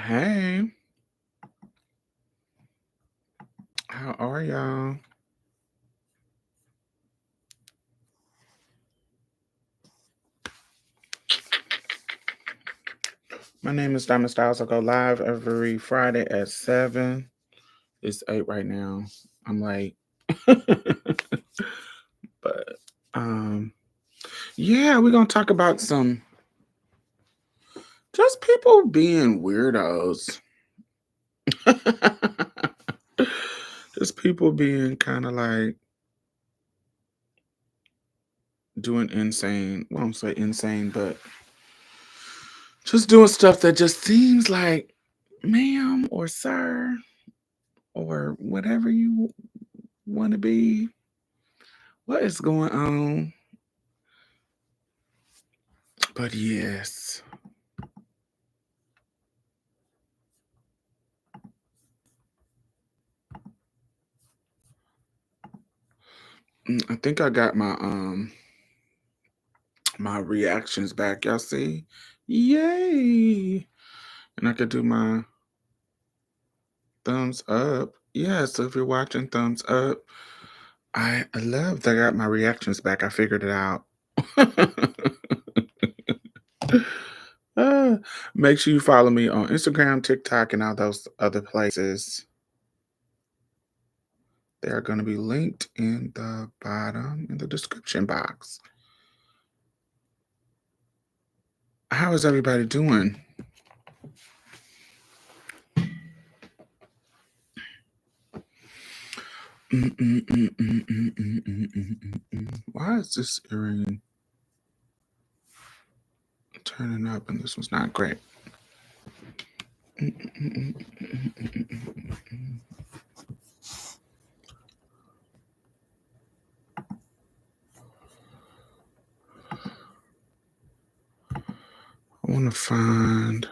Hey, how are y'all? My name is Diamond Styles. I go live every Friday at 7. It's 8 right now. I'm late. But um yeah, we're gonna talk about some just people being weirdos. Just people being kind of like doing insane. Well, I won't say insane, but just doing stuff that just seems like ma'am or sir or whatever you want to be. What is going on? But yes, I think I got my reactions back. Y'all see? Yay! And I could do my thumbs up. Yeah, so if you're watching, thumbs up. I love that I got my reactions back. I figured it out. Uh, Make sure you follow me on Instagram, TikTok, and all those other places. They are going to be linked in the bottom in the description box. How is everybody doing? Why is this earring turning up and this one's not great? I want to find.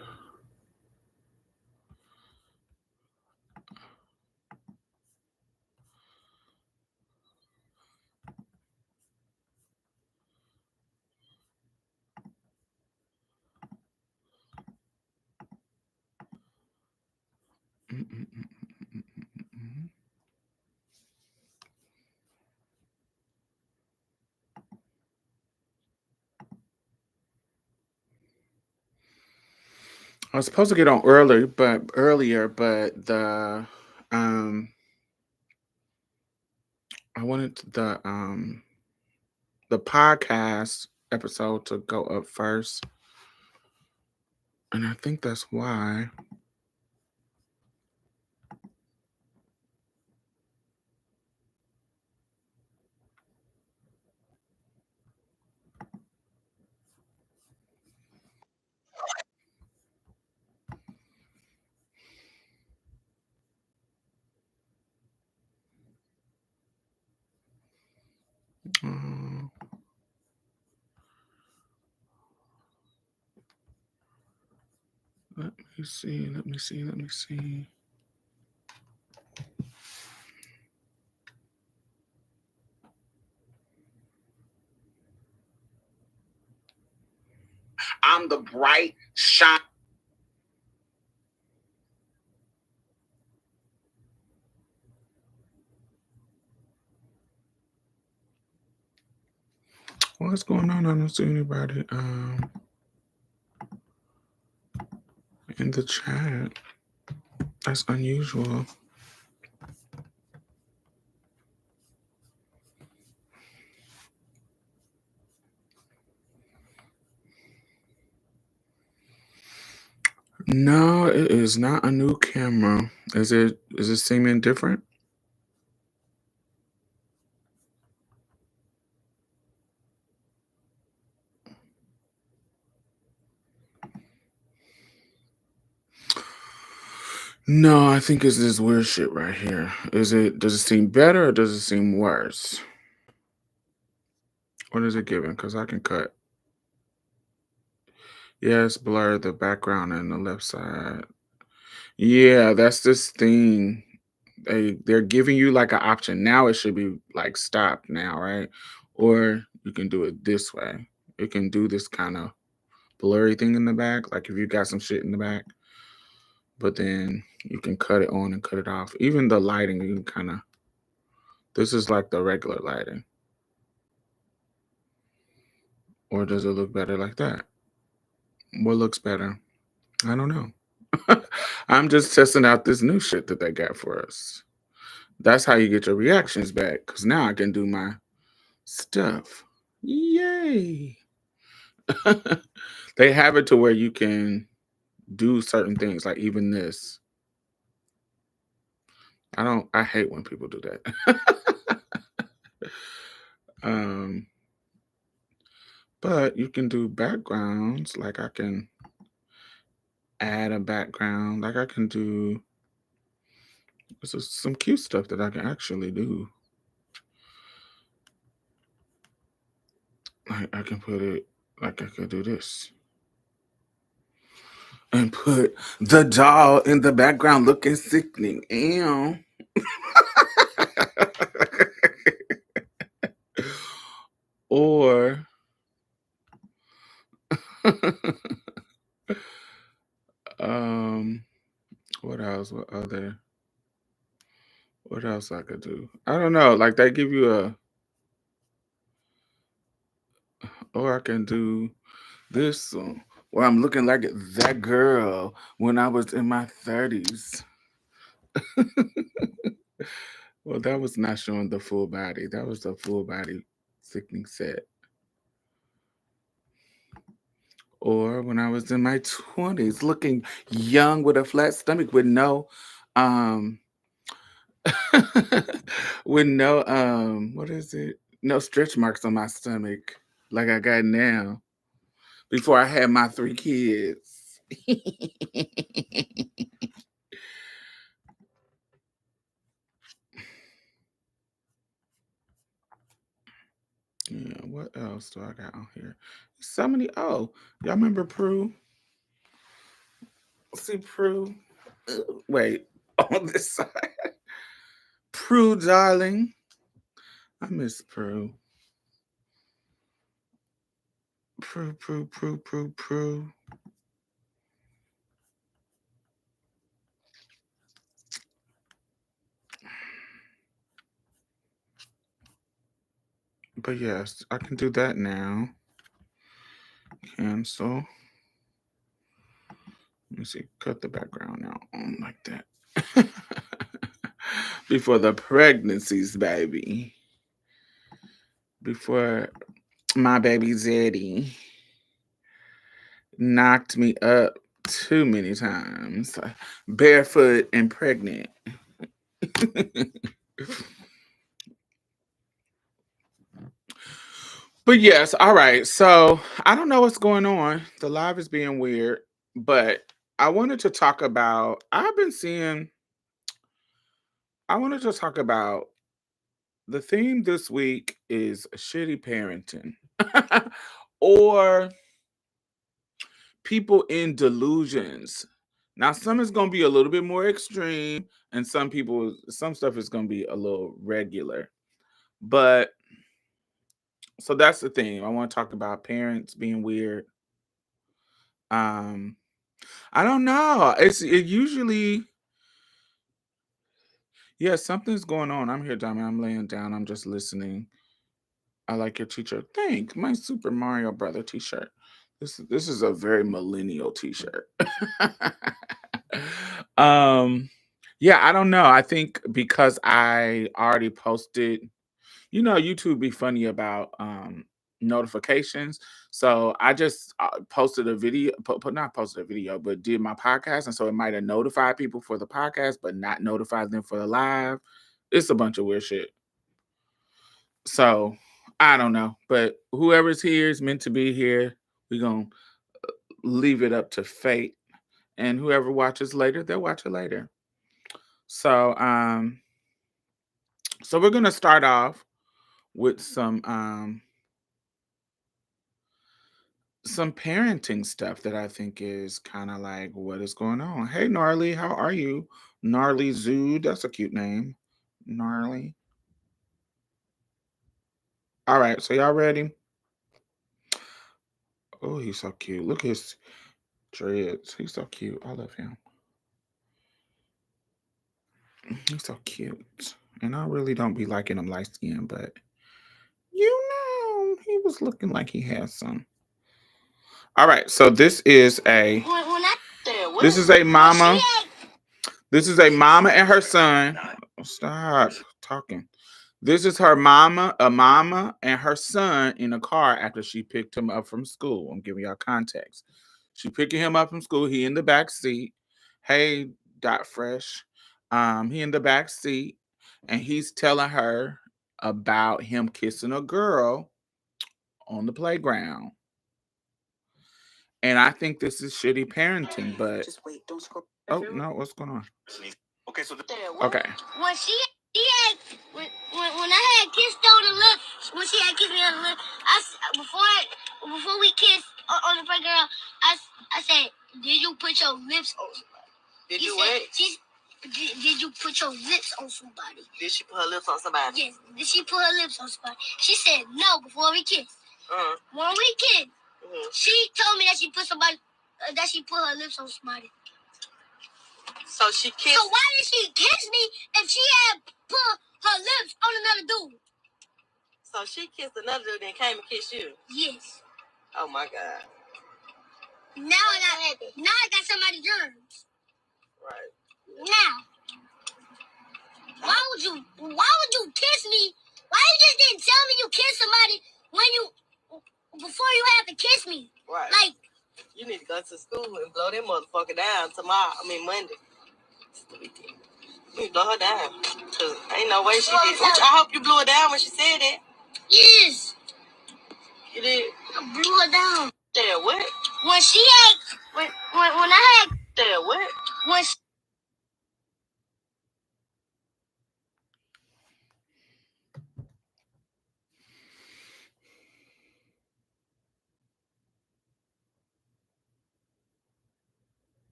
I was supposed to get on earlier, but um I wanted the podcast episode to go up first, and I think that's why. Uh, Let me see. Let me see. Let me see. I'm the bright shine. What's going on? I don't see anybody in the chat. That's unusual. No, it is not a new camera. Is it seeming different? No, I think it's this weird shit right here. Does it seem better or does it seem worse? What is it giving? Because I can cut. Yes, blur the background and the left side. Yeah, that's this thing. They're giving you like an option. Now it should be like stopped now, right? Or you can do it this way. It can do this kind of blurry thing in the back. Like if you got some shit in the back, but then you can cut it on and cut it off. Even the lighting, you can kind of. This is like the regular lighting, or does it look better like that? What looks better? I don't know. I'm just testing out this new shit that they got for us. That's how you get your reactions back. Cause now I can do my stuff. Yay! They have it to where you can do certain things, like even this. I hate when people do that. um, but you can do backgrounds, like I can add a background, like I can do this is some cute stuff that I can actually do. Like I can put it like I could do this. And put the doll in the background looking sickening. Ew. Or um what else? What else I could do? I don't know. Like they give you a or I can do this where I'm looking like that girl when I was in my 30s. Well, that was not showing the full body. That was the full body sickening set. Or when I was in my 20s, looking young with a flat stomach with no um with no what is it? No stretch marks on my stomach like I got now before I had my 3 kids. Yeah, what else do I got on here? So many. Oh, y'all remember Prue? See Prue? Wait, on this side. Prue, darling. I miss Prue. Prue, Prue, Prue, Prue, Prue. But yes, I can do that now. Cancel. Let me see. Cut the background out like that. Before the pregnancies, baby. Before my baby Zeddy knocked me up too many times, barefoot and pregnant. But yes, all right. So I don't know what's going on. The live is being weird, but I wanted to talk about. I wanted to talk about the theme this week is shitty parenting or people in delusions. Now, some is going to be a little bit more extreme, and some stuff is going to be a little regular. But so that's the thing. I want to talk about parents being weird. Um, I don't know. It usually, yeah, something's going on. I'm here, Diamond. I'm laying down. I'm just listening. I like your t-shirt. Thank my Super Mario Brother t-shirt. This is a very millennial t-shirt. um yeah, I don't know. I think because I already posted, YouTube be funny about notifications. So I just posted a video, not posted a video, but did my podcast, and so it might have notified people for the podcast, but not notified them for the live. It's a bunch of weird shit. So I don't know, but whoever's here is meant to be here. We're gonna leave it up to fate, and whoever watches later, they'll watch it later. So so we're gonna start off with some parenting stuff that I think is kind of like what is going on. Hey Gnarly, how are you? Gnarly Zoo, that's a cute name. Gnarly. All right, so y'all ready? Oh, he's so cute. Look at his dreads. He's so cute. I love him. He's so cute. And I really don't be liking him light skin, but he was looking like he had some. All right, so this is a mama. This is a mama and her son. Stop talking. This is her mama, a mama, and her son in a car after she picked him up from school. I'm giving y'all context. She picking him up from school. He in the back seat. Hey, Dot Fresh. He in the back seat, and he's telling her about him kissing a girl on the playground. And I think this is shitty parenting, but just wait, don't scroll. Oh no, what's going on? Okay, so okay. When she had when I had kissed on the lip, when she had kissed me on the lip, before we kissed on the playground, I said, "Did you put your lips on somebody?" Did you what? Did you put your lips on somebody? Did she put her lips on somebody? Yes. Did she put her lips on somebody? She said no before we kissed. When we kissed, she told me that she put her lips on somebody. So she kissed. So why did she kiss me if she had put her lips on another dude? So she kissed another dude and came and kissed you? Yes. Oh my God. Now I got somebody's germs. Right. Now, why would you kiss me? Why you just didn't tell me you kissed somebody before you had to kiss me? Right. Like, you need to go to school and blow that motherfucker down tomorrow. Monday. You blow her down. Cause ain't no way she did. I hope you blew her down when she said it. Yes. You did? I blew her down. Damn, what? When she had when I had damn, what? When she,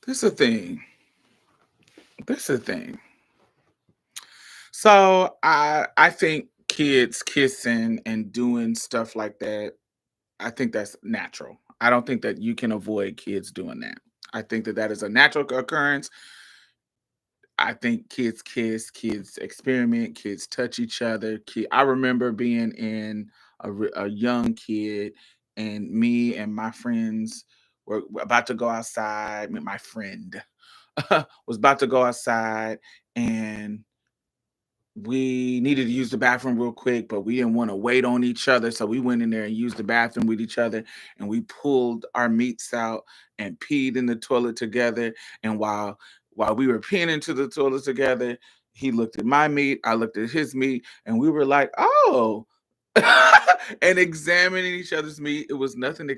this is a thing. This is a thing. So I think kids kissing and doing stuff like that, I think that's natural. I don't think that you can avoid kids doing that. I think that that is a natural occurrence. I think kids kiss, kids experiment, kids touch each other. I remember being in a young kid, and me and my friends were about to go outside. My friend was about to go outside, and we needed to use the bathroom real quick, but we didn't want to wait on each other. So we went in there and used the bathroom with each other, and we pulled our meats out and peed in the toilet together. And while we were peeing into the toilet together, he looked at my meat, I looked at his meat, and we were like, oh. And examining each other's meat. It was nothing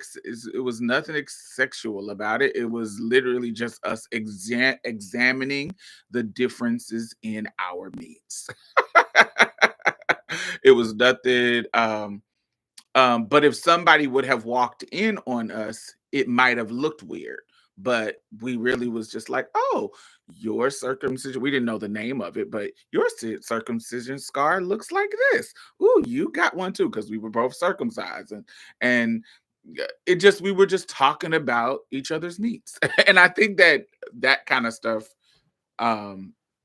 sexual about it. It was literally just us examining the differences in our meats. It was nothing. But if somebody would have walked in on us, it might have looked weird. But we really was just like, oh, your circumcision. We didn't know the name of it, but your circumcision scar looks like this. Ooh, you got one too, because we were both circumcised, and it just we were just talking about each other's meats, and I think that that kind of stuff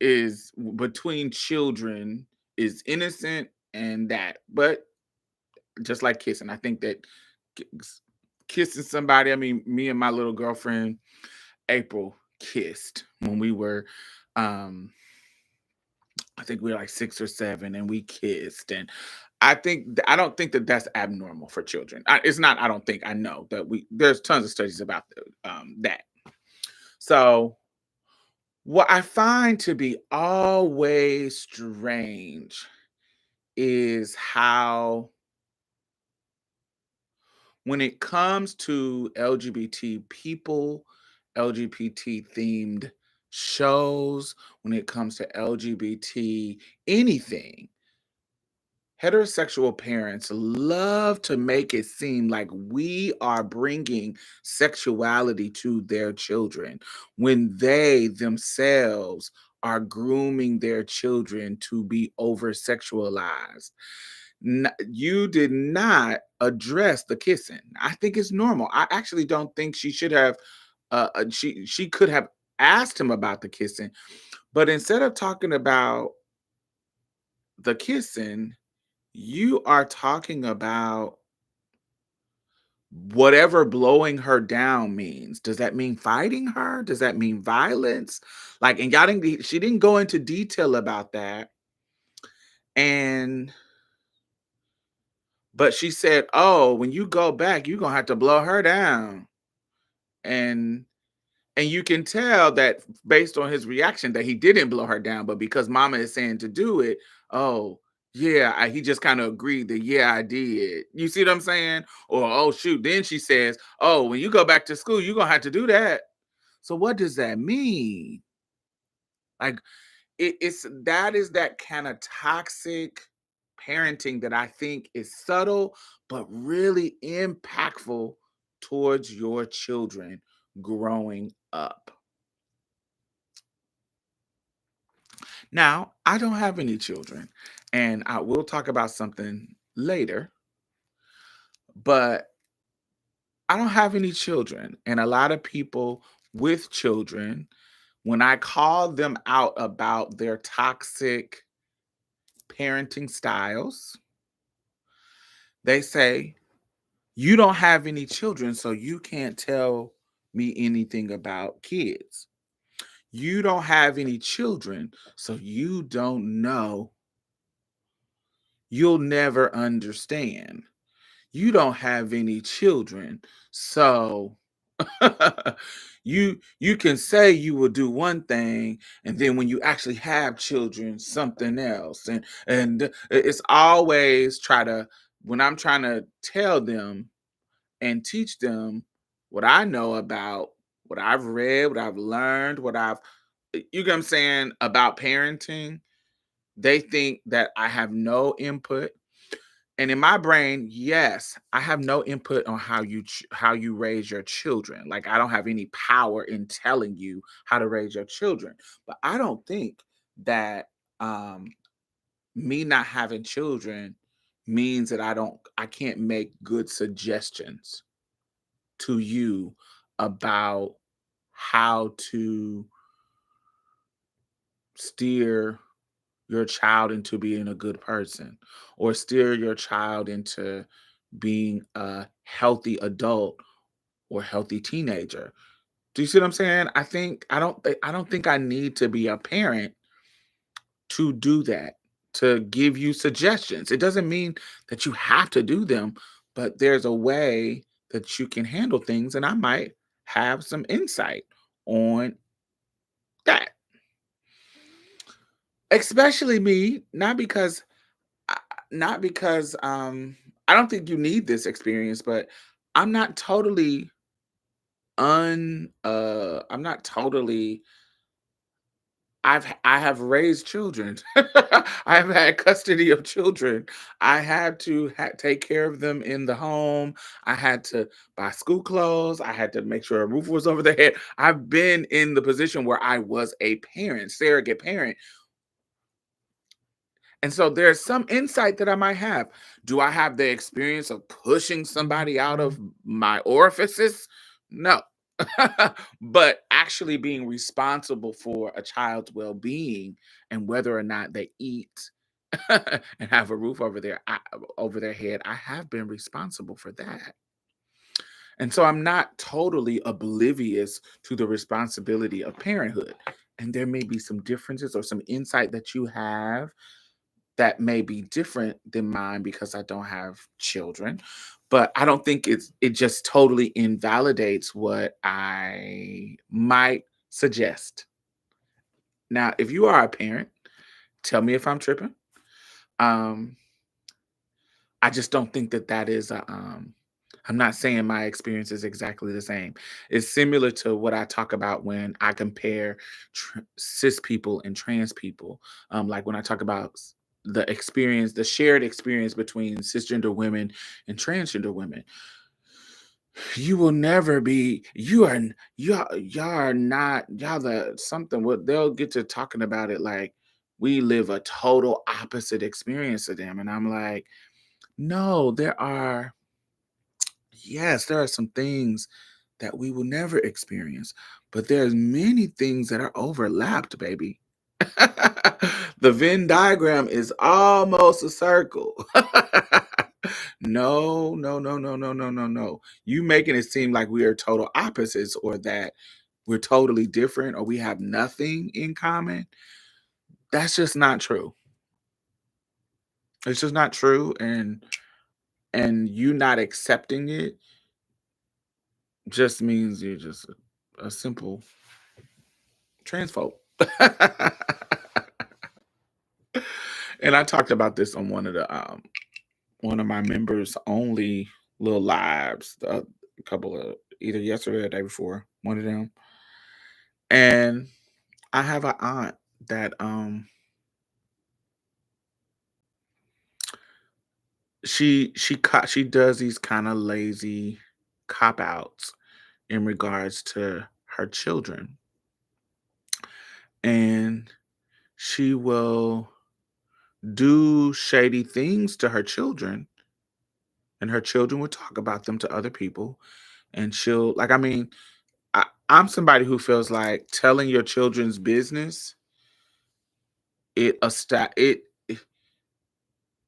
is between children is innocent and that, but just like kissing, I think that ki- kissing somebody. I mean, me and my little girlfriend April kissed when we were, um, I think we were like 6 or 7, and we kissed. And I don't think that that's abnormal for children. It's not. I don't think. I know that there's tons of studies about that. So what I find to be always strange is how, when it comes to LGBT people, LGBT themed shows, when it comes to LGBT anything, heterosexual parents love to make it seem like we are bringing sexuality to their children when they themselves are grooming their children to be over sexualized. You did not address the kissing. I think it's normal. I actually don't think she should have. She could have asked him about the kissing, but instead of talking about the kissing, you are talking about whatever blowing her down means. Does that mean fighting her? Does that mean violence? Like, and y'all didn't, she didn't go into detail about that. And, but she said, oh, when you go back, you're going to have to blow her down. And, and you can tell that based on his reaction that he didn't blow her down, but because mama is saying to do it, oh, yeah, he just kind of agreed that, yeah, I did. You see what I'm saying? Or, oh, shoot. Then she says, oh, when you go back to school, you're going to have to do that. So what does that mean? Like, it's that is that kind of toxic parenting that I think is subtle, but really impactful towards your children growing up. Now, I don't have any children, and I will talk about something later, but I don't have any children. And a lot of people with children, when I call them out about their toxic parenting styles, they say, you don't have any children, so you can't tell me anything about kids. You don't have any children, so you don't know. You'll never understand. You don't have any children, so you can say you will do one thing, and then when you actually have children, something else. And it's always try to, when I'm trying to tell them and teach them what I know about, what I've read, what I've learned, what I've, you get what I'm saying, about parenting, they think that I have no input. And in my brain, yes, I have no input on how you raise your children. Like, I don't have any power in telling you how to raise your children. But I don't think that um me not having children means that I can't make good suggestions to you about how to steer your child into being a good person, or steer your child into being a healthy adult or healthy teenager. Do you see what I'm saying? I don't think I need to be a parent to do that, to give you suggestions. It doesn't mean that you have to do them, but there's a way that you can handle things, and I might have some insight on that. Especially me, I- not because I don't think you need this experience, but I'm not totally I'm not totally I have raised children. I have had custody of children. I had to take care of them in the home. I had to buy school clothes. I had to make sure a roof was over their head. I've been in the position where I was a parent, surrogate parent. And so there's some insight that I might have. Do I have the experience of pushing somebody out of my orifices? No. But actually being responsible for a child's well-being and whether or not they eat and have a roof over their head, I have been responsible for that. And so I'm not totally oblivious to the responsibility of parenthood. And there may be some differences or some insight that you have that may be different than mine because I don't have children. But I don't think it just totally invalidates what I might suggest. Now, if you are a parent, tell me if I'm tripping. Um, I just don't think that that is I'm not saying my experience is exactly the same. It's similar to what I talk about when I compare cis people and trans people. Like when I talk about the experience, the shared experience between cisgender women and transgender women. You will never be. Y'all are not. Y'all the something. What they'll get to talking about it like we live a total opposite experience of them, and I'm like, no, there are. Yes, there are some things that we will never experience, but there's many things that are overlapped, baby. The Venn diagram is almost a circle. No, no, no, no, no, no, no, no. You making it seem like we are total opposites or that we're totally different or we have nothing in common. That's just not true. It's just not true. And you not accepting it just means you're just a simple transphobe. And I talked about this on one of my members only little lives, a couple of either yesterday or the day before, one of them. And I have an aunt that she does these kind of lazy cop outs in regards to her children. And she will do shady things to her children, and her children will talk about them to other people. And she'll like, I mean, I'm somebody who feels like telling your children's business, it a stat it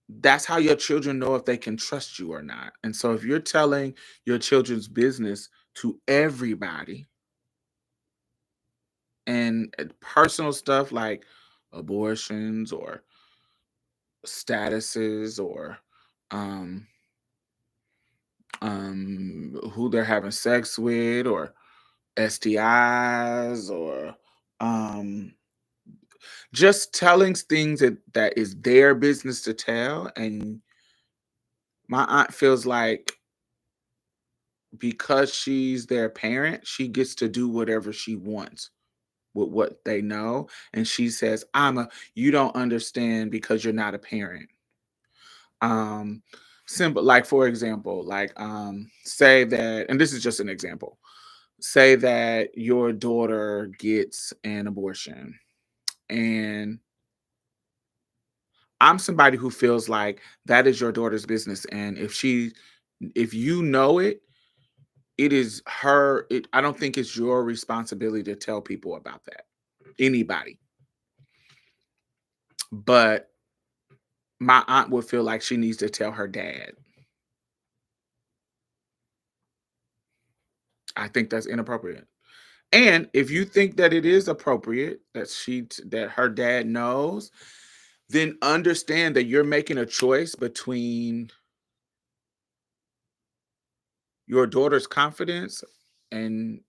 that's how your children know if they can trust you or not. And so if you're telling your children's business to everybody and personal stuff like abortions or statuses or um who they're having sex with or STIs or um just telling things that is their business to tell. And my aunt feels like because she's their parent, she gets to do whatever she wants with what they know. And she says, you don't understand because you're not a parent. Um, Simple, like for example, like say that, and this is just an example, say that your daughter gets an abortion. And I'm somebody who feels like that is your daughter's business. And if you know it, it is her. I don't think it's your responsibility to tell people about that. Anybody. But my aunt would feel like she needs to tell her dad. I think that's inappropriate. And if you think that it is appropriate that that her dad knows, then understand that you're making a choice between your daughter's confidence and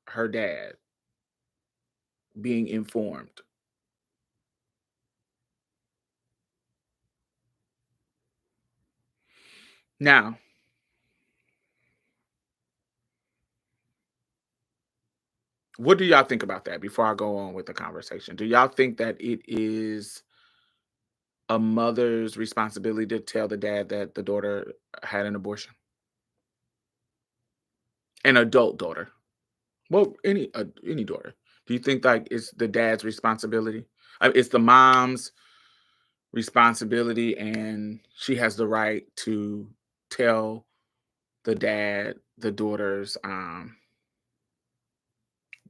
her dad being informed. Now, what do y'all think about that before I go on with the conversation? Do y'all think that it is a mother's responsibility to tell the dad that the daughter had an abortion? An adult daughter. Well, any daughter. Do you think like it's the dad's responsibility? It's the mom's responsibility, and she has the right to tell the dad, the daughters,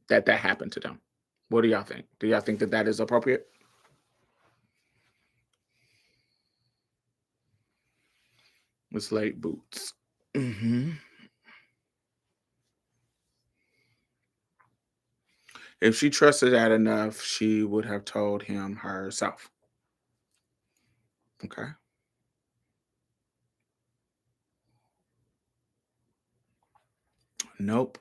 that happened to them. What do y'all think? Do y'all think that that is appropriate? It's late boots. If she trusted that enough, she would have told him herself. Okay. Nope.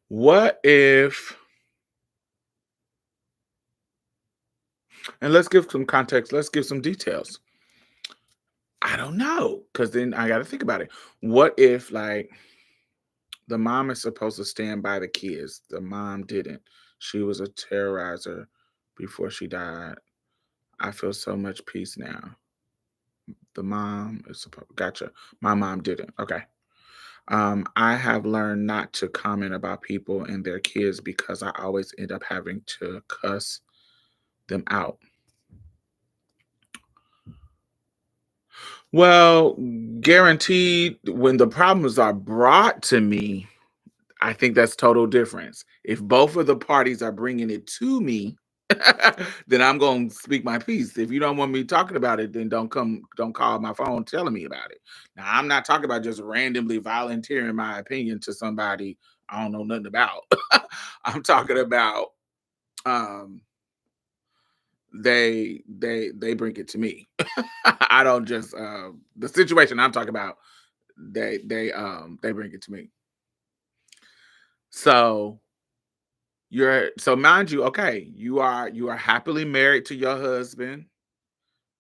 What if, and let's give some context, let's give some details. I don't know, because then I got to think about it. What if, like, The mom is supposed to stand by the kids. The mom didn't. She was a terrorizer before she died. I feel so much peace now. The mom is supposed. Gotcha. My mom didn't. Okay. I have learned not to comment about people and their kids because I always end up having to cuss them out. Well, guaranteed when the problems are brought to me, I think that's total difference. If both of the parties are bringing it to me, then I'm going to speak my piece. If you don't want me talking about it, then don't call my phone telling me about it. Now, I'm not talking about just randomly volunteering my opinion to somebody I don't know nothing about. I'm talking about um they bring it to me. I don't just the situation I'm talking about, they bring it to me. So so mind you, okay, you are happily married to your husband,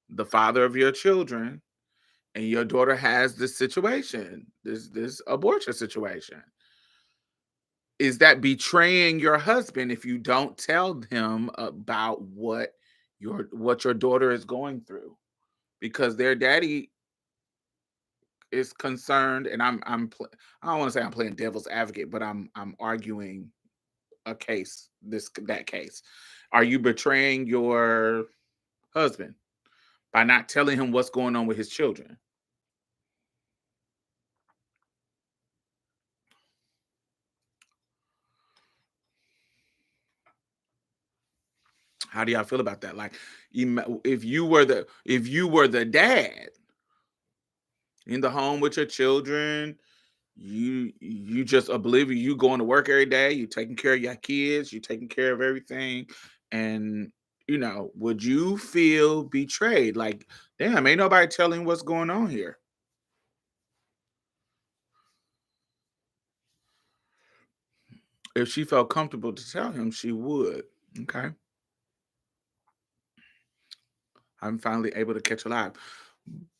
the father of your children, and your daughter has this situation, this abortion situation. Is that betraying your husband if you don't tell him about what your daughter is going through? Because their daddy is concerned, and I don't want to say I'm playing devil's advocate, but I'm arguing a case, that case. Are you betraying your husband by not telling him what's going on with his children? How do y'all feel about that? Like, if you were the dad in the home with your children, you just oblivious, you going to work every day, you taking care of your kids, you taking care of everything, and would you feel betrayed? Like, damn, ain't nobody telling what's going on here. If she felt comfortable to tell him, she would. Okay. I'm finally able to catch a live.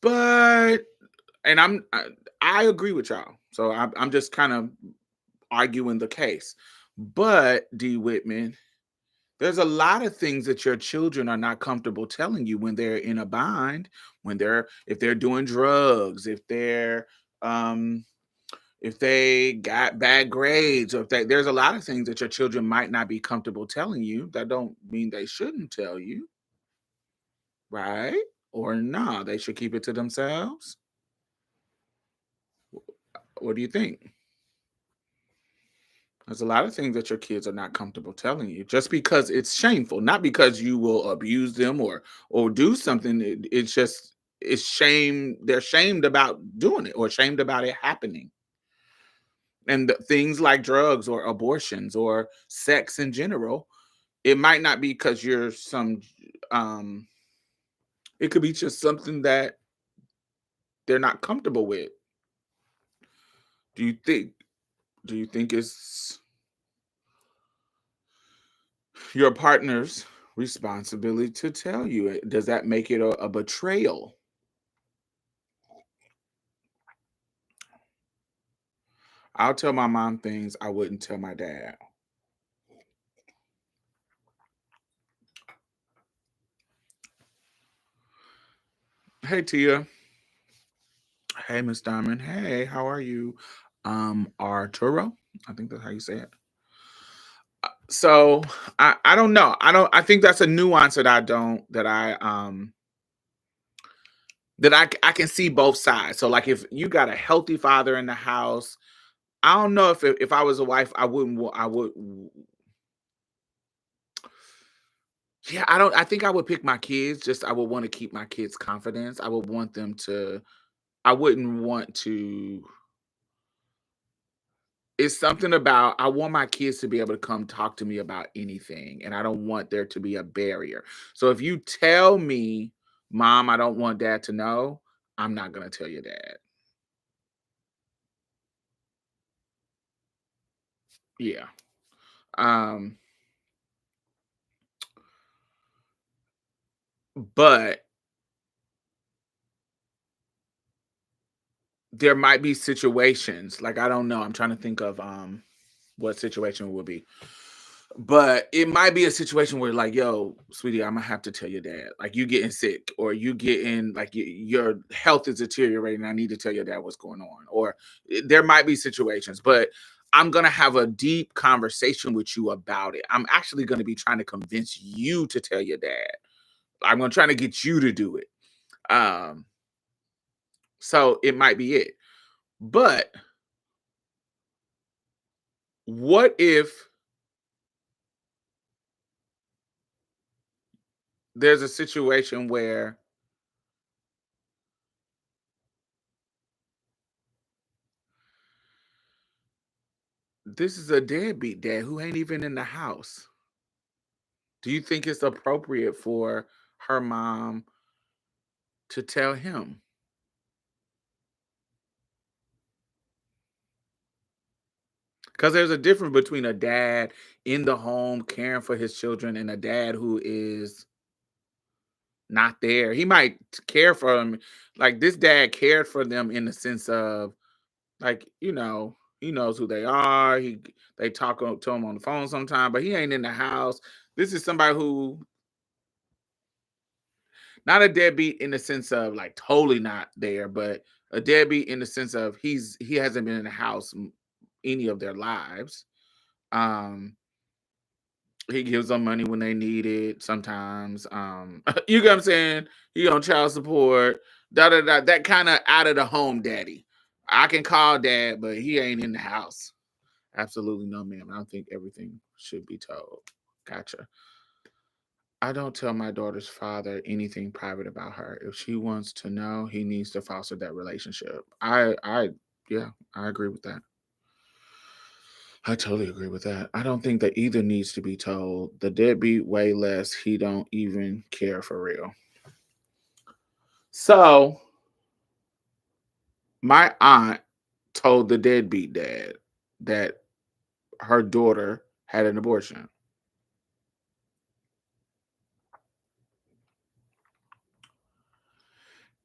But and I agree with y'all. So I'm just kind of arguing the case. But D Whitman, there's a lot of things that your children are not comfortable telling you when they're in a bind, if they're doing drugs, um if they got bad grades, or there's a lot of things that your children might not be comfortable telling you. That don't mean they shouldn't tell you, right? Or nah, they should keep it to themselves. What do you think? There's a lot of things that your kids are not comfortable telling you just because it's shameful, not because you will abuse them or do something. It's just it's shame. They're shamed about doing it or shamed about it happening. And things like drugs or abortions or sex in general, it might not be because you're um it could be just something that they're not comfortable with. Do you think do you think it's your partner's responsibility to tell you? Does that make it a betrayal? I'll tell my mom things I wouldn't tell my dad. Hey Tia. Hey Miss Diamond. Hey, how are you? Arturo. I think that's how you say it. So I don't know. I think that's a nuance that I don't that I can see both sides. So like if you got a healthy father in the house, I don't know if I was a wife, I wouldn't I would yeah, I think I would pick my kids. Just I would want to keep my kids' confidence. I would want them to I wouldn't want to it's something about I want my kids to be able to come talk to me about anything, and I don't want there to be a barrier. So if you tell me, "Mom, I don't want dad to know," I'm not gonna tell your dad. Yeah. Um, but there might be situations, like, I don't know, I'm trying to think of what situation would be. But it might be a situation where, like, yo, sweetie, I'm gonna have to tell your dad. Like, you getting sick, or you getting like your health is deteriorating. I need to tell your dad what's going on. Or there might be situations, but I'm gonna have a deep conversation with you about it. I'm actually gonna be trying to convince you to tell your dad. I'm gonna try to get you to do it. Um, so it might be it. But what if there's a situation where this is a deadbeat dad who ain't even in the house? Do you think it's appropriate for her mom to tell him? Because there's a difference between a dad in the home caring for his children and a dad who is not there. He might care for them. Like, this dad cared for them in the sense of, like, he knows who they are. They talk to him on the phone sometime, but he ain't in the house. This is somebody who, not a deadbeat in the sense of like totally not there, but a deadbeat in the sense of he hasn't been in the house any of their lives. Um, he gives them money when they need it sometimes. You get what I'm saying? He on child support, da da da. That kind of out of the home daddy. I can call dad, but he ain't in the house. Absolutely no, ma'am. I don't think everything should be told. Gotcha. I don't tell my daughter's father anything private about her. If she wants to know, he needs to foster that relationship. Yeah, I agree with that. I totally agree with that. I don't think that either needs to be told. The deadbeat way less. He don't even care for real. So my aunt told the deadbeat dad that her daughter had an abortion.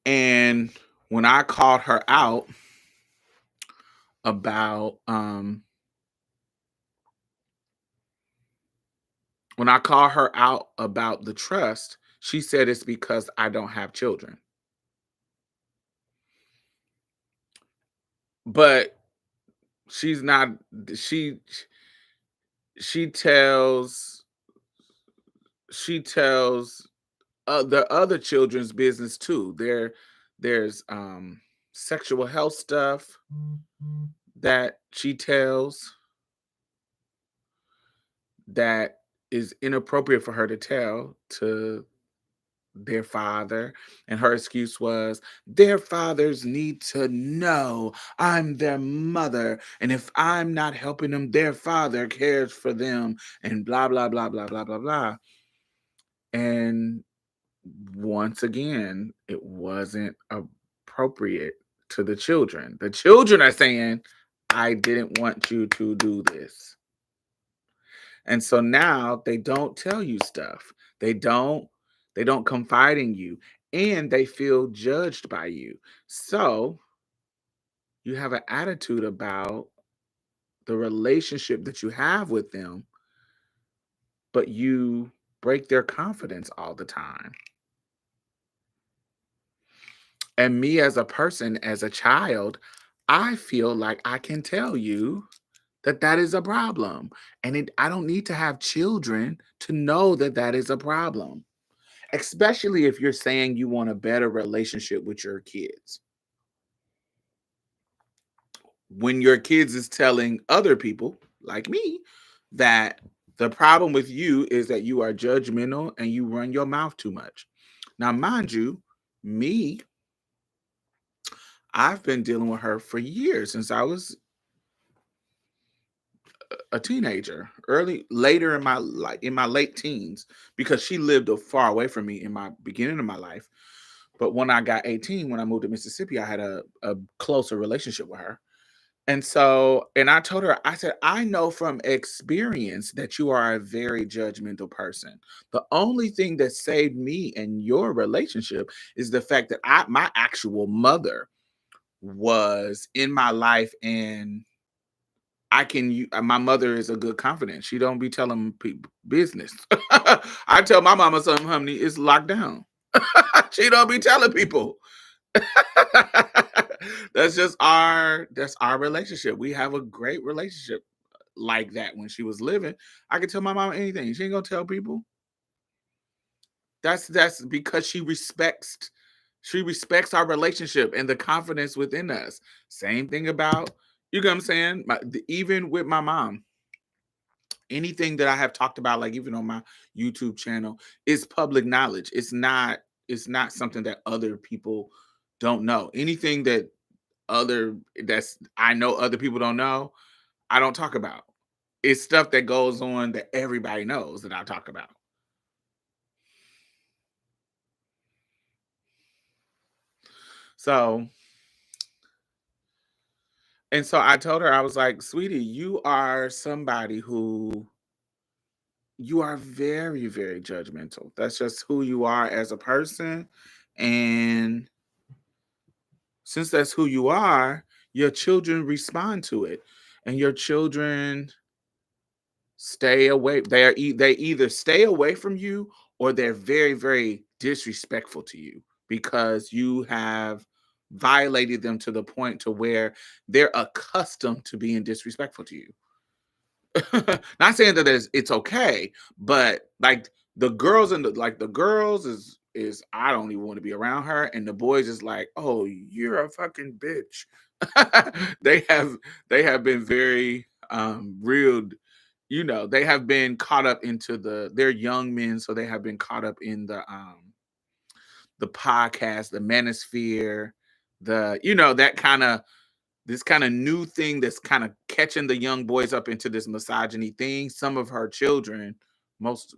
And when I called her out about when I call her out about the trust, she said it's because I don't have children. But she's not she she tells she tells the other children's business too. There's sexual health stuff that she tells that is inappropriate for her to tell to their father, and her excuse was their fathers need to know I'm their mother, and if I'm not helping them, their father cares for them, and blah blah blah blah blah blah blah. And once again, it wasn't appropriate to the children. The children are saying, I didn't want you to do this. And so now they don't tell you stuff. They don't they don't confide in you, and they feel judged by you. So you have an attitude about the relationship that you have with them, but you break their confidence all the time. And me as a person, as a child, I feel like I can tell you that that is a problem. And I don't need to have children to know that that is a problem. Especially if you're saying you want a better relationship with your kids. When your kids is telling other people, like me, that the problem with you is that you are judgmental and you run your mouth too much. Now, mind you, me, I've been dealing with her for years since I was a teenager, later in my in my late teens, because she lived far away from me in my beginning of my life. But when I got 18, when I moved to Mississippi, I had a closer relationship with her. And so, and I told her, I said, I know from experience that you are a very judgmental person. The only thing that saved me and your relationship is the fact that my actual mother was in my life, and my mother is a good confidant. She don't be telling people business. I tell my mama something, honey, it's locked down. She don't be telling people. That's our relationship. We have a great relationship like that. When she was living, I could tell my mom anything. She ain't gonna tell people. That's because she respects our relationship and the confidence within us. Same thing about, you know what I'm saying? Even with my mom, anything that I have talked about, like even on my YouTube channel, is public knowledge. It's not something that other people don't know. Anything that's I know other people don't know, I don't talk about. It's stuff that goes on that everybody knows that I talk about. So, and so I told her, I was like, sweetie, you are somebody who you are very, very judgmental. That's just who you are as a person. And since that's who you are, your children respond to it. And your children stay away. They either stay away from you, or they're very, very disrespectful to you because you have violated them to the point to where they're accustomed to being disrespectful to you. Not saying that it's okay, but like the girls is I don't even want to be around her, and the boys is like, oh, you're a fucking bitch. they have they have been very real. They have been caught up into they're young men, so they have been caught up in the podcast, the manosphere, that kind of this kind of new thing that's kind of catching the young boys up into this misogyny thing. Some of her children, most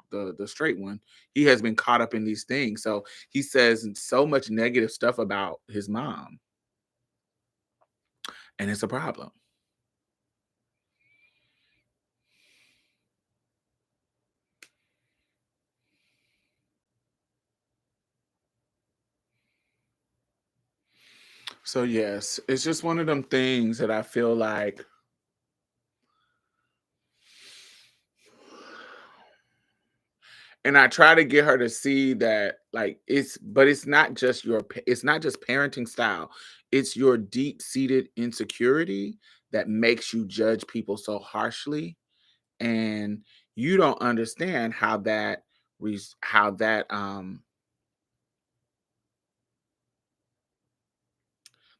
the straight one, he has been caught up in these things. So he says so much negative stuff about his mom, and it's a problem. So yes, it's just one of them things that I feel like, and I try to get her to see that, like, it's not just it's not just parenting style. It's your deep-seated insecurity that makes you judge people so harshly, and you don't understand how that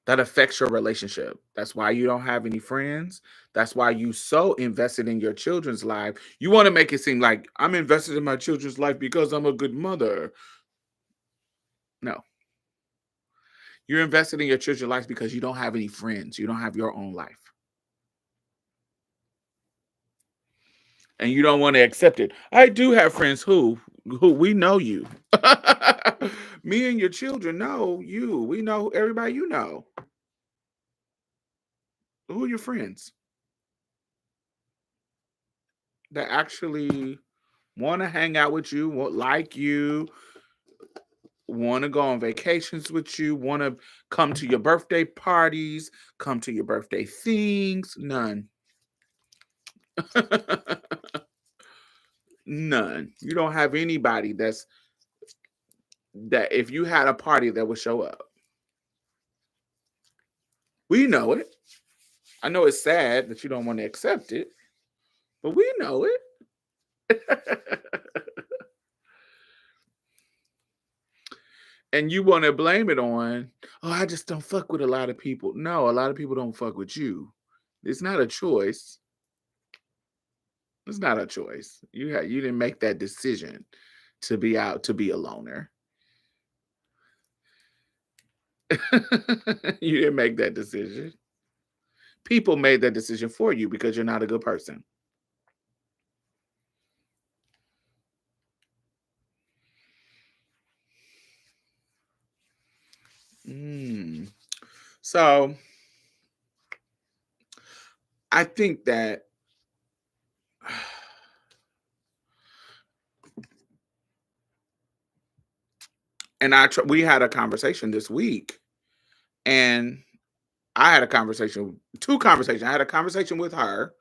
affects your relationship. That's why you don't have any friends. That's why you so invested in your children's life. You want to make it seem like I'm invested in my children's life because I'm a good mother. No, you're invested in your children's life because you don't have any friends. You don't have your own life. And you don't want to accept it. I do have friends who we know you. Me and your children know you. We know everybody you know. Who are your friends that actually want to hang out with you, like you, want to go on vacations with you, want to come to your birthday parties, come to your birthday things? None. None. You don't have anybody that if you had a party that would show up. We know it. I know it's sad that you don't want to accept it, but we know it. And you want to blame it on, oh, I just don't fuck with a lot of people. No, a lot of people don't fuck with you. It's not a choice. It's not a choice. You didn't make that decision to be out to be a loner. You didn't make that decision. People made that decision for you because you're not a good person. Mm. So I think that, and we had a conversation this week, And I had a conversation, two conversations. I had a conversation with her,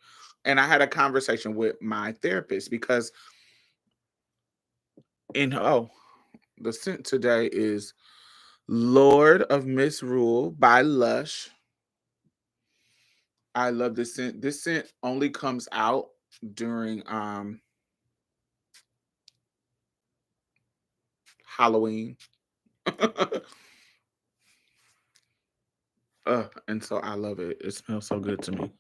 and I had a conversation with my therapist because the scent today is Lord of Misrule by Lush. I love this scent. This scent only comes out during Halloween. And so I love it. It smells so good to me.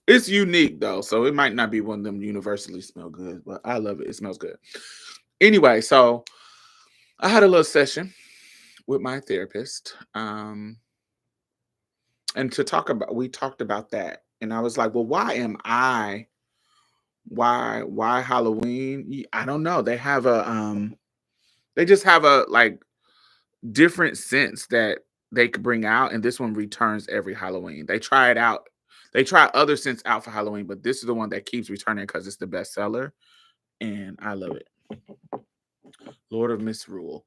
It's unique though, so it might not be one of them universally smell good, but I love it. It smells good. Anyway, so I had a little session with my therapist. And to talk about we talked about that. And I was like, well, why Halloween? I don't know. They just have a like different scents that they could bring out, and this one returns every Halloween. They try it out. They try other scents out for Halloween, but this is the one that keeps returning because it's the best seller, and I love it. Lord of Misrule.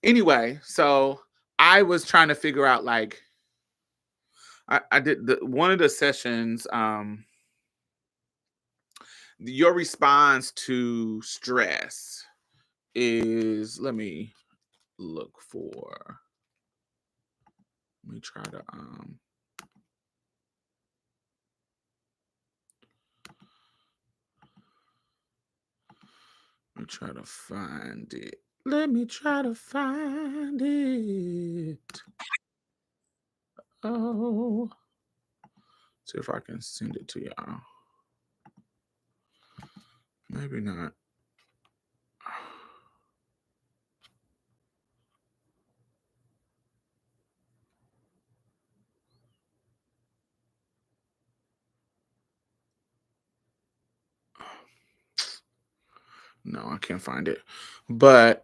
Anyway, so I was trying to figure out like I did one of the sessions. Your response to stress is, look for let me try to let me try to find it. Let me try to find it. Oh, see if I can send it to y'all. Maybe not. No, I can't find it. But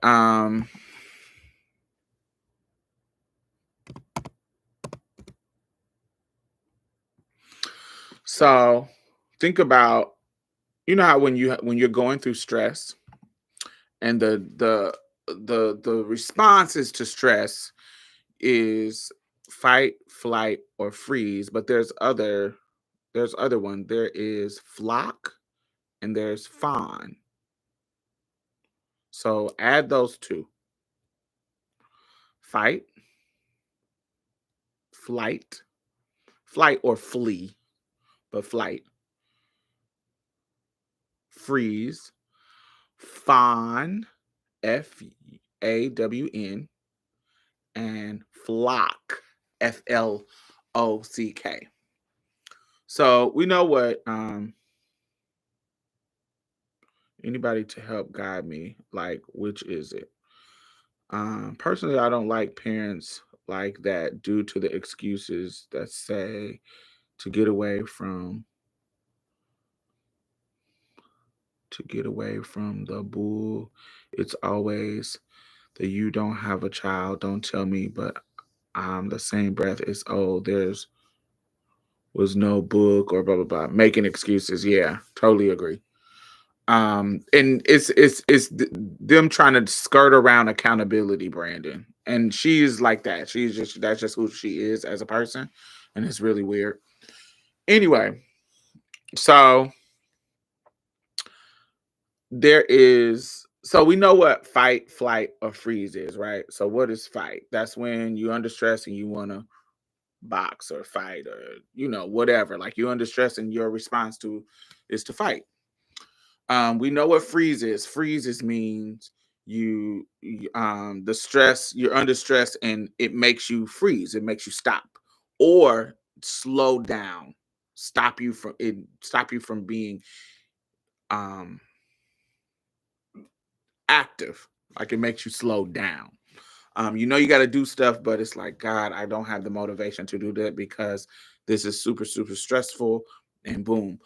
so think about, you know how when you're going through stress and the responses to stress is fight, flight, or freeze, but there's other one. There is flock and there's fawn. So add those two. Fight, flight, flight or flee, but flight, freeze, fawn, FAWN, and flock, FLOCK. So we know what anybody to help guide me, like which is it? Personally, I don't like parents like that due to the excuses that say to get away from the bull. It's always that you don't have a child. Don't tell me, but the same breath is, oh, there's was no book or blah blah blah. Making excuses. Yeah, totally agree. And them trying to skirt around accountability, Brandon. And she's like that. That's just who she is as a person, and it's really weird. Anyway, so so we know what fight, flight, or freeze is, right? So what is fight? That's when you're under stress and you want to box or fight or whatever. Like you're under stress and your response to is to fight. We know what freeze is. Freezes means the stress, you're under stress and it makes you freeze. It makes you stop or slow down, stop you from being um active. Like it makes you slow down. You got to do stuff, but it's like, God, I don't have the motivation to do that because this is super, super stressful. And boom.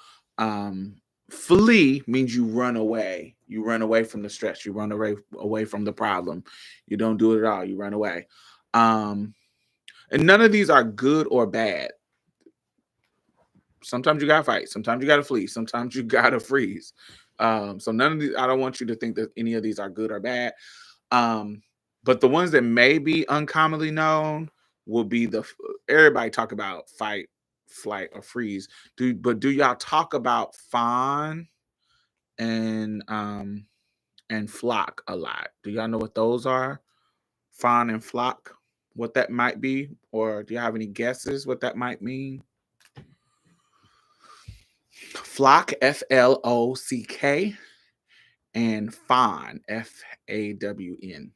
Flee means you run away. You run away from the stress. You run away from the problem. You don't do it at all. You run away. And none of these are good or bad. Sometimes you gotta fight. Sometimes you gotta flee. Sometimes you gotta freeze. So none of these. I don't want you to think that any of these are good or bad. But the ones that may be uncommonly known, will be everybody talk about fight, flight, or freeze. Do y'all talk about fawn and flock a lot? Do y'all know what those are? Fawn and flock, what that might be, or do you have any guesses what that might mean? Flock, FLOCK, and fawn, FAWN.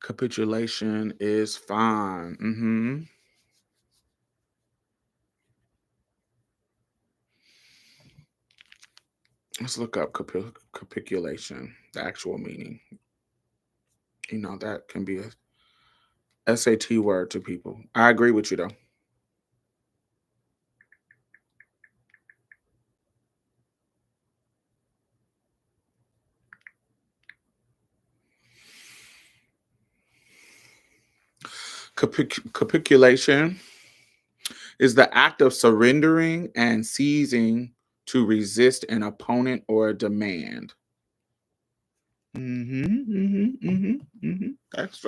Capitulation is fine. Let's look up capitulation, the actual meaning. You know, that can be a SAT word to people. I agree with you, though. Capitulation is the act of surrendering and ceasing to resist an opponent or a demand. That's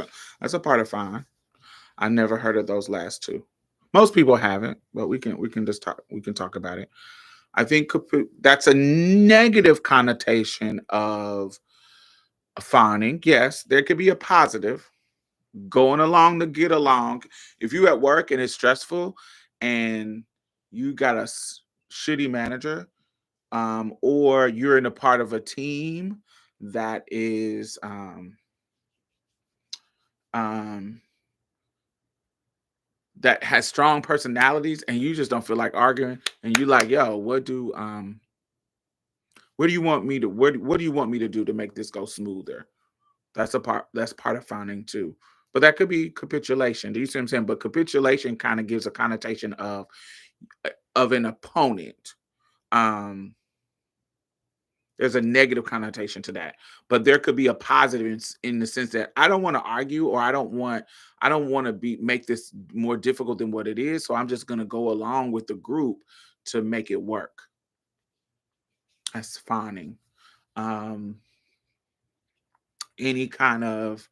a part of fine. I never heard of those last two. Most people haven't, but we can just talk. We can talk about it. I think that's a negative connotation of fawning. Yes, there could be a positive, going along to get along. If you at work and it's stressful and you got a shitty manager, or you're in a part of a team that is that has strong personalities and you just don't feel like arguing and you like, yo, what do you want me to what do you want me to do to make this go smoother? That's part of finding too. But that could be capitulation. Do you see what I'm saying? But capitulation kind of gives a connotation of an opponent. There's a negative connotation to that, but there could be a positive in the sense that I don't want to argue, or I don't want to make this more difficult than what it is. So I'm just going to go along with the group to make it work. That's fawning. Any kind of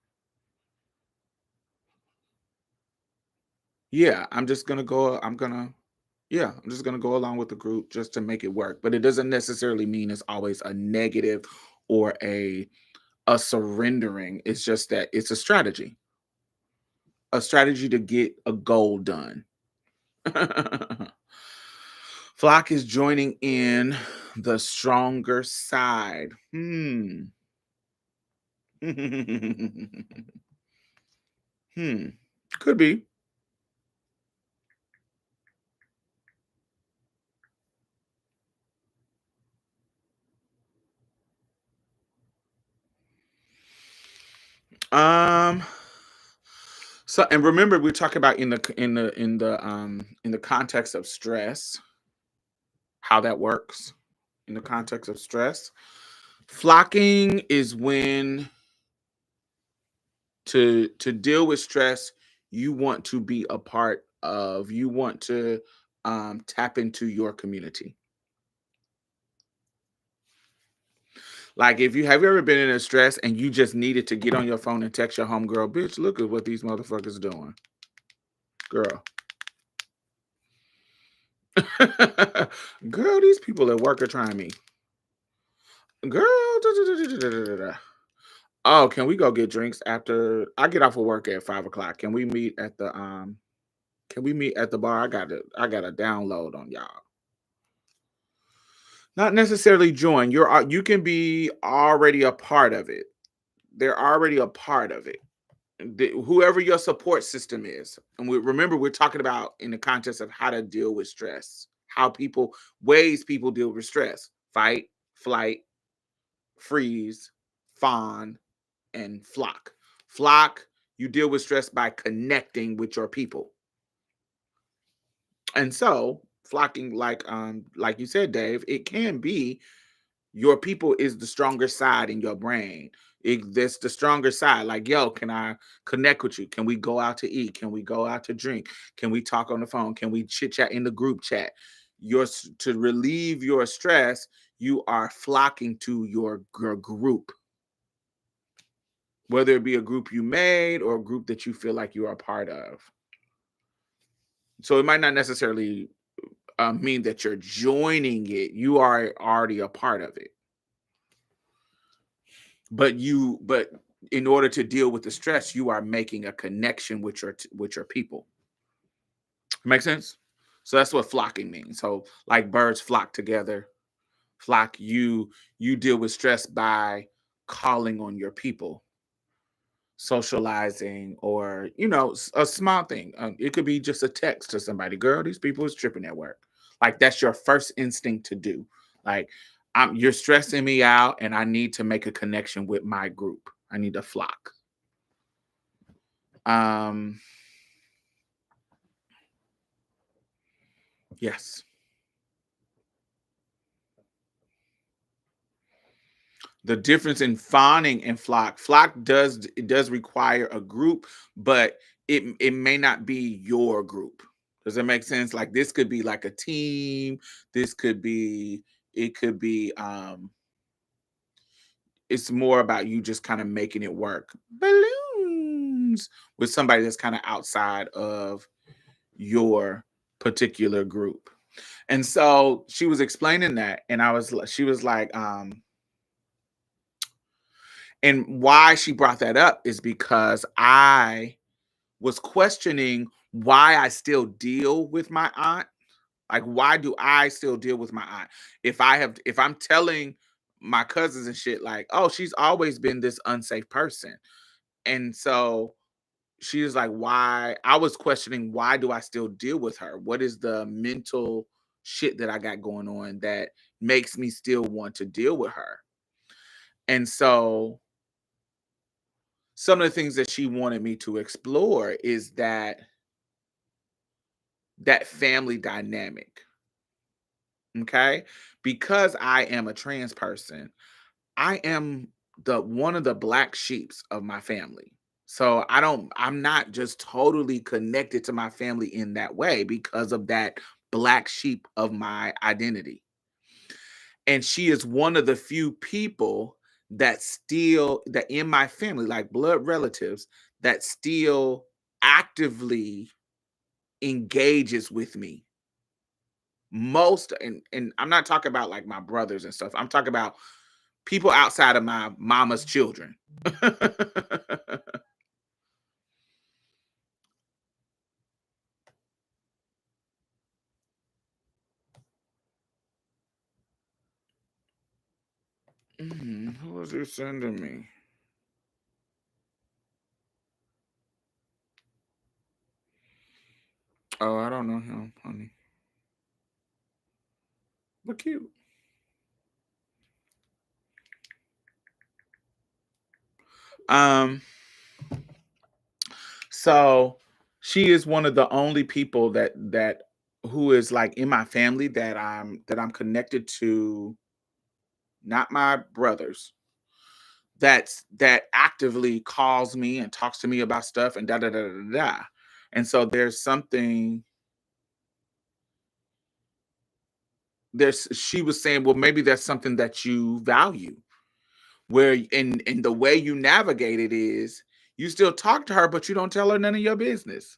yeah. I'm just gonna go. I'm just gonna go along with the group just to make it work. But it doesn't necessarily mean it's always a negative or a surrendering. It's just that it's a strategy to get a goal done. Flock is joining in the stronger side. Could be. So, and remember, we talk about in the context of stress, how that works in the context of stress. Flocking is when to deal with stress, you want to be a part of, you want to tap into your community. Like, if you have you ever been in a stress and you just needed to get on your phone and text your homegirl, bitch, look at what these motherfuckers doing, girl. Girl, these people at work are trying me. Girl, oh, can we go get drinks after I get off of work at 5 o'clock? Can we meet at the bar? I got a download on y'all. Not necessarily join. You can be already a part of it. They're already a part of it. Whoever your support system is. And remember, we're talking about in the context of how to deal with stress, ways people deal with stress: fight, flight, freeze, fawn, and flock. Flock, you deal with stress by connecting with your people. And so flocking, like you said, Dave, it can be your people is the stronger side in your brain. That's the stronger side. Like, yo, can I connect with you? Can we go out to eat? Can we go out to drink? Can we talk on the phone? Can we chit chat in the group chat? To relieve your stress, you are flocking to your group, whether it be a group you made or a group that you feel like you are a part of. So it might not necessarily mean that you're joining it. You are already a part of it. But in order to deal with the stress, you are making a connection with your people. Make sense? So that's what flocking means. So like birds flock together. Flock, you deal with stress by calling on your people, socializing, or a small thing. It could be just a text to somebody. Girl, these people is tripping at work. Like that's your first instinct to do. Like you're stressing me out, and I need to make a connection with my group. I need to flock. Um, yes. The difference in fawning and flock does require a group, but it may not be your group. Does that make sense? Like this could be like a team. This could be it could be it's more about you just kind of making it work. Balloons with somebody that's kind of outside of your particular group. And so she was explaining that, and she was like, and why she brought that up is because I was questioning why I still deal with my aunt. Like, why do I still deal with my aunt? If I'm telling my cousins and shit, like, oh, she's always been this unsafe person. And so she was like, why? I was questioning, why do I still deal with her? What is the mental shit that I got going on that makes me still want to deal with her? And so some of the things that she wanted me to explore is that family dynamic. Okay, because I am a trans person, I am the one of the black sheeps of my family. So I'm not just totally connected to my family in that way because of that black sheep of my identity. And she is one of the few people that in my family, like blood relatives, that still actively engages with me. And I'm not talking about like my brothers and stuff. I'm talking about people outside of my mama's children. Who was you sending me? Oh, I don't know him, honey. But cute. Um, so she is one of the only people that who is like in my family that I'm connected to, not my brothers, that actively calls me and talks to me about stuff and da da da da da. And so there's she was saying, well, maybe that's something that you value. Where in the way you navigate it is you still talk to her, but you don't tell her none of your business.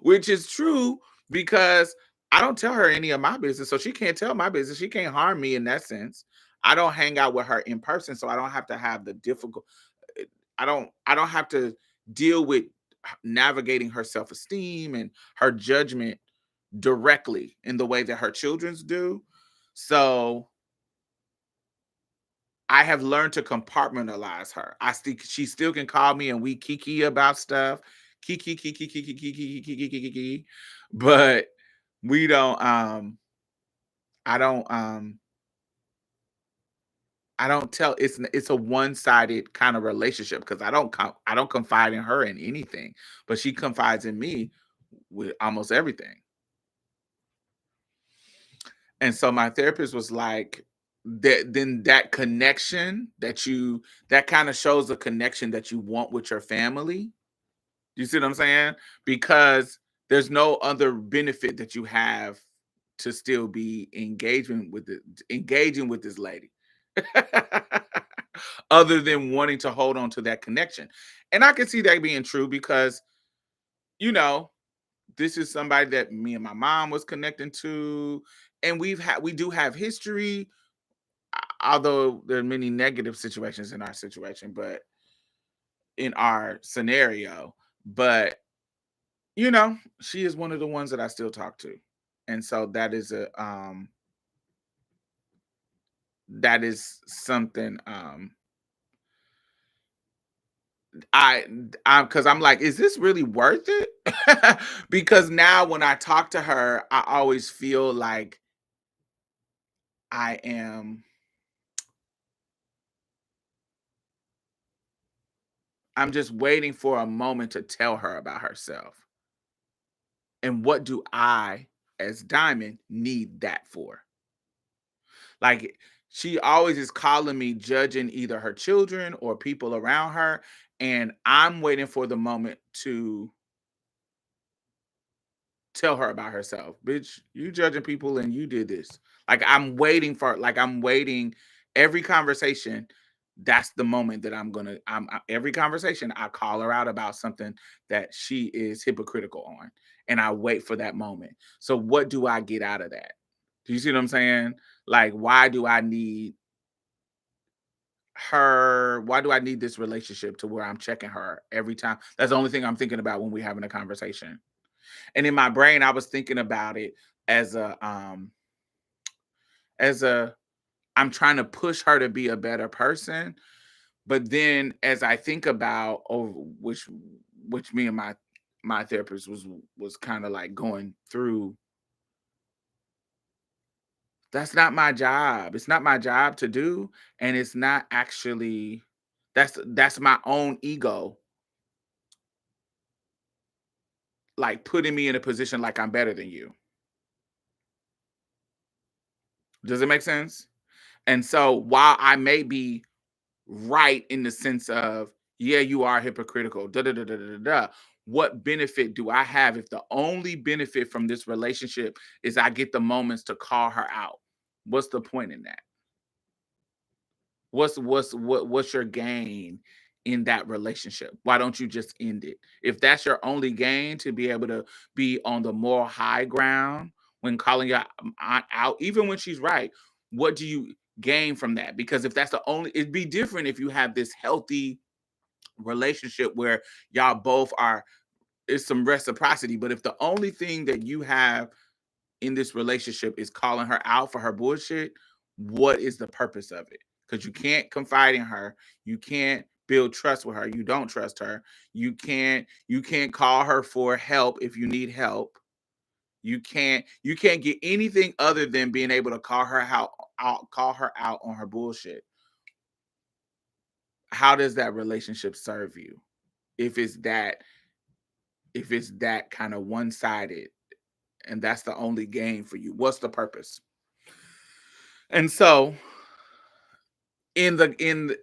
Which is true because I don't tell her any of my business, so she can't tell my business. She can't harm me in that sense. I don't hang out with her in person, so I don't have to have the difficult I don't have to deal with navigating her self-esteem and her judgment directly in the way that her children's do. So I have learned to compartmentalize her. She still can call me and we kiki about stuff. Kiki kiki kiki kiki kiki kiki kiki. But we don't I don't I don't tell it's a one-sided kind of relationship because I don't confide in her in anything, but she confides in me with almost everything. And so my therapist was like, then that connection that kind of shows the connection that you want with your family. You see what I'm saying? Because there's no other benefit that you have to still be engaging with this lady. Other than wanting to hold on to that connection. And I can see that being true because, you know, this is somebody that me and my mom was connecting to, and we do have history, although there are many negative situations in our situation, but in our scenario, but she is one of the ones that I still talk to. And so that is something I because I'm like, is this really worth it? Because now when I talk to her, I always feel like I am I'm just waiting for a moment to tell her about herself. And what do I, as Diamond, need that for? Like, she always is calling me judging either her children or people around her, and I'm waiting for the moment to tell her about herself. Bitch, you judging people and you did this. I'm waiting every conversation. That's the moment that every conversation I call her out about something that she is hypocritical on. And I wait for that moment. So what do I get out of that? Do you see what I'm saying? Like, why do I need this relationship to where I'm checking her every time? That's the only thing I'm thinking about when we're having a conversation. And in my brain, I was thinking about it as a I'm trying to push her to be a better person. But then as I think about which me and my therapist was kind of like going through, that's not my job. It's not my job to do. And it's not actually that's my own ego, like putting me in a position like I'm better than you. Does it make sense? And so while I may be right in the sense of, yeah, you are hypocritical, da da da da da da. What benefit do I have if the only benefit from this relationship is I get the moments to call her out? What's the point in that? What's your gain in that relationship? Why don't you just end it? If that's your only gain, to be able to be on the moral high ground when calling your aunt out, even when she's right, what do you gain from that? Because if that's the only, it'd be different if you have this healthy relationship where y'all both are, is some reciprocity. But if the only thing that you have in this relationship is calling her out for her bullshit, what is the purpose of it? Because you can't confide in her, you can't build trust with her, you don't trust her, you can't call her for help if you need help. You can't get anything other than being able to call her out on her bullshit. How does that relationship serve you if it's that if it's that kind of one-sided and that's the only game for you? What's the purpose? And so in the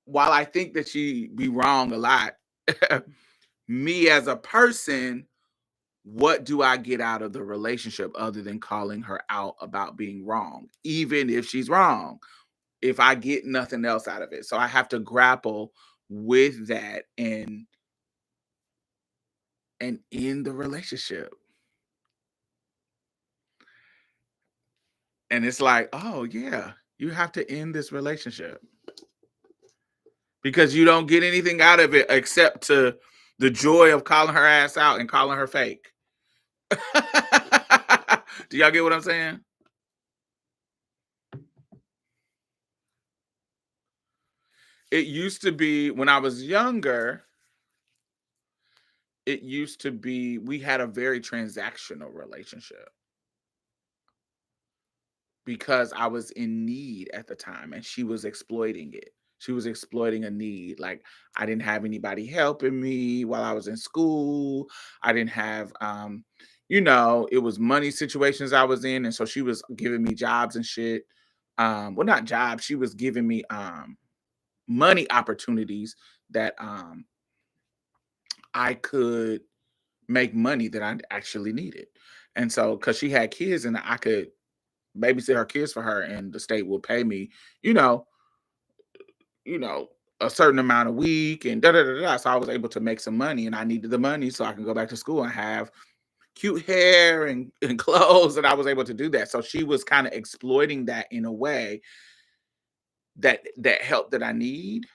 while I think that she be wrong a lot, me as a person, what do I get out of the relationship other than calling her out about being wrong, even if she's wrong? If I get nothing else out of it. So I have to grapple with that and end the relationship. And it's like, oh yeah, you have to end this relationship because you don't get anything out of it except to the joy of calling her ass out and calling her fake. Do y'all get what I'm saying? It used to be when I was younger, it used to be we had a very transactional relationship because I was in need at the time and she was exploiting it. She was exploiting a need. Like, I didn't have anybody helping me while I was in school. I didn't have it was money situations I was in, and so she was giving me jobs and shit. well, not jobs. She was giving me money opportunities that I could make money that I actually needed. And so, because she had kids and I could babysit her kids for her, and the state would pay me, you know, you know, a certain amount a week and da da da da. So I was able to make some money, and I needed the money so I can go back to school and have cute hair and clothes, and I was able to do that. So she was kind of exploiting that in a way that help that I need.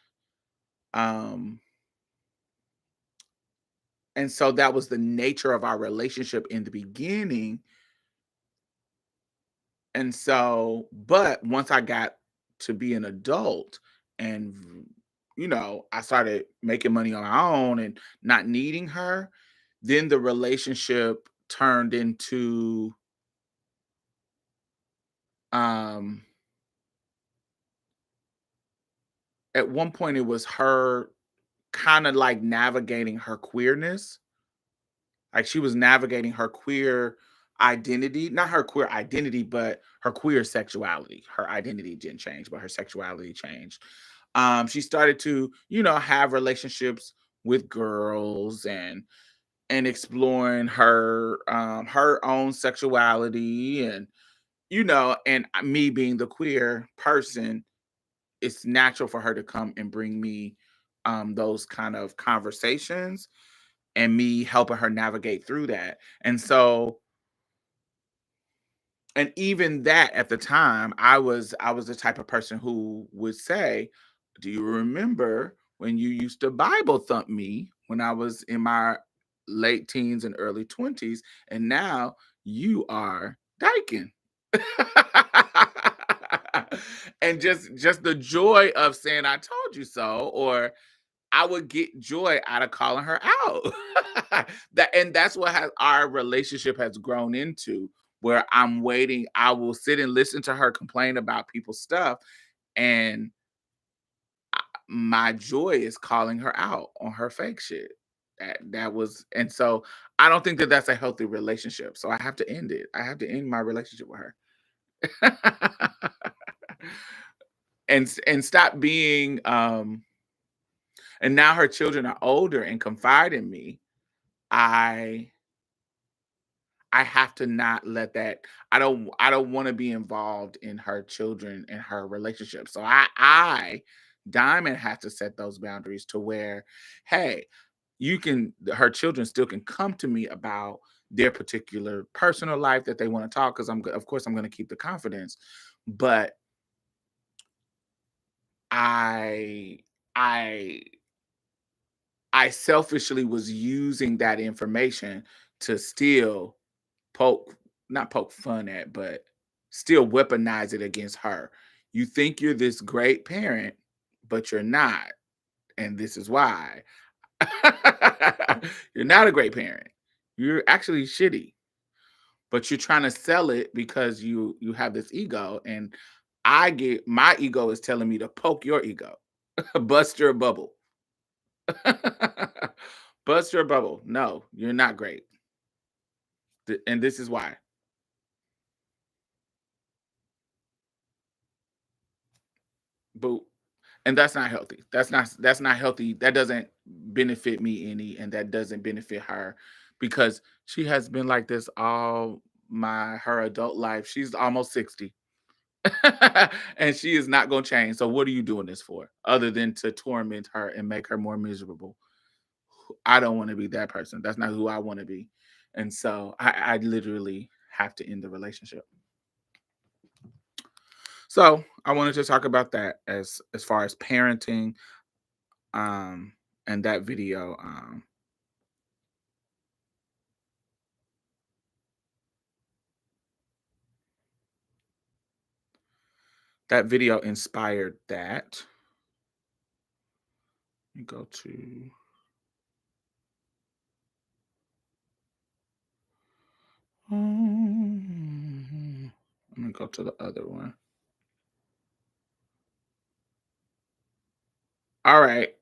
Um, and so that was the nature of our relationship in the beginning. And so, but once I got to be an adult and, I started making money on my own and not needing her, then the relationship turned into, um, at one point, it was her kind of like navigating her queerness. Like she was navigating her queer identity, not her queer identity, but her queer sexuality. Her identity didn't change, but her sexuality changed. She started to, have relationships with girls and exploring her own sexuality and me being the queer person, it's natural for her to come and bring me those kind of conversations and me helping her navigate through that. And so, and even that at the time, I was the type of person who would say, "Do you remember when you used to Bible thump me when I was in my late teens and early 20s, and now you are dyking?" And just the joy of saying I told you so, or I would get joy out of calling her out. That's what our relationship has grown into, where I'm waiting. I will sit and listen to her complain about people's stuff, and my joy is calling her out on her fake shit. That was, and so I don't think that that's a healthy relationship. So I have to end it. I have to end my relationship with her, and stop being. And now her children are older and confide in me. I I have to not let that. I don't want to be involved in her children and her relationship. So I Diamond has to set those boundaries to where, hey, her children still can come to me about their particular personal life that they want to talk, because of course I'm going to keep the confidence, but I I I selfishly was using that information to still poke not poke fun at, but still weaponize it against her. You think you're this great parent, but you're not, and this is why. You're not a great parent. You're actually shitty, but you're trying to sell it because you have this ego, and my ego is telling me to poke your ego. Bust your bubble. Bust your bubble. No, you're not great. And this is why. Boo. And that's not healthy. That's not healthy. That doesn't benefit me any, and that doesn't benefit her, because she has been like this all my her adult life. She's almost 60. And she is not going to change. So what are you doing this for, other than to torment her and make her more miserable? I don't want to be that person. That's not who I want to be. And so I literally have to end the relationship. So I wanted to talk about that as far as parenting, um and that video, inspired that. Let me go to I'm gonna go to the other one. All right.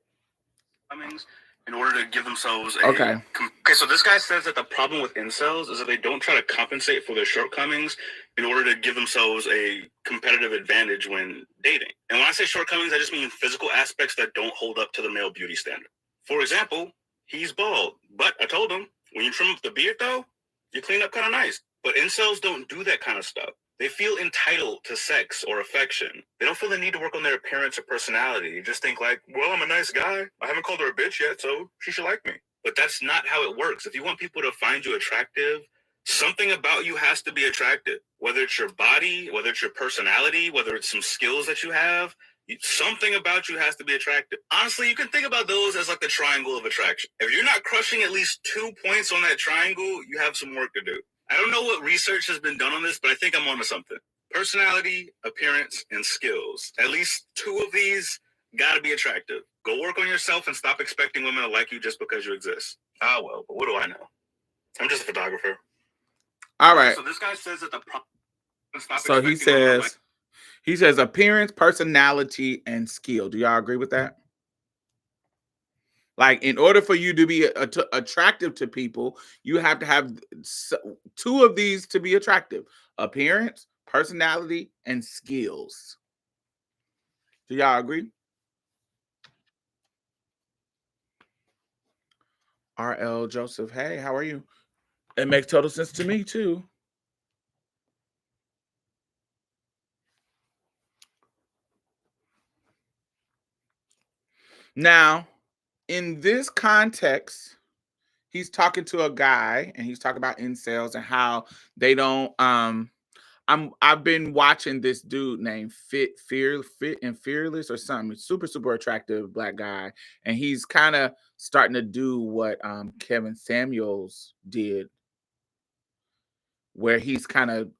in order to give themselves a... Okay. Okay, so this guy says that the problem with incels is that they don't try to compensate for their shortcomings in order to give themselves a competitive advantage when dating. And when I say shortcomings, I just mean physical aspects that don't hold up to the male beauty standard. For example, he's bald, but I told him, when you trim up the beard though, you clean up kind of nice. But incels don't do that kind of stuff. They feel entitled to sex or affection. They don't feel the need to work on their appearance or personality. You just think like, well, I'm a nice guy. I haven't called her a bitch yet, so she should like me. But that's not how it works. If you want people to find you attractive, something about you has to be attractive. Whether it's your body, whether it's your personality, whether it's some skills that you have, something about you has to be attractive. Honestly, you can think about those as like the triangle of attraction. If you're not crushing at least 2 points on that triangle, you have some work to do. I don't know what research has been done on this, but I think I'm onto something. Personality, appearance, and skills. At least 2 of these gotta be attractive. Go work on yourself and stop expecting women to like you just because you exist. Ah, well, but what do I know? I'm just a photographer. All right. So this guy says that the problem... So he says appearance, personality, and skill. Do y'all agree with that? Like, in order for you to be attractive to people, you have to have 2 of these to be attractive: appearance, personality, and skills. Do y'all agree? RL Joseph, hey, how are you? It makes total sense to me too. Now, in this context, he's talking to a guy and he's talking about incels and how they don't I've been watching this dude named Fit and Fearless or something. Super attractive black guy, and he's kind of starting to do what Kevin Samuels did, where he's kind of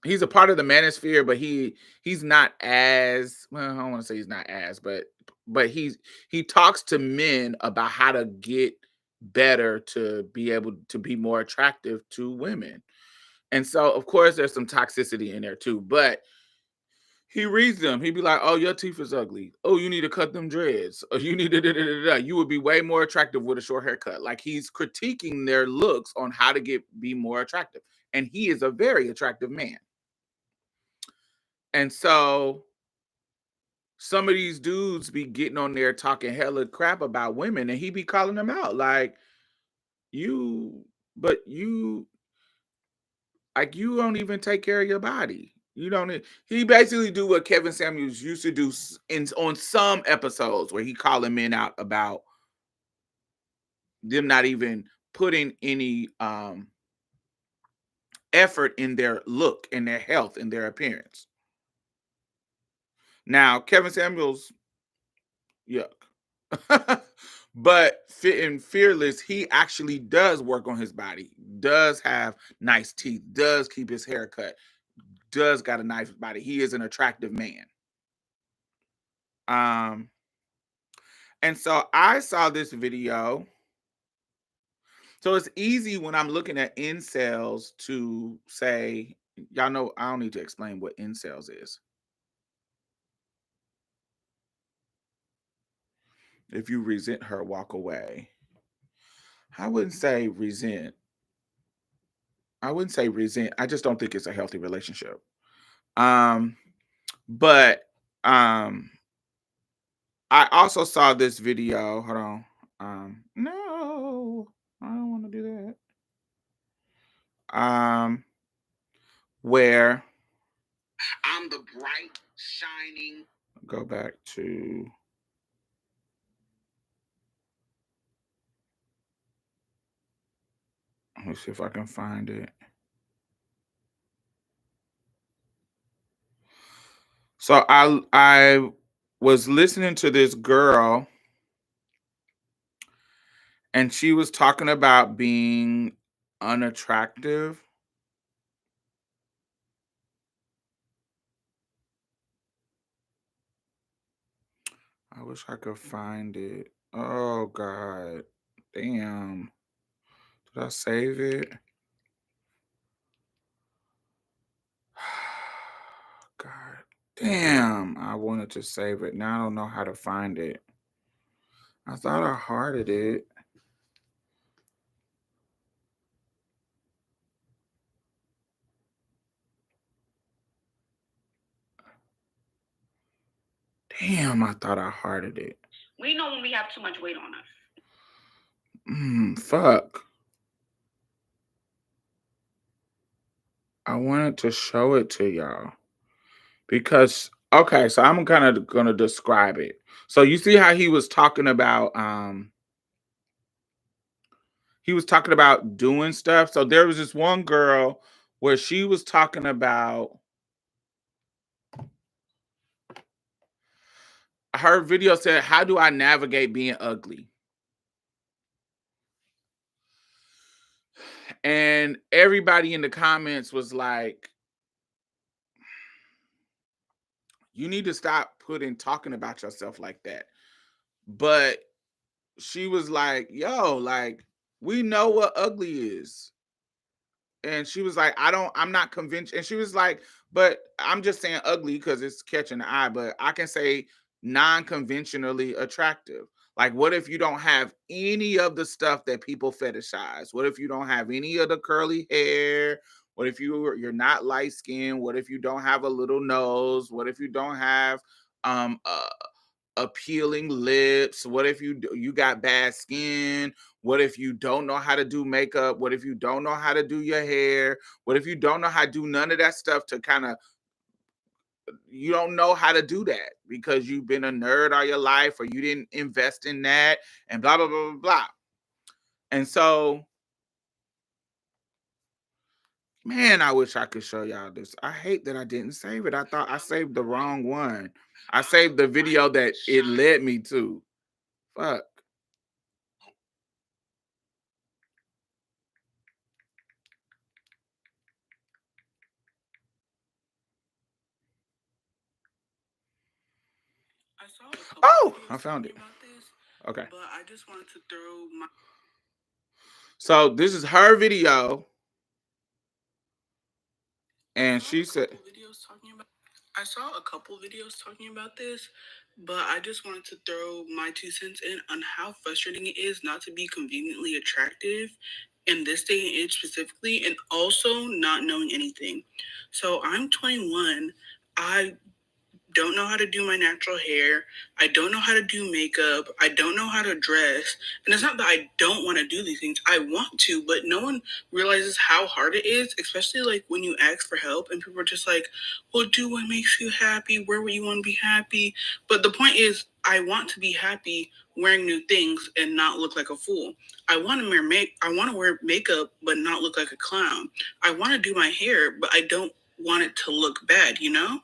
he's a part of the manosphere, but he's not as well. I don't want to say he's not as, but he talks to men about how to get better to be able to be more attractive to women. And so, of course, there's some toxicity in there too, but he reads them. He'd be like, "Oh, your teeth is ugly. Oh, you need to cut them dreads. Or you need to You would be way more attractive with a short haircut." Like, he's critiquing their looks on how to be more attractive. And he is a very attractive man. And so some of these dudes be getting on there talking hella crap about women, and he be calling them out like, you like, you don't even take care of your body. You don't. He basically do what Kevin Samuels used to do on some episodes, where he calling men out about them not even putting any effort in their look, in their health, in their appearance. Now, Kevin Samuels, yuck. But Fit and Fearless, he actually does work on his body, does have nice teeth, does keep his hair cut, does got a nice body. He is an attractive man. And so I saw this video. So it's easy when I'm looking at incels to say, y'all know, I don't need to explain what incels is. If you resent her, walk away. I wouldn't say resent. I wouldn't say resent. I just don't think it's a healthy relationship. But I also saw this video. Hold on. No, I don't want to do that. Where I'm the bright, shining. Go back to. Let me see if I can find it. So I was listening to this girl, and she was talking about being unattractive. I wish I could find it. Oh God. Damn. Did I save it? God damn. I wanted to save it. Now I don't know how to find it. I thought I hearted it. Damn, I thought I hearted it. We know when we have too much weight on us. Fuck. I wanted to show it to y'all. Because okay, so I'm kind of gonna describe it. So you see how he was talking about doing stuff. So there was this one girl where she was talking about her video said, "How do I navigate being ugly?" And everybody in the comments was like, "You need to stop talking about yourself like that." But she was like, "Yo, like we know what ugly is." And she was like, I'm not convinced. And she was like, but I'm just saying ugly because it's catching the eye, but I can say non-conventionally attractive. Like, what if you don't have any of the stuff that people fetishize? What if you don't have any of the curly hair? What if you're not light skinned? What if you don't have a little nose? What if you don't have um uh, appealing lips? What if you got bad skin? What if you don't know how to do makeup? What if you don't know how to do your hair? What if you don't know how to do none of that stuff to kind of you don't know how to do that because you've been a nerd all your life or you didn't invest in that and blah blah blah blah blah. And so, man, I wish I could show y'all this. I hate that I didn't save it. I thought I saved the wrong one. I saved the video that it led me to. Fuck. I saw a couple Oh, videos I found it. talking about this, Okay. but I just wanted to throw my So this is her video, I and saw she a said, couple videos talking about I saw a couple videos talking about this, but I just wanted to throw my 2 cents in on how frustrating it is not to be conveniently attractive in this day and age specifically, and also not knowing anything. So I'm 21. I don't know how to do my natural hair. I don't know how to do makeup. I don't know how to dress. And it's not that I don't want to do these things. I want to, but no one realizes how hard it is, especially like when you ask for help and people are just like, well, do what makes you happy. Where would you want to be happy? But the point is, I want to be happy wearing new things and not look like a fool. I want to wear makeup but not look like a clown. I want to do my hair, but I don't want it to look bad, you know?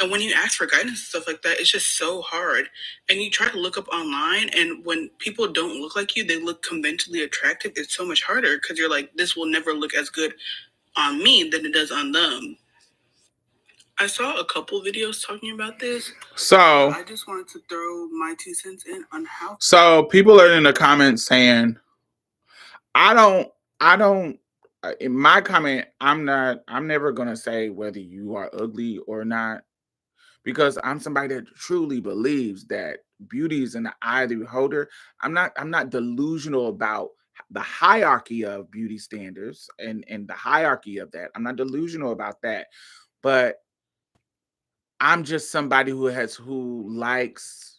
And when you ask for guidance and stuff like that, it's just so hard. And you try to look up online, and when people don't look like you, they look conventionally attractive. It's so much harder because you're like, this will never look as good on me than it does on them. I saw a couple videos talking about this. so I just wanted to throw my 2 cents in on how. so people are in the comments saying, I don't, I don't. In my comment, I'm never gonna say whether you are ugly or not because I'm somebody that truly believes that beauty is in the eye of the beholder. I'm not delusional about the hierarchy of beauty standards and the hierarchy of that. I'm not delusional about that, but I'm just somebody who likes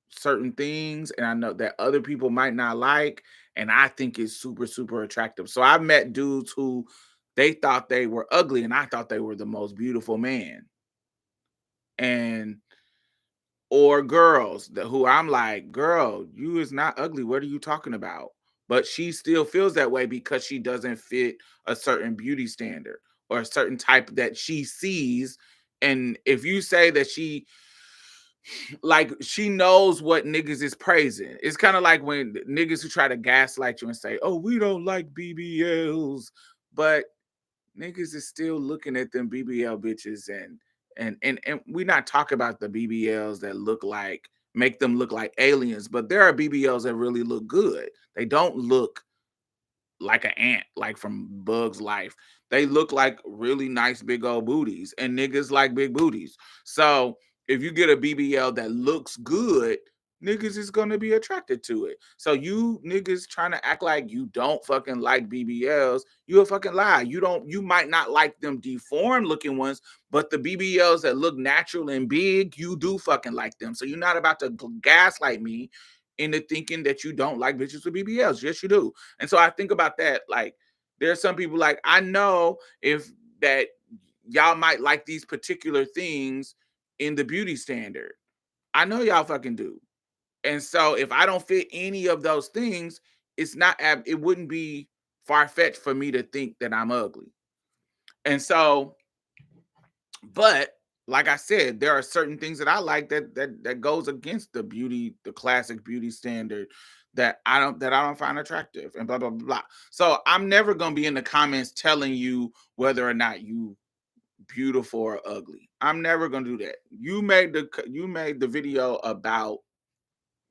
certain things and I know that other people might not like and I think it's super super attractive. So I've met dudes who they thought they were ugly and I thought they were the most beautiful man. And or girls who I'm like, "Girl, you is not ugly. What are you talking about?" But she still feels that way because she doesn't fit a certain beauty standard or a certain type that she sees. And if you say that she knows what niggas is praising. It's kind of like when niggas who try to gaslight you and say, "Oh, we don't like BBLs," but niggas is still looking at them BBL bitches and we not talk about the BBLs that make them look like aliens, but there are BBLs that really look good. They don't look like an ant, like from Bug's Life. They look like really nice big old booties, and niggas like big booties. So if you get a BBL that looks good, niggas is gonna be attracted to it. So you niggas trying to act like you don't fucking like BBLs, you a fucking lie. You might not like them deformed looking ones, but the BBLs that look natural and big, you do fucking like them. So you're not about to gaslight me into thinking that you don't like bitches with BBLs. Yes, you do. And so I think about that. Like, there's some people like, I know if that y'all might like these particular things in the beauty standard. I know y'all fucking do. And so if I don't fit any of those things, it wouldn't be far-fetched for me to think that I'm ugly. And so, but like I said, there are certain things that I like that goes against the classic beauty standard that I don't find attractive and blah blah blah blah. So I'm never gonna be in the comments telling you whether or not you beautiful or ugly. I'm never gonna do that. You made the video about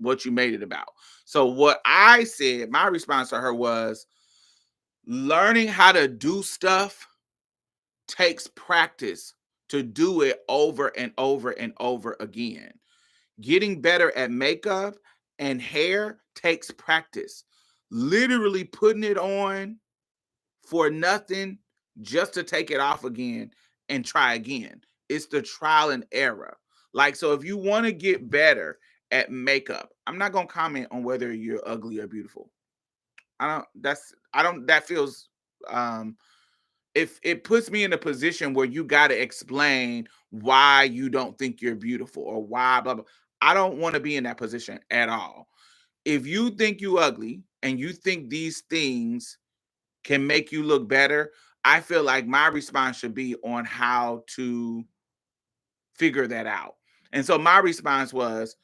what you made it about. So what I said, my response to her was, learning how to do stuff takes practice to do it over and over and over again. Getting better at makeup and hair takes practice. Literally putting it on for nothing just to take it off again and try again. It's the trial and error. Like, so if you want to get better at makeup, I'm not going to comment on whether you're ugly or beautiful. That feels, um, if it puts me in a position where you got to explain why you don't think you're beautiful or why, blah, blah. I don't want to be in that position at all. If you think you ugly and you think these things can make you look better, I feel like my response should be on how to figure that out. And so my response was,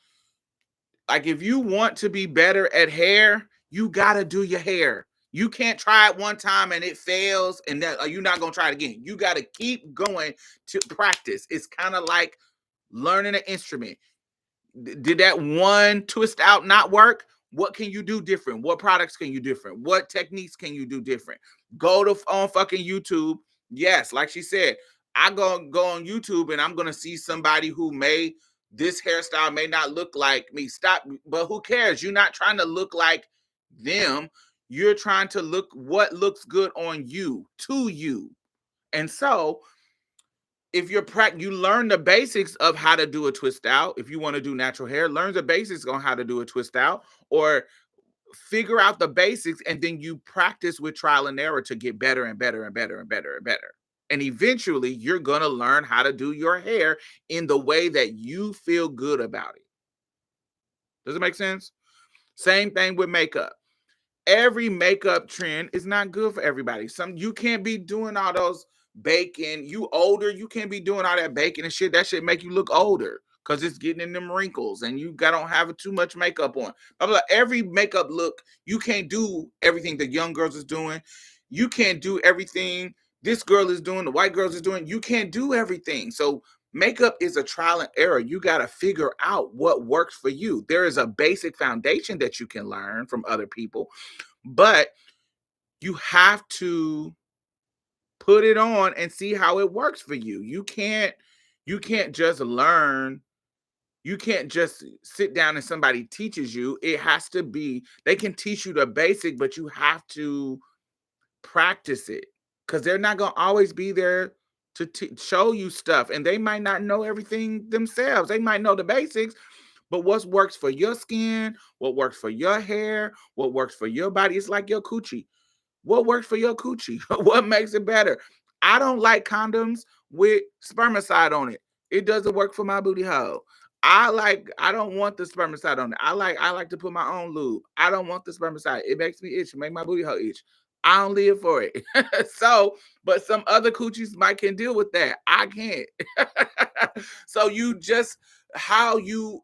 like, if you want to be better at hair, you got to do your hair. You can't try it one time and it fails and that you're not going to try it again. You got to keep going to practice. It's kind of like learning an instrument. Did that one twist out not work? What can you do different? What products can you different? What techniques can you do different? Go to on fucking YouTube. Yes, like she said, I go on YouTube and I'm gonna see somebody who may this hairstyle may not look like me. Stop, but who cares? You're not trying to look like them. You're trying to look what looks good on you, to you. And so if you learn the basics of how to do a twist out. If you want to do natural hair, learn the basics on how to do a twist out, or figure out the basics, and then you practice with trial and error to get better and better and better and better and better. And eventually you're going to learn how to do your hair in the way that you feel good about it. Does it make sense? Same thing with makeup. Every makeup trend is not good for everybody. You can't be doing all those baking. You older, you can't be doing all that baking and shit. That shit make you look older because it's getting in them wrinkles and you don't have too much makeup on. Every makeup look, you can't do everything the young girls is doing. You can't do everything this girl is doing, the white girls is doing. You can't do everything. So makeup is a trial and error. You got to figure out what works for you. There is a basic foundation that you can learn from other people, but you have to put it on and see how it works for you. You can't just learn. You can't just sit down and somebody teaches you. It has to be, they can teach you the basic, but you have to practice it because they're not going to always be there to show you stuff, and they might not know everything themselves. They might know the basics, but what works for your skin, what works for your hair, what works for your body, it's like your coochie. What works for your coochie? What makes it better? I don't like condoms with spermicide on it. It doesn't work for my booty hole. I don't want the spermicide on it. I like to put my own lube. I don't want the spermicide. It makes me itch, make my booty hole itch. I don't live for it. So, but some other coochies might can deal with that. I can't. So you just how you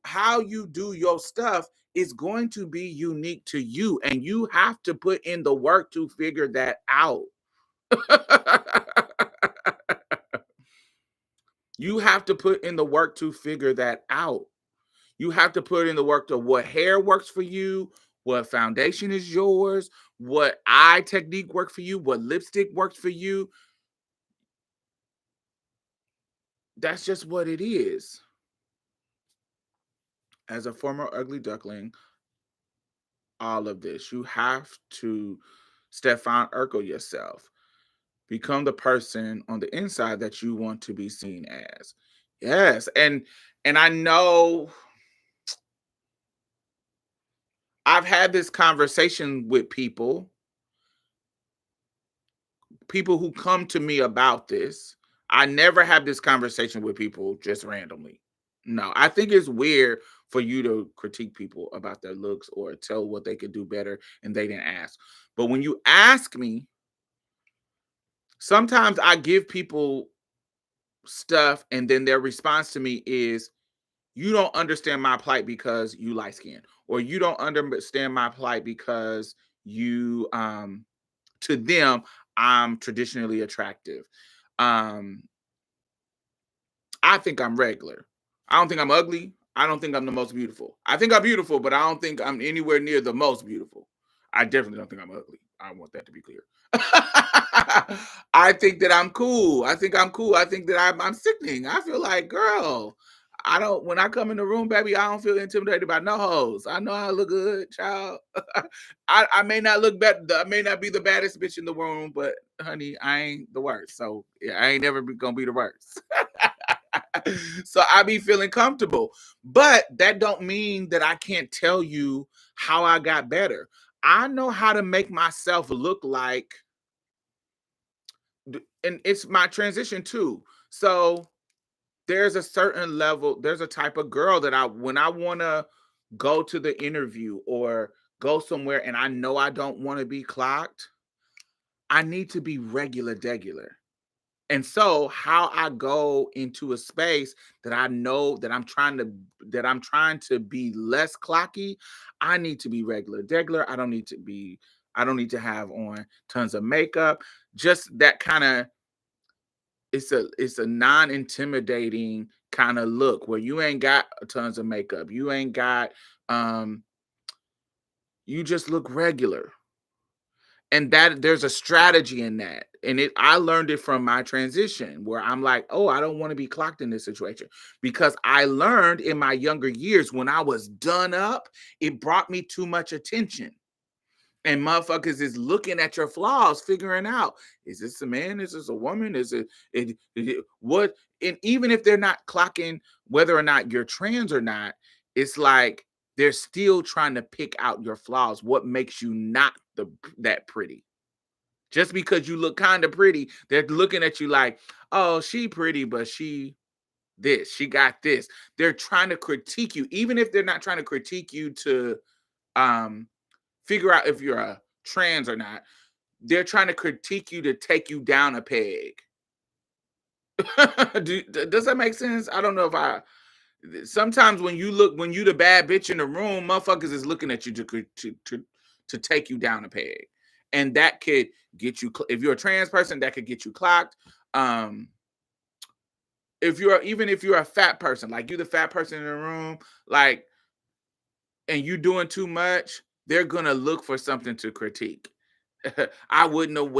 do your stuff is going to be unique to you, and you have to put in the work to figure that out. You have to put in the work to figure that out. You have to put in the work to what hair works for you, what foundation is yours, what eye technique works for you, what lipstick works for you. That's just what it is. as a former ugly duckling, all of this. You have to Stefan Urkel yourself. Become the person on the inside that you want to be seen as. Yes. And I know I've had this conversation with people who come to me about this. I never have this conversation with people just randomly. No, I think it's weird for you to critique people about their looks or tell what they could do better and they didn't ask. But when you ask me, sometimes I give people stuff and then their response to me is, you don't understand my plight because you light skin, or you don't understand my plight because you to them I'm traditionally attractive. um I think I'm regular. I don't think I'm ugly. I don't think I'm the most beautiful. I think I'm beautiful, but I don't think I'm anywhere near the most beautiful. I definitely don't think I'm ugly. I want that to be clear. I think that I'm cool. I think I'm cool. I think that I'm sickening. I feel like, girl, I don't, when I come in the room, baby, I don't feel intimidated by no hoes. I know I look good, child. I may not look better. I may not be the baddest bitch in the room, but honey, I ain't the worst. So yeah, I ain't never gonna be the worst. So I be feeling comfortable. But that don't mean that I can't tell you how I got better. I know how to make myself look like, and it's my transition too. So there's a certain level, there's a type of girl that when I want to go to the interview or go somewhere and I know I don't want to be clocked, I need to be regular degular. And so how I go into a space that I know that I'm trying to be less clocky, I need to be regular degular. I don't need to have on tons of makeup. Just that kind of, it's a non-intimidating kind of look where you ain't got tons of makeup. You ain't got um you just look regular. And that there's a strategy in that. And I learned it from my transition where I'm like, oh, I don't want to be clocked in this situation, because I learned in my younger years when I was done up, it brought me too much attention. And motherfuckers is looking at your flaws, figuring out, is this a man? Is this a woman? What? And even if they're not clocking whether or not you're trans or not, it's like they're still trying to pick out your flaws. What makes you not that pretty? Just because you look kind of pretty, they're looking at you like, oh, she pretty, but she got this. They're trying to critique you, even if they're not trying to critique you to um figure out if you're a trans or not. They're trying to critique you to take you down a peg. Does that make sense? I don't know if I. Sometimes when you the bad bitch in the room, motherfuckers is looking at you to take you down a peg, and that could get you. If you're a trans person, that could get you clocked. Um, if you're a fat person, like you the fat person in the room, like, and you doing too much, they're gonna look for something to critique. I wouldn't have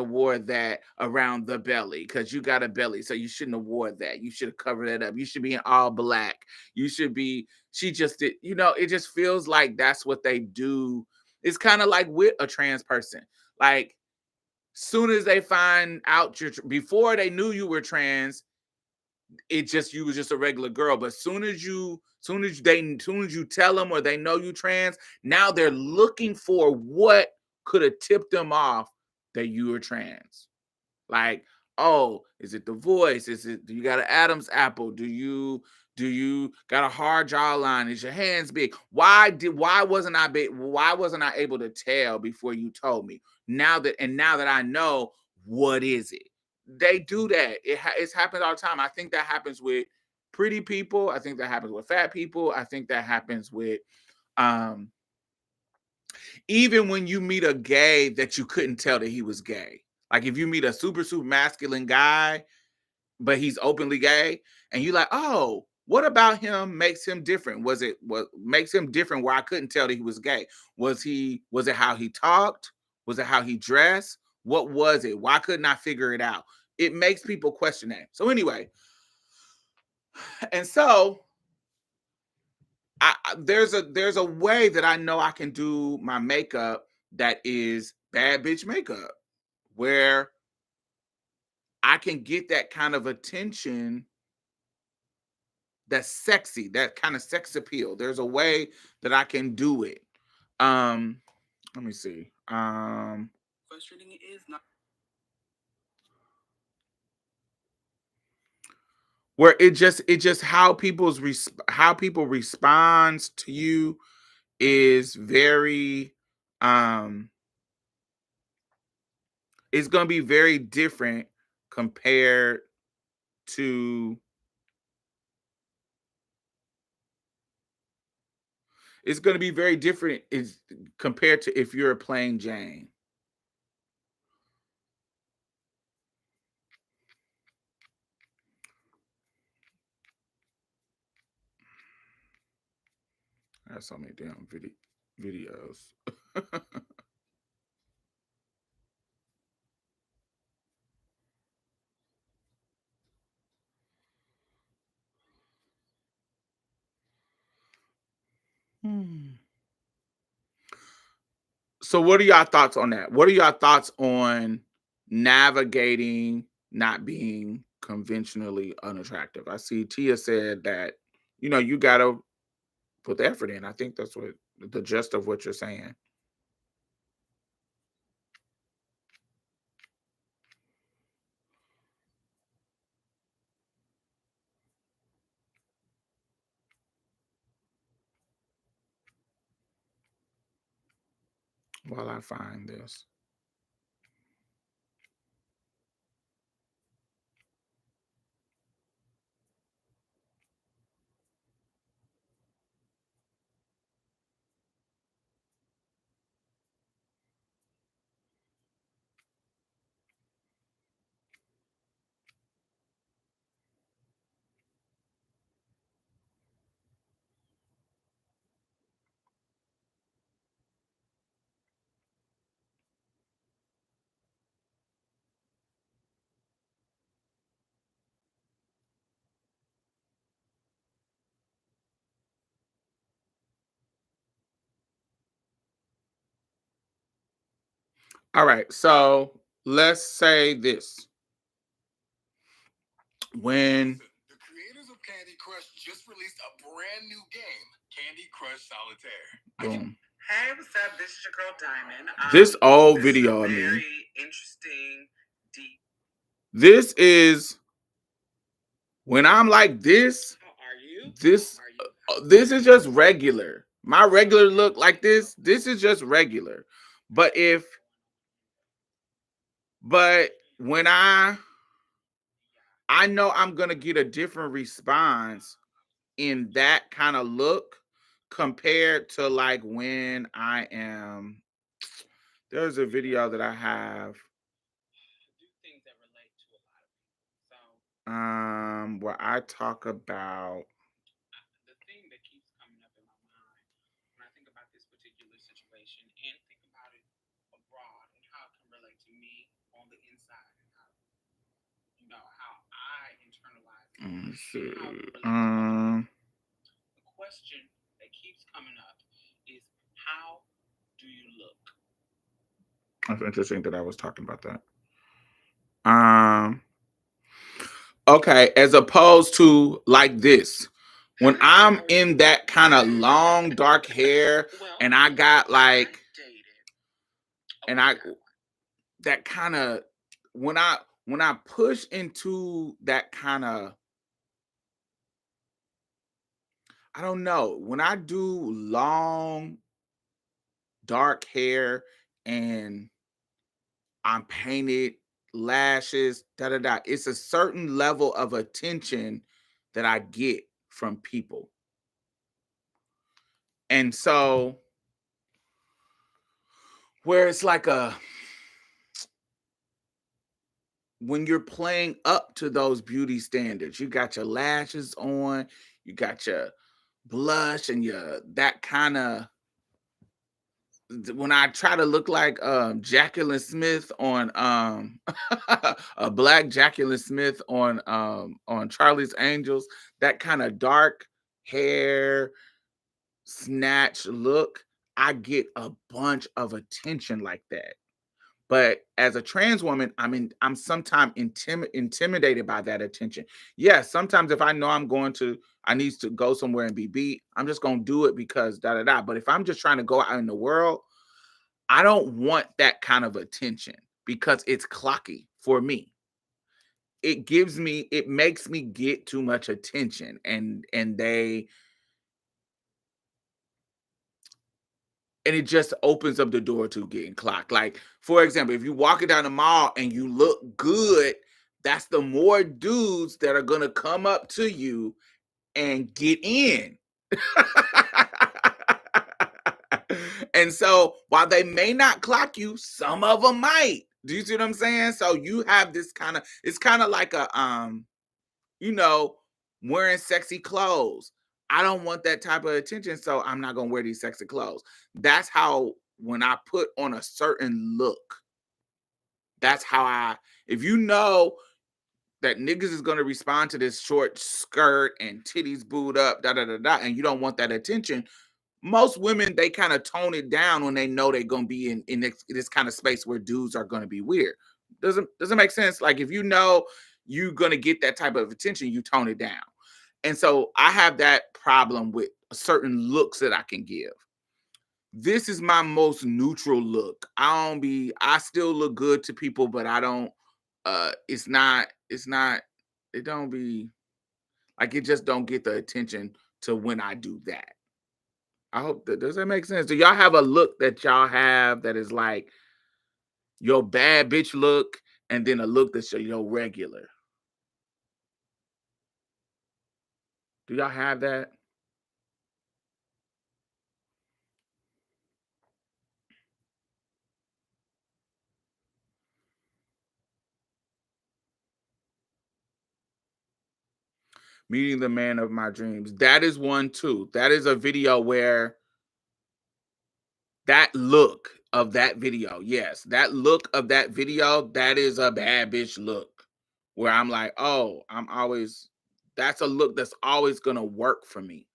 wore that around the belly because you got a belly, so you shouldn't have wore that. You should have covered that up. You should be in all black. You should be. She just did. It just feels like that's what they do. It's kind of like with a trans person. Like, soon as they find out before they knew you were trans, you was just a regular girl. But soon as you tell them or they know you trans, now they're looking for what could have tipped them off that you were trans. Like, oh, is it the voice? Do you got an Adam's apple? Do you got a hard jawline? Is your hands big? Why wasn't I able to tell before you told me? Now that I know, what is it? They do that. It's happened all the time. I think that happens with pretty people. I think that happens with fat people. I think that happens with um even when you meet a gay that you couldn't tell that he was gay. Like if you meet a super masculine guy, but he's openly gay, and you like, oh, what about him makes him different? What makes him different where I couldn't tell that he was gay? Was it how he talked? Was it how he dressed? What was it? Why couldn't I figure it out? It makes people question that. So anyway, and so there's a way that I know I can do my makeup that is bad bitch makeup, where I can get that kind of attention that's sexy, that kind of sex appeal. There's a way that I can do it. Um, let me see. Frustrating it is not. Where it just how people responds to you is very um it's gonna be very different compared to it's gonna be very different is compared to if you're a plain Jane. I have so many damn videos. Hmm. So what are y'all thoughts on that? What are y'all thoughts on navigating not being conventionally unattractive? I see Tia said that, you gotta put the effort in. I think that's what the gist of what you're saying. While I find this. All right, so let's say this. When The creators of Candy Crush just released a brand new game, Candy Crush Solitaire. boom. Hey, what's up? This is your girl Diamond. This old This is video a of me. very interesting, deep. This is when I'm like this. How are you? This How are you? this is just regular. My regular look like this is just regular. But when I know I'm gonna get a different response in that kind of look compared to like when I am. There's a video that I have Do things that relate to a lot of people. So where I talk about the thing that keeps coming up in my mind when I think about this particular situation and think about it abroad and how it can relate to me on the inside and how I internalize it let me and see. how it relates to other people. The question that keeps coming up is, how do you look? That's interesting that I was talking about that. Okay, as opposed to like this. When I'm in that kind of long dark hair and I got like and I that kind of when I push into that kind of I don't know, when I do long dark hair and I'm painted lashes, da da da. It's a certain level of attention that I get from people. And so where it's like a when you're playing up to those beauty standards, you got your lashes on, you got your blush and your that kind of when I try to look like Jacqueline Smith on a black Jacqueline Smith on Charlie's Angels, that kind of dark hair, snatch look, I get a bunch of attention like that. But as a trans woman, I'm sometimes intimidated by that attention. Yes, sometimes if I know I need to go somewhere and be beat, I'm just gonna do it because da da da. But if I'm just trying to go out in the world, I don't want that kind of attention because it's clocky for me. It makes me get too much attention, and it just opens up the door to getting clocked. Like, for example, if you're walking down the mall and you look good, that's the more dudes that are gonna come up to you and get in. And so while they may not clock you, some of them might. Do you see what I'm saying? So you have this kind of, it's kind of like a you know, wearing sexy clothes. I don't want that type of attention, so I'm not gonna wear these sexy clothes. That's how when I put on a certain look, that's how if you know that niggas is gonna respond to this short skirt and titties booed up, da da da da, and you don't want that attention, most women they kind of tone it down when they know they're gonna be in this kind of space where dudes are gonna be weird. Doesn't make sense. Like if you know you're gonna get that type of attention, you tone it down. And so I have that problem with certain looks that I can give. This is my most neutral look. I still look good to people, but I don't it's not it don't be like it just don't get the attention to when I do that. I hope that does that make sense? Do y'all have a look that y'all have that is like your bad bitch look and then a look that's your regular? Do y'all have that? Meeting the man of my dreams. That is one too. That is a video where that look of that video, yes, that look of that video, that is a bad bitch look. Where I'm like, oh, that's a look that's always gonna work for me.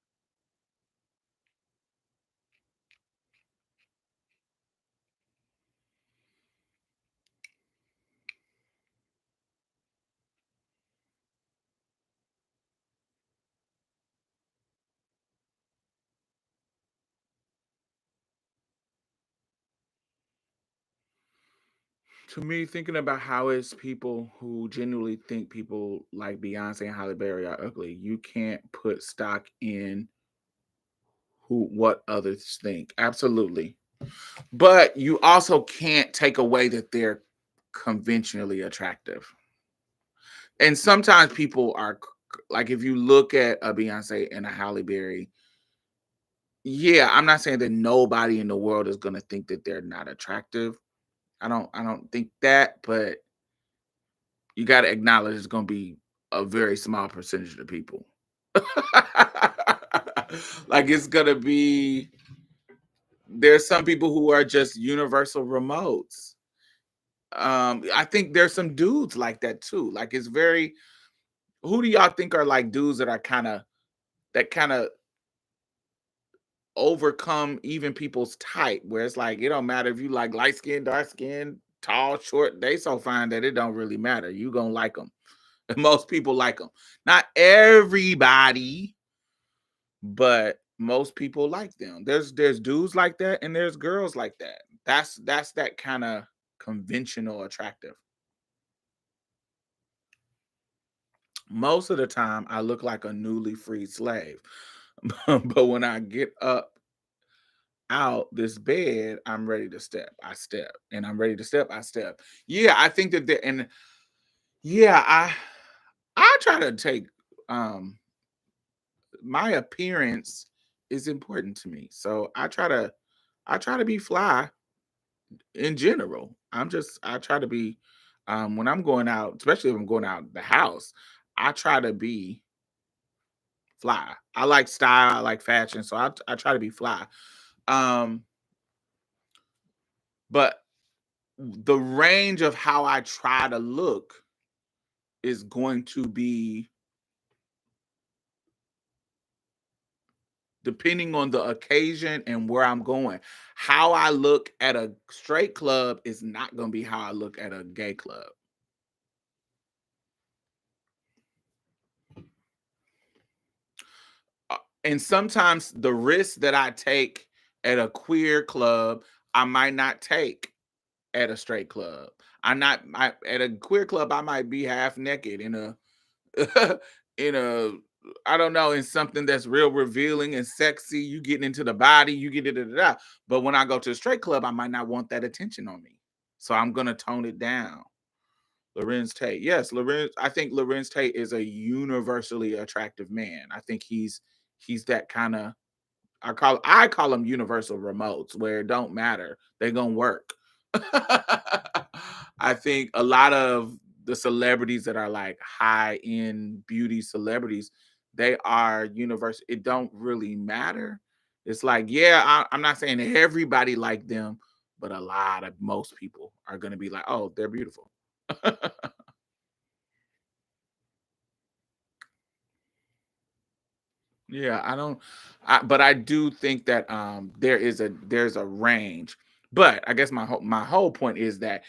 To me, thinking about how it's people who genuinely think people like Beyonce and Halle Berry are ugly, you can't put stock in what others think. Absolutely. But you also can't take away that they're conventionally attractive. And sometimes people are like if you look at a Beyonce and a Halle Berry, yeah, I'm not saying that nobody in the world is gonna think that they're not attractive. I don't think that, but you gotta acknowledge it's gonna be a very small percentage of the people. Like it's gonna be there's some people who are just universal remotes. I think there's some dudes like that too. Like it's very who do y'all think are like dudes that are kind of overcome even people's type where it's like it don't matter if you like light skin, dark skin, tall, short, they so fine that it don't really matter. You gonna like them. Most people like them. Not everybody, but most people like them. There's dudes like that and there's girls like that. That's that kind of conventional attractive. Most of the time I look like a newly freed slave. But when I get up out this bed, I'm ready to step. I step. And I'm ready to step, I step. Yeah, I think that and yeah, I try to take my appearance is important to me. So I try to be fly in general. I try to be when I'm going out, especially if I'm going out the house, I try to be fly. I like style, I like fashion, so I try to be fly. Um but the range of how I try to look is going to be depending on the occasion and where I'm going. How I look at a straight club is not going to be how I look at a gay club. And sometimes the risk that I take at a queer club, I might not take at a straight club. At a queer club, I might be half naked in a in a I don't know, in something that's real revealing and sexy. You getting into the body, you get it. But when I go to a straight club, I might not want that attention on me. So I'm gonna tone it down. Lorenz Tate. Yes, Lorenz. I think Lorenz Tate is a universally attractive man. I think he's that kind of I call them universal remotes where it don't matter. They're gonna work. I think a lot of the celebrities that are like high end beauty celebrities, they are universal. It don't really matter. It's like, yeah, I'm not saying everybody like them, but a lot of most people are gonna be like, oh, they're beautiful. Yeah, I don't but I do think that there's a range. But I guess my whole point is that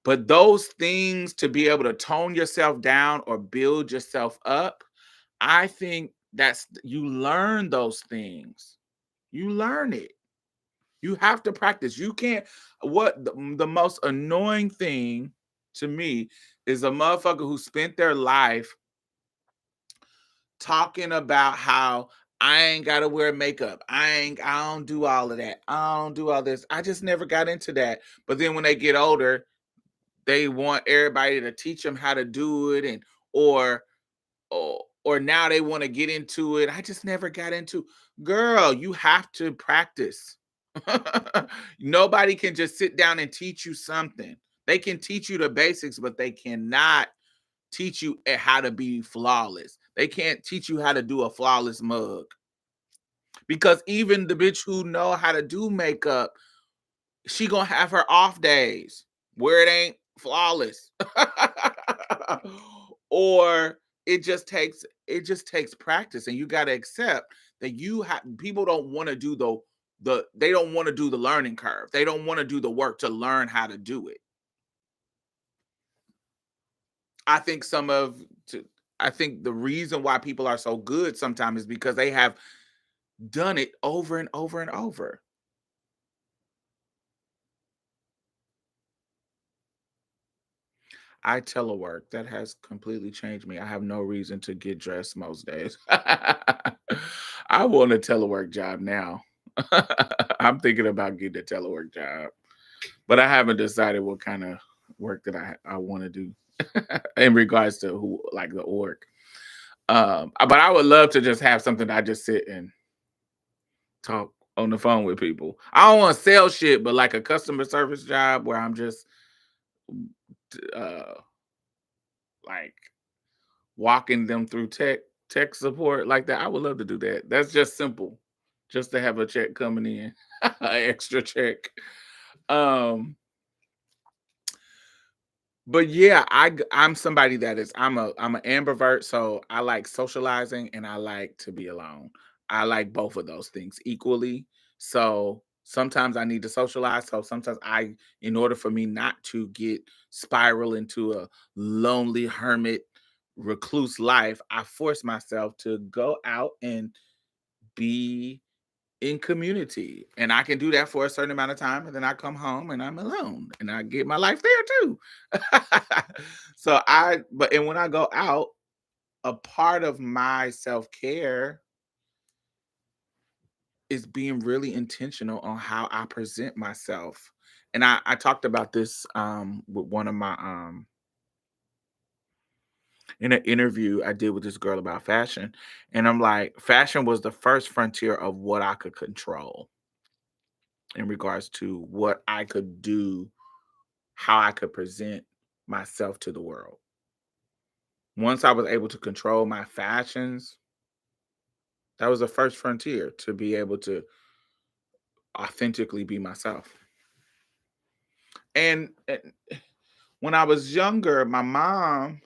but those things to be able to tone yourself down or build yourself up, I think that's you learn those things. You learn it. You have to practice. You can't what the most annoying thing to me is a motherfucker who spent their life talking about how I ain't gotta wear makeup. I don't do all of that. I don't do all this. I just never got into that. But then when they get older, they want everybody to teach them how to do it and or or now they want to get into it. I just never got into. Girl, you have to practice. Nobody can just sit down and teach you something. They can teach you the basics, but they cannot teach you how to be flawless. They can't teach you how to do a flawless mug because even the bitch who know how to do makeup, she gonna have her off days where it ain't flawless, or it just takes practice, and you got to accept that you have people don't want to do they don't want to do the learning curve. They don't want to do the work to learn how to do it. I think some of to, I think the reason why people are so good sometimes is because they have done it over and over and over. I telework. That has completely changed me. I have no reason to get dressed most days. I want a telework job now. I'm thinking about getting a telework job, but I haven't decided what kind of work that I want to do in regards to who like the org. But I would love to just have something I just sit and talk on the phone with people. I don't want to sell shit, but like a customer service job where I'm just uh like walking them through tech support like that. I would love to do that. That's just simple. Just to have a check coming in, an extra check. Um but yeah, I'm somebody that is I'm an ambivert, so I like socializing and I like to be alone. I like both of those things equally. So sometimes I need to socialize. So sometimes in order for me not to get spiral into a lonely hermit recluse life, I force myself to go out and be in community. And I can do that for a certain amount of time. And then I come home and I'm alone and I get my life there too. And when I go out, a part of my self care is being really intentional on how I present myself. And I talked about this with one of my in an interview I did with this girl about fashion. And I'm like, fashion was the first frontier of what I could control in regards to what I could do, how I could present myself to the world. Once I was able to control my fashions, that was the first frontier to be able to authentically be myself. And when I was younger, my mom,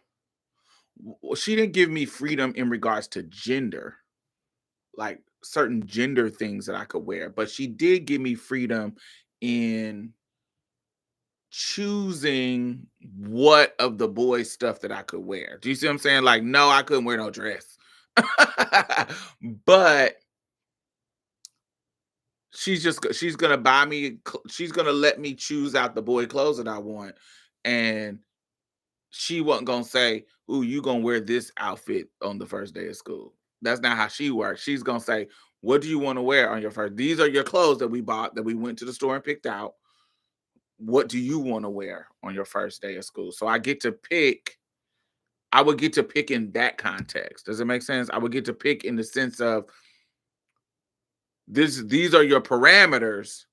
she didn't give me freedom in regards to gender. Like certain gender things that I could wear, but she did give me freedom in choosing what of the boys stuff that I could wear. Do you see what I'm saying? Like, no, I couldn't wear no dress. But she's gonna buy me she's gonna let me choose out the boy clothes that I want. And she wasn't gonna say, "Ooh, you gonna wear this outfit on the first day of school." That's not how she works. She's gonna say, "What do you want to wear on your first? These are your clothes that we bought that we went to the store and picked out. What do you want to wear on your first day of school?" So I get to pick. I would get to pick in that context. Does it make sense? I would get to pick in the sense of this. These are your parameters,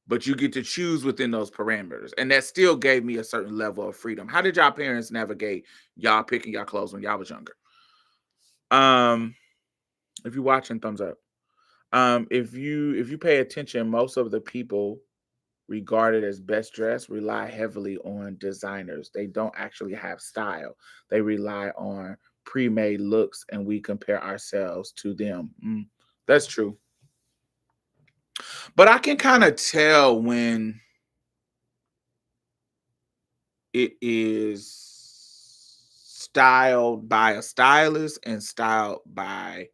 but you get to choose within those parameters. And that still gave me a certain level of freedom. How did y'all parents navigate y'all picking y'all clothes when y'all was younger? Um, if you're watching, thumbs up. If you pay attention, most of the people regarded as best dressed rely heavily on designers. They don't actually have style. They rely on pre-made looks, and we compare ourselves to them. That's true. But I can kind of tell when it is styled by a stylist and styled by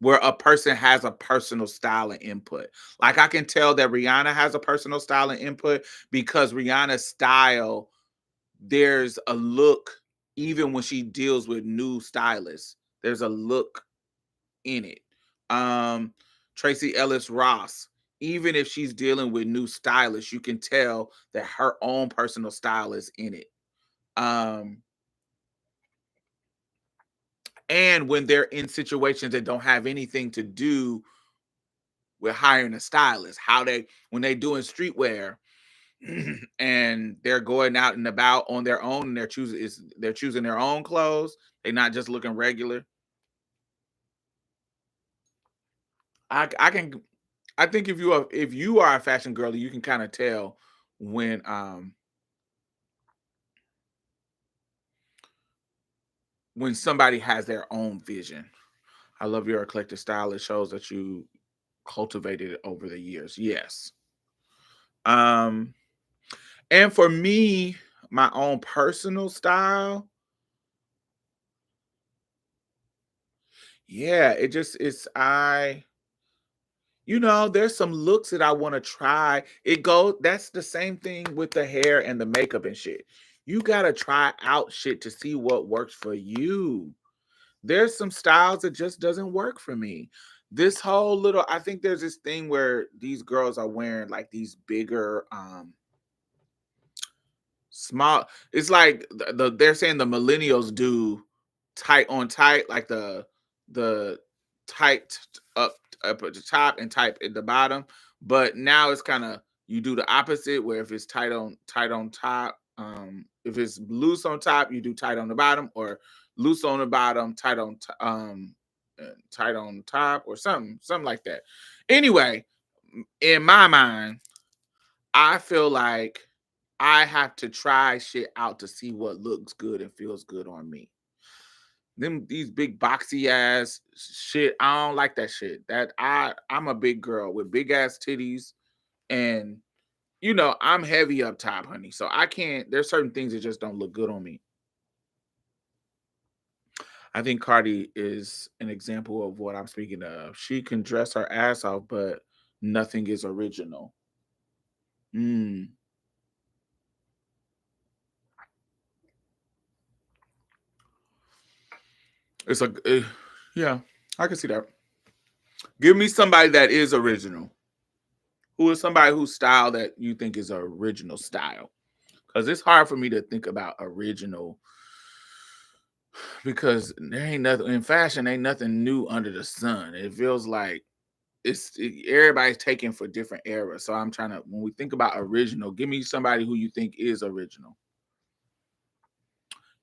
where a person has a personal style and input. Like I can tell that Rihanna has a personal style and input because Rihanna's style, there's a look, even when she deals with new stylists, there's a look in it. Um, Tracy Ellis Ross, even if she's dealing with new stylists, you can tell that her own personal style is in it. Um, and when they're in situations that don't have anything to do with hiring a stylist, how they when they doing streetwear and they're going out and about on their own and they're choosing their own clothes. They're not just looking regular. I can I think if you are a fashion girl, you can kind of tell when when somebody has their own vision. I love your eclectic style. It shows that you cultivated it over the years. Yes. Um and for me, my own personal style, yeah, it just it's I there's some looks that I want to try. That's the same thing with the hair and the makeup and shit. You got to try out shit to see what works for you. There's some styles that just doesn't work for me. This whole little I think there's this thing where these girls are wearing like these bigger small. It's like they're saying the millennials do tight on tight, like the tight up at the top and tight at the bottom. But now it's kind of you do the opposite, where if it's tight on top, if it's loose on top, you do tight on the bottom, or loose on the bottom, tight on top, or something like that. Anyway, in my mind, I feel like I have to try shit out to see what looks good and feels good on me. These big boxy ass shit, I don't like that shit. I'm a big girl with big ass titties, and I'm heavy up top, honey. So I can't. There's certain things that just don't look good on me. I think Cardi is an example of what I'm speaking of. She can dress her ass off, but nothing is original. Mm. It's yeah, I can see that. Give me somebody that is original. Who is somebody whose style that you think is an original style? Because it's hard for me to think about original because there ain't nothing in fashion. Ain't nothing new under the sun. It feels like everybody's taken for different eras. So I'm trying to when we think about original, give me somebody who you think is original.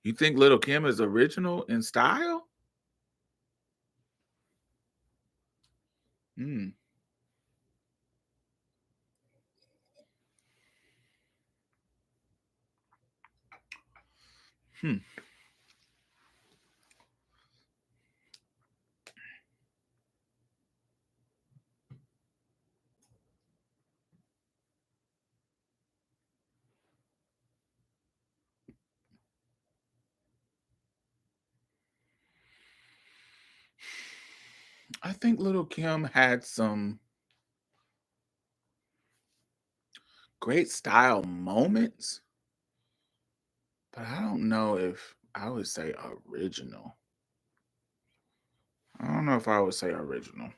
You think Little Kim is original in style? Hmm. Hmm. I think Little Kim had some great style moments, but I don't know if I would say original. I don't know if I would say original,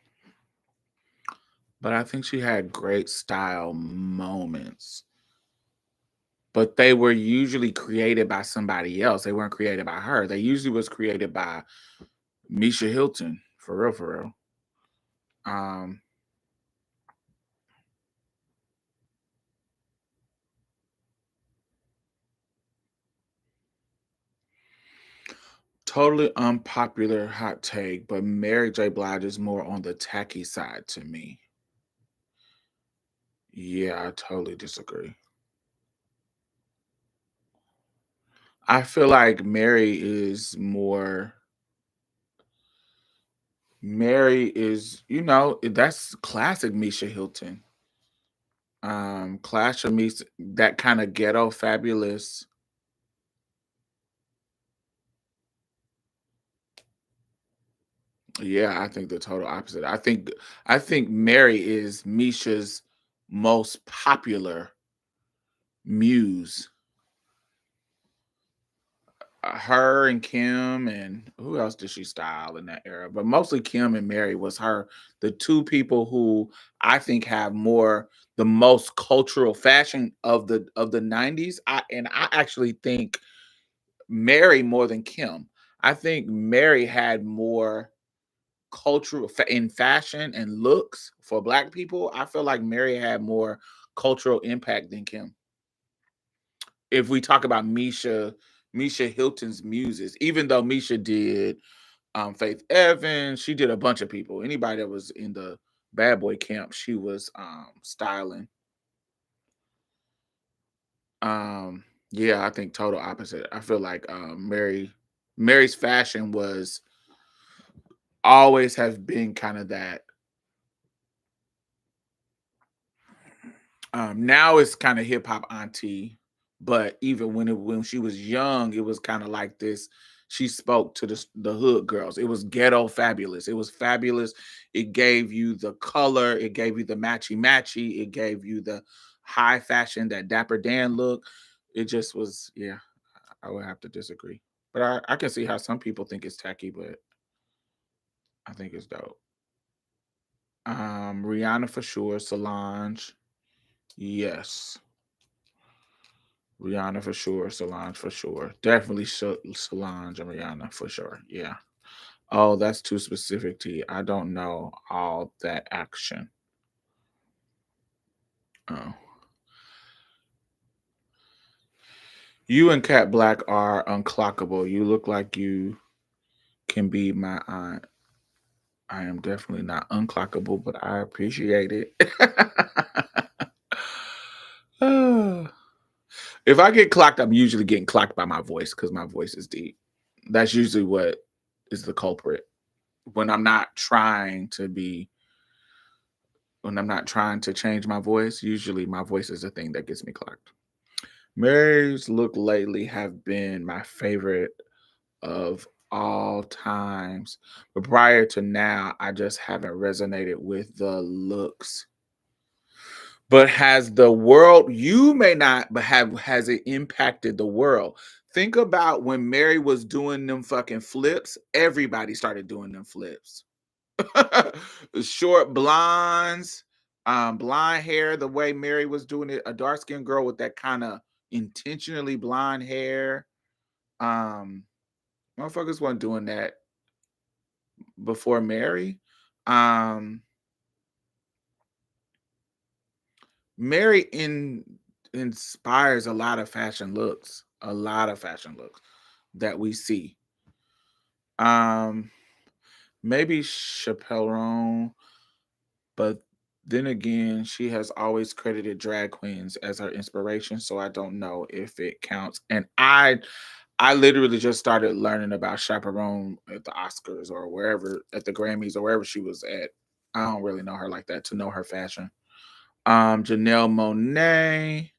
but I think she had great style moments. But they were usually created by somebody else. They weren't created by her. They usually was created by Misha Hilton, for real, for real. Um, Totally unpopular hot take, but Mary J. Blige is more on the tacky side to me. Yeah, I totally disagree. I feel like Mary is, that's classic Misha Hilton. Clash of Misha, that kind of ghetto fabulous. Yeah, I think the total opposite. I think Mary is Misha's most popular muse. Her and Kim and who else did she style in that era? But mostly Kim and Mary was the two people who I think have the most cultural fashion of the 90s. I actually think Mary more than Kim. I think Mary had more in fashion and looks for black people. I feel like Mary had more cultural impact than Kim. If we talk about Misha Hilton's muses, even though Misha did Faith Evans, she did a bunch of people. Anybody that was in the bad boy camp, she was styling. Yeah, I think total opposite. I feel like Mary's fashion was always have been kind of that. Now it's kind of hip hop auntie, but even when she was young, it was kind of like this. She spoke to the hood girls. It was ghetto fabulous. It was fabulous. It gave you the color. It gave you the matchy matchy. It gave you the high fashion, that Dapper Dan look. It just was, yeah. I would have to disagree, but I can see how some people think it's tacky, but I think it's dope. Rihanna for sure. Solange, yes. Rihanna for sure, Solange for sure. Definitely Solange and Rihanna for sure. Yeah. Oh, that's too specific to you. I don't know all that action. Oh. You and Cat Black are unclockable. You look like you can be my aunt. I am definitely not unclockable, but I appreciate it. Ah. If I get clocked, I'm usually getting clocked by my voice because my voice is deep. That's usually what is the culprit. When I'm not trying to be when I'm not trying to change my voice, usually my voice is the thing that gets me clocked. Mary's look lately have been my favorite of all times. But prior to now, I just haven't resonated with the looks. But has the world, you may not, but has it impacted the world? Think about when Mary was doing them fucking flips, everybody started doing them flips. Short blondes, blonde hair, the way Mary was doing it, a dark skinned girl with that kind of intentionally blonde hair. Um, Motherfuckers weren't doing that before Mary. Um, Mary inspires a lot of fashion looks that we see. Um, Maybe Chappelle, but then again, she has always credited drag queens as her inspiration, so I don't know if it counts. And I literally just started learning about Chaperone at the Oscars or wherever at the Grammys or wherever she was at. I don't really know her like that to know her fashion. Janelle Monet,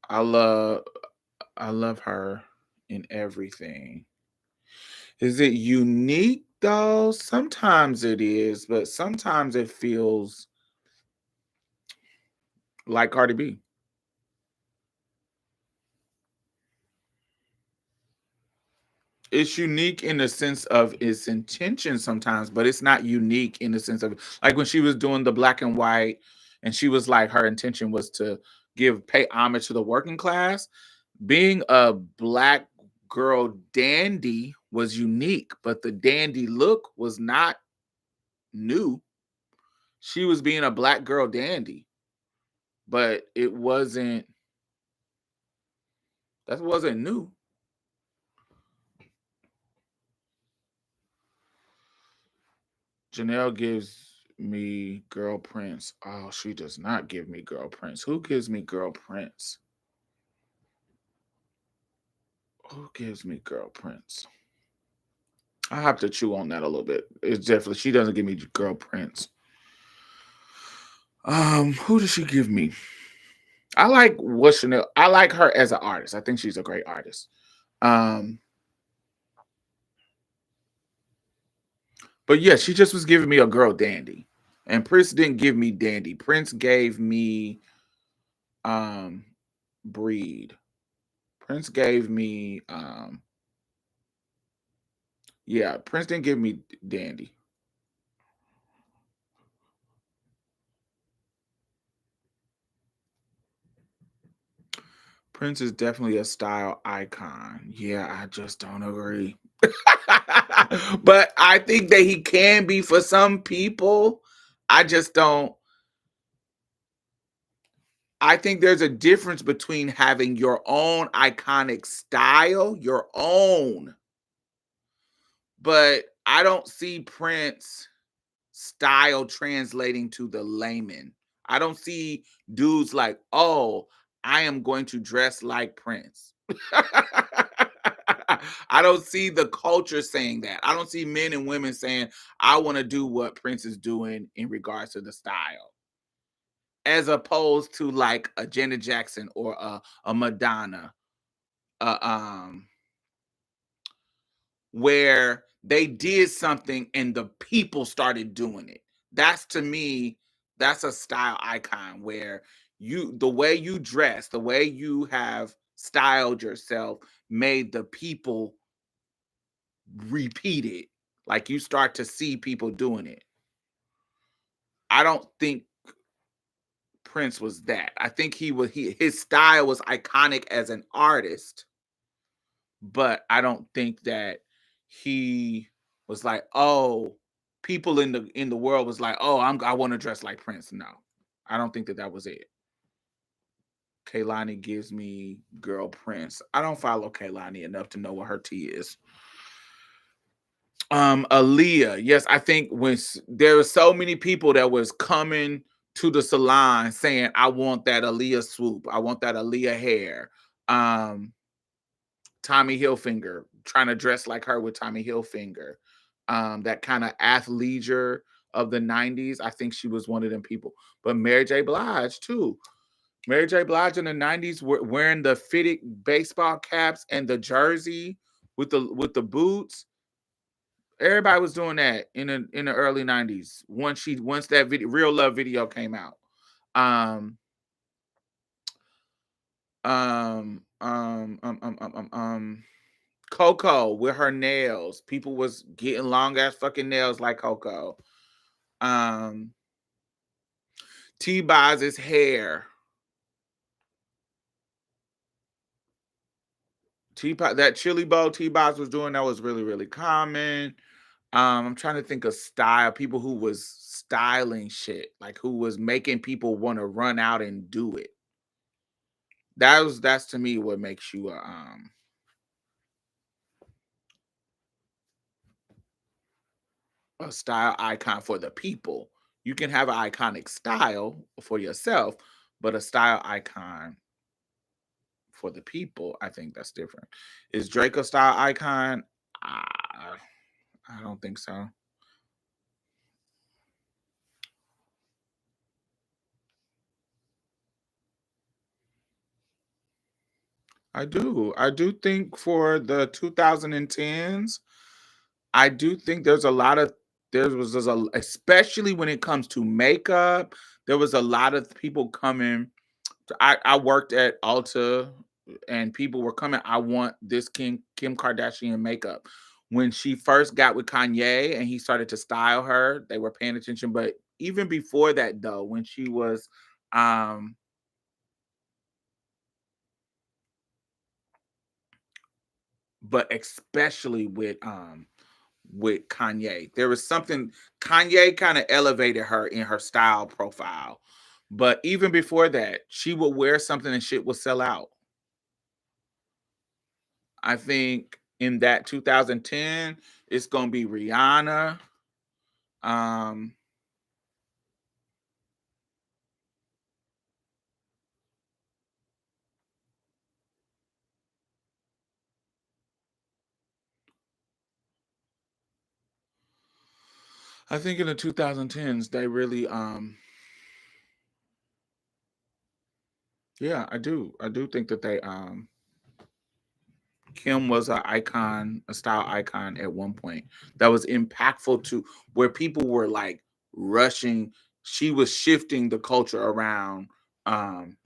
I love I love her in everything. Is it unique though. Sometimes it is, but sometimes it feels like Cardi B. It's unique in the sense of its intention sometimes, but it's not unique in the sense of like when she was doing the black and white, and she was like her intention was to pay homage to the working class. Being a black girl dandy was unique, but the dandy look was not new. She was being a black girl dandy, but that wasn't new. Janelle gives me Girl Prince. Oh, she does not give me Girl Prince. Who gives me Girl Prince? Who gives me Girl Prince? I have to chew on that a little bit. It's definitely she doesn't give me Girl Prince. Who does she give me? I like what Chanel. I like her as an artist. I think she's a great artist. Um, but yeah, she just was giving me a girl dandy. And Prince didn't give me dandy. Prince gave me um breed. Prince gave me yeah, Prince didn't give me dandy. Prince is definitely a style icon. Yeah, I just don't agree. But I think that he can be for some people. I just don't. I think there's a difference between having your own iconic style, your own, but I don't see Prince style translating to the layman. I don't see dudes like, oh, I am going to dress like Prince. I don't see the culture saying that. I don't see men and women saying, I want to do what Prince is doing in regards to the style, as opposed to like a Janet Jackson or a Madonna, uh, um, where they did something and the people started doing it. That's to me, that's a style icon where the way you dress, the way you have styled yourself made the people repeat it. Like you start to see people doing it. I don't think Prince was that. I think his style was iconic as an artist, but I don't think that he was like, oh, people in the world was like, oh, I want to dress like Prince. No, I don't think that that was it. Kaylani gives me Girl Prince. I don't follow Kaylani enough to know what her tea is. Aaliyah, yes, I think there were so many people that was coming to the salon saying, I want that Aaliyah swoop, I want that Aaliyah hair. Um, Tommy Hilfiger, trying to dress like her with Tommy Hilfiger. That kind of athleisure of the 90s. I think she was one of them people. But Mary J. Blige, too. Mary J. Blige in the 90s wearing the fitted baseball caps and the jersey with the boots. Everybody was doing that in the early 90s once that Real Love video came out. Um um um um um um, um Coco with her nails. People was getting long ass fucking nails like Coco. Um, T-Boz's hair. That chili bow T-Boz was doing that was really really common. I'm trying to think of style people who was styling shit, like who was making people want to run out and do it. That's to me what makes you a style icon for the people. You can have an iconic style for yourself, but a style icon for the people, I think that's different. Is Drake a style icon? I don't think so. I do. I do think for the 2010s, I do think especially when it comes to makeup, there was a lot of people coming. I worked at Ulta and people were coming. I want this Kim Kardashian makeup. When she first got with Kanye and he started to style her, they were paying attention. But even before that, though, when she was, um, but especially with Kanye, there was something Kanye kind of elevated her in her style profile. But even before that, she would wear something and shit would sell out. I think in that 2010, it's gonna be Rihanna. Um, I think in the 2010s, they really, yeah, I do. I do think that Kim was an icon, a style icon at one point that was impactful to where people were like rushing. She was shifting the culture around um,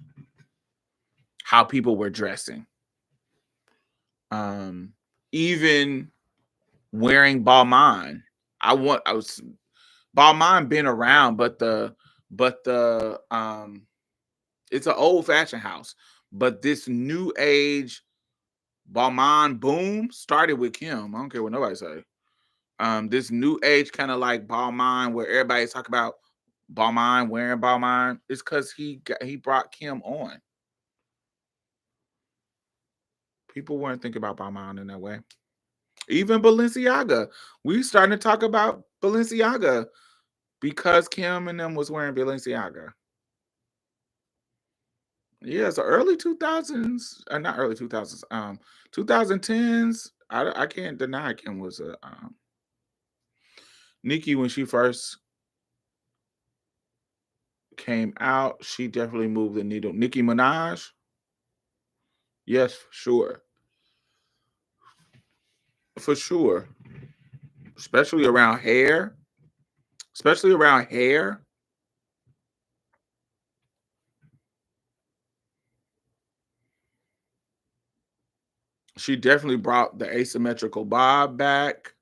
how people were dressing. Um, Even wearing Balmain. I was Balmain been around, but the it's an old fashioned house. But this new age Balmain boom started with Kim. I don't care what nobody say. This new age kind of like Balmain where everybody's talking about Balmain wearing Balmain. It's because he brought Kim on. People weren't thinking about Balmain in that way. Even Balenciaga. We starting to talk about Balenciaga because Kim and them was wearing Balenciaga. Yeah, so early 2000s, not early 2000s, 2010s. I can't deny Kim was a Nicki when she first came out. She definitely moved the needle. Nicki Minaj, yes, for sure, especially around hair, especially around hair. She definitely brought the asymmetrical bob back.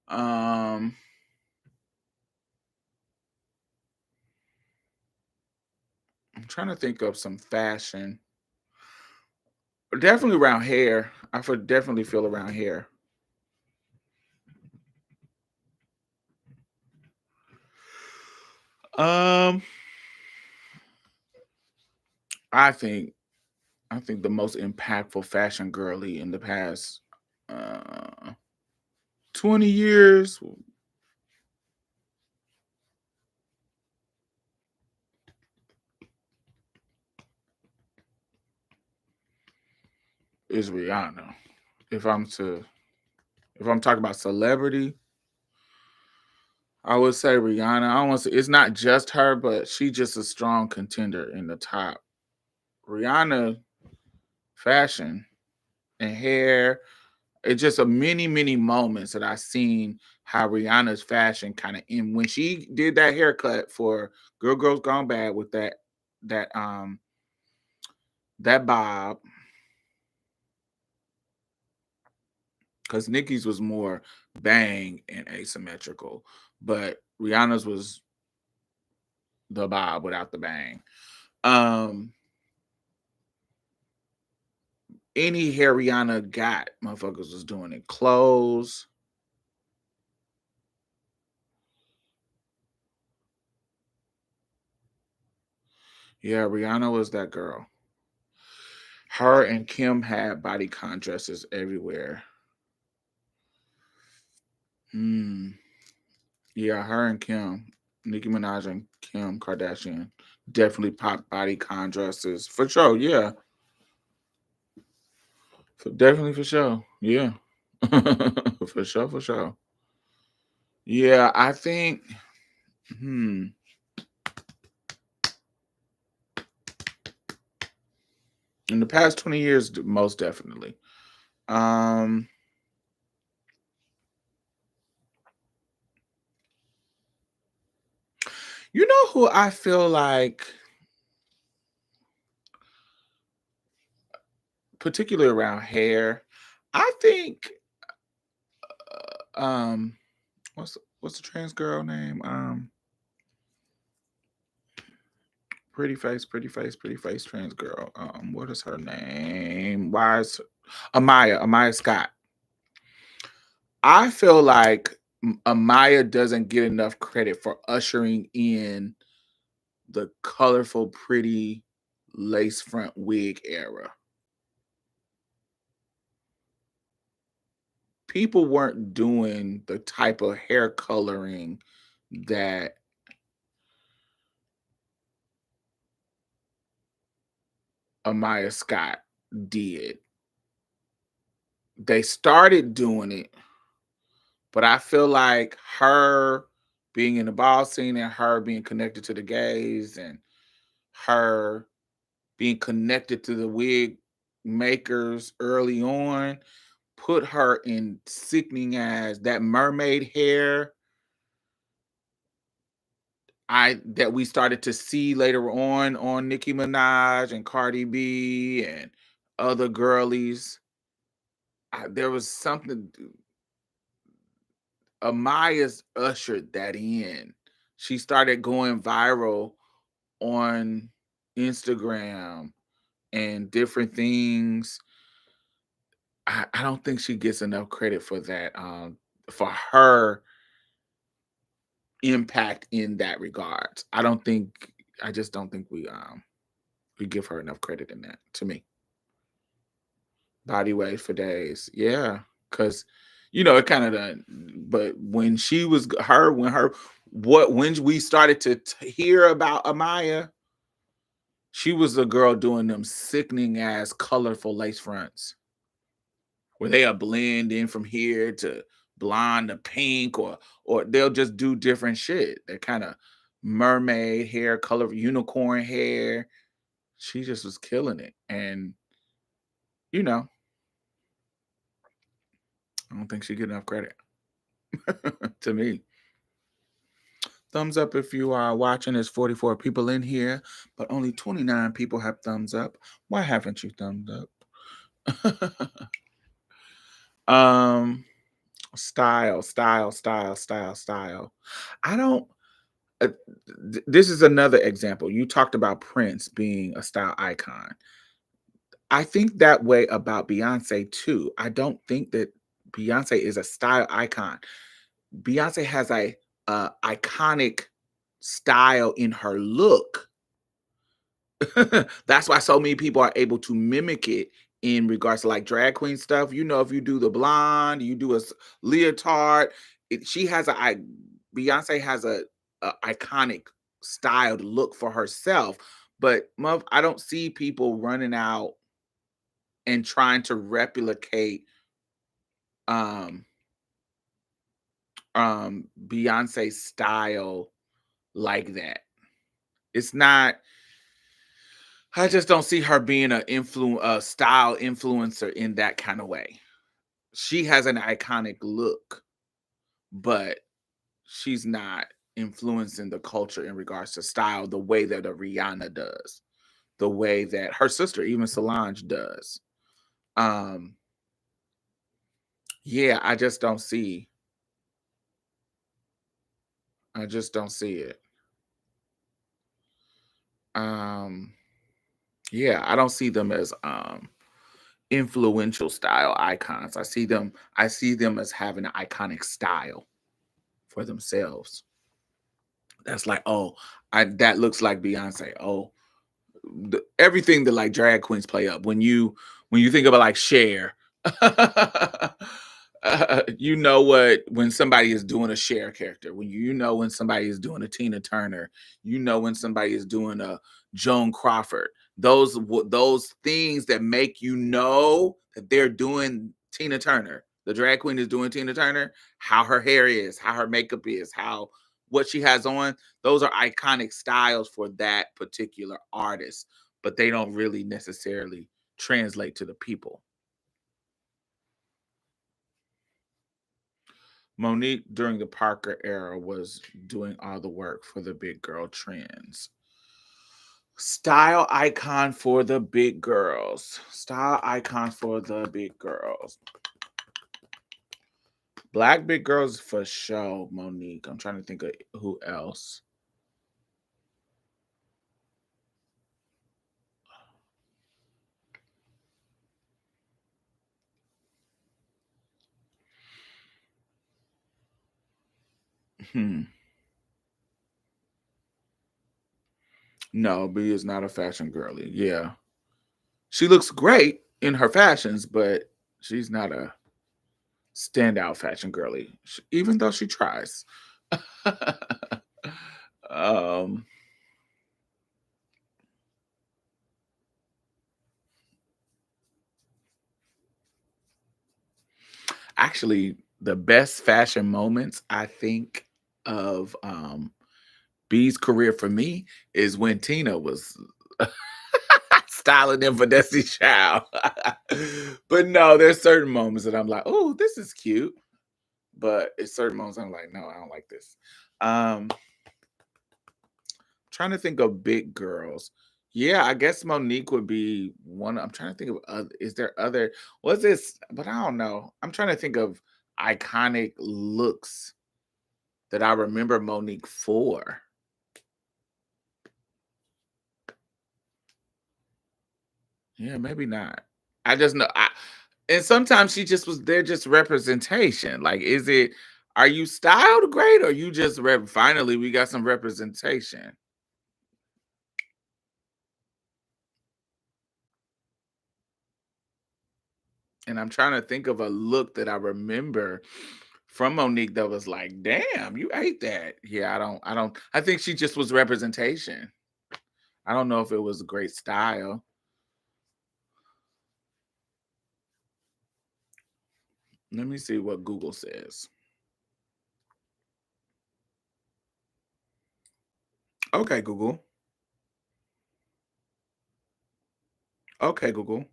Um, I'm trying to think of some fashion. Definitely around hair. Definitely feel around hair. Um, I think I think the most impactful fashion girly in the past uh 20 years is Rihanna. If I'm to if I'm talking about celebrity, I would say Rihanna. I don't want to say it's not just her, but she's just a strong contender in the top. Rihanna fashion and hair. It's just a many moments that I seen how Rihanna's fashion kind of in when she did that haircut for Girls Gone Bad with that that bob because Nicki's was more bang and asymmetrical, but Rihanna's was the bob without the bang. Um any hair Rihanna got, motherfuckers was doing it. Clothes. Yeah, Rihanna was that girl. Her and Kim had body contrasts everywhere. Hmm. Yeah, her and Kim, Nicki Minaj and Kim Kardashian, definitely pop body contrasts for sure. Yeah, definitely for sure. Yeah, for sure, for sure. Yeah, I think. Hmm. In the past 20 years, most definitely. Um. You know who I feel like, particularly around hair, I think um what's the trans girl name? Pretty face trans girl. What is her name? Why is Amaya Scott. I feel like Amaya doesn't get enough credit for ushering in the colorful, pretty lace front wig era. People weren't doing the type of hair coloring that Amaya Scott did. They started doing it, but I feel like her being in the ball scene and her being connected to the gays and her being connected to the wig makers early on put her in sickening as that mermaid hair I that we started to see later on Nicki Minaj and Cardi B and other girlies. There was something Amaya's ushered that in. She started going viral on Instagram and different things. I don't think she gets enough credit for that. For her impact in that regard. I just don't think we give her enough credit in that to me. Body weight for days. Yeah. Cause it kind of done. But when she was her, when her when we started to hear about Amaya, she was the girl doing them sickening ass colorful lace fronts where they'll blend in from here to blonde to pink, or they'll just do different shit. They're kind of mermaid hair, color unicorn hair. She just was killing it. And you know, I don't think she get enough credit to me. Thumbs up if you are watching. There's 44 people in here, but only 29 people have thumbs up. Why haven't you thumbs up? um style. I don't uh, this is another example. You talked about Prince being a style icon. I think that way about Beyonce too. I don't think that Beyonce is a style icon. Beyonce has a iconic style in her look. That's why so many people are able to mimic it in regards to like drag queen stuff. If you do the blonde, you do a leotard. She has Beyonce has a iconic style to look for herself. But I don't see people running out and trying to replicate um Beyonce's style like that. It's not I just don't see her being a style influencer in that kind of way. She has an iconic look, but she's not influencing the culture in regards to style the way that a Rihanna does, the way that her sister, even Solange, does. Um, yeah, I just don't see it. Um, yeah, I don't see them as influential style icons. I see them as having an iconic style for themselves. That's like, oh, that looks like Beyonce. Oh, everything that like drag queens play up. When you think about like Cher, you know what when somebody is doing a Cher character. When when somebody is doing a Tina Turner. When somebody is doing a Joan Crawford. Those things that make that they're doing Tina Turner. The drag queen is doing Tina Turner. How her hair is, how her makeup is, how what she has on. Those are iconic styles for that particular artist, but they don't really necessarily translate to the people. Monique during the Parker era was doing all the work for the big girl trends. Style icon for the big girls. Style icon for the big girls. Black big girls for sure, Monique. I'm trying to think of who else. Hmm. No, B is not a fashion girly. Yeah. She looks great in her fashions, but she's not a standout fashion girly, even though she tries. um, Actually, the best fashion moments I think of B's career for me is when Tina was styling them for Destiny Child. But no, there's certain moments that I'm like, oh, this is cute. But it's certain moments I'm like, no, I don't like this. Trying to think of big girls. Yeah, I guess Monique would be one. I'm trying to think of other. Is there other? What's this? But I don't know. I'm trying to think of iconic looks that I remember Monique for. Yeah, maybe not. I just know. And sometimes she just was there, just representation. Like, is it? Are you styled great, or you just finally we got some representation? And I'm trying to think of a look that I remember from Monique that was like, damn, you ate that. Yeah, I think she just was representation. I don't know if it was a great style. Let me see what Google says. Okay, Google. Okay, Google.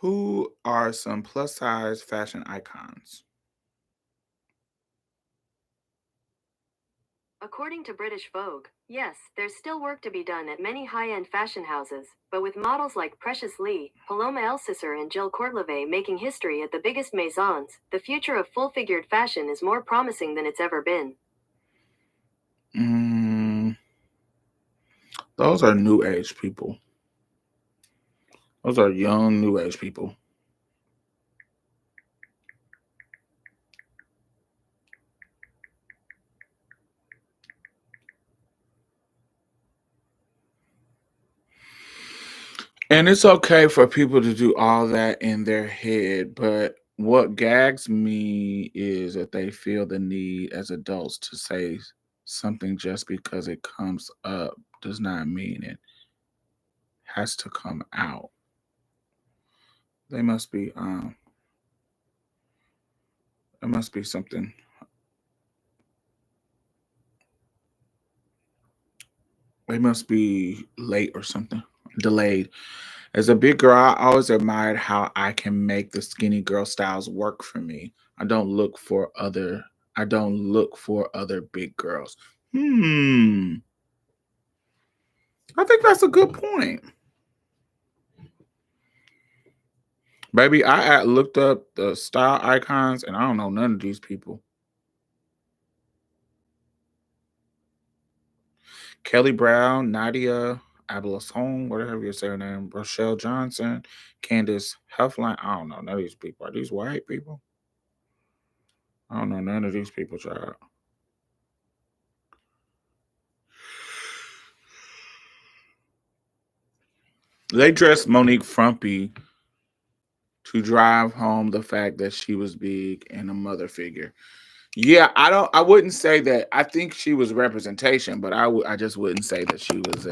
Who are some plus size fashion icons? According to British Vogue, yes, there's still work to be done at many high-end fashion houses, but with models like Precious Lee, Paloma Elsesser and Jill Courtlevet making history at the biggest maisons, the future of full-figured fashion is more promising than it's ever been. Those are new age people. Those are young new age people. And it's okay for people to do all that in their head, but what gags me is that they feel the need as adults to say something just because it comes up does not mean it has to come out. They must be it must be something. They must be late or something. Delayed. As a big girl, I always admired how I can make the skinny girl styles work for me. I don't look for other big girls. Hmm. I think that's a good point. Baby, I looked up the style icons and I don't know none of these people. Kelly Brown, Nadia Abelasson, whatever you say her name, Rochelle Johnson, Candace Huffline. I don't know none of these people. Are these white people? I don't know none of these people, child. They dressed Monique Frumpy to drive home the fact that she was big and a mother figure. Yeah, I wouldn't say that. I think she was representation, but I just wouldn't say that she was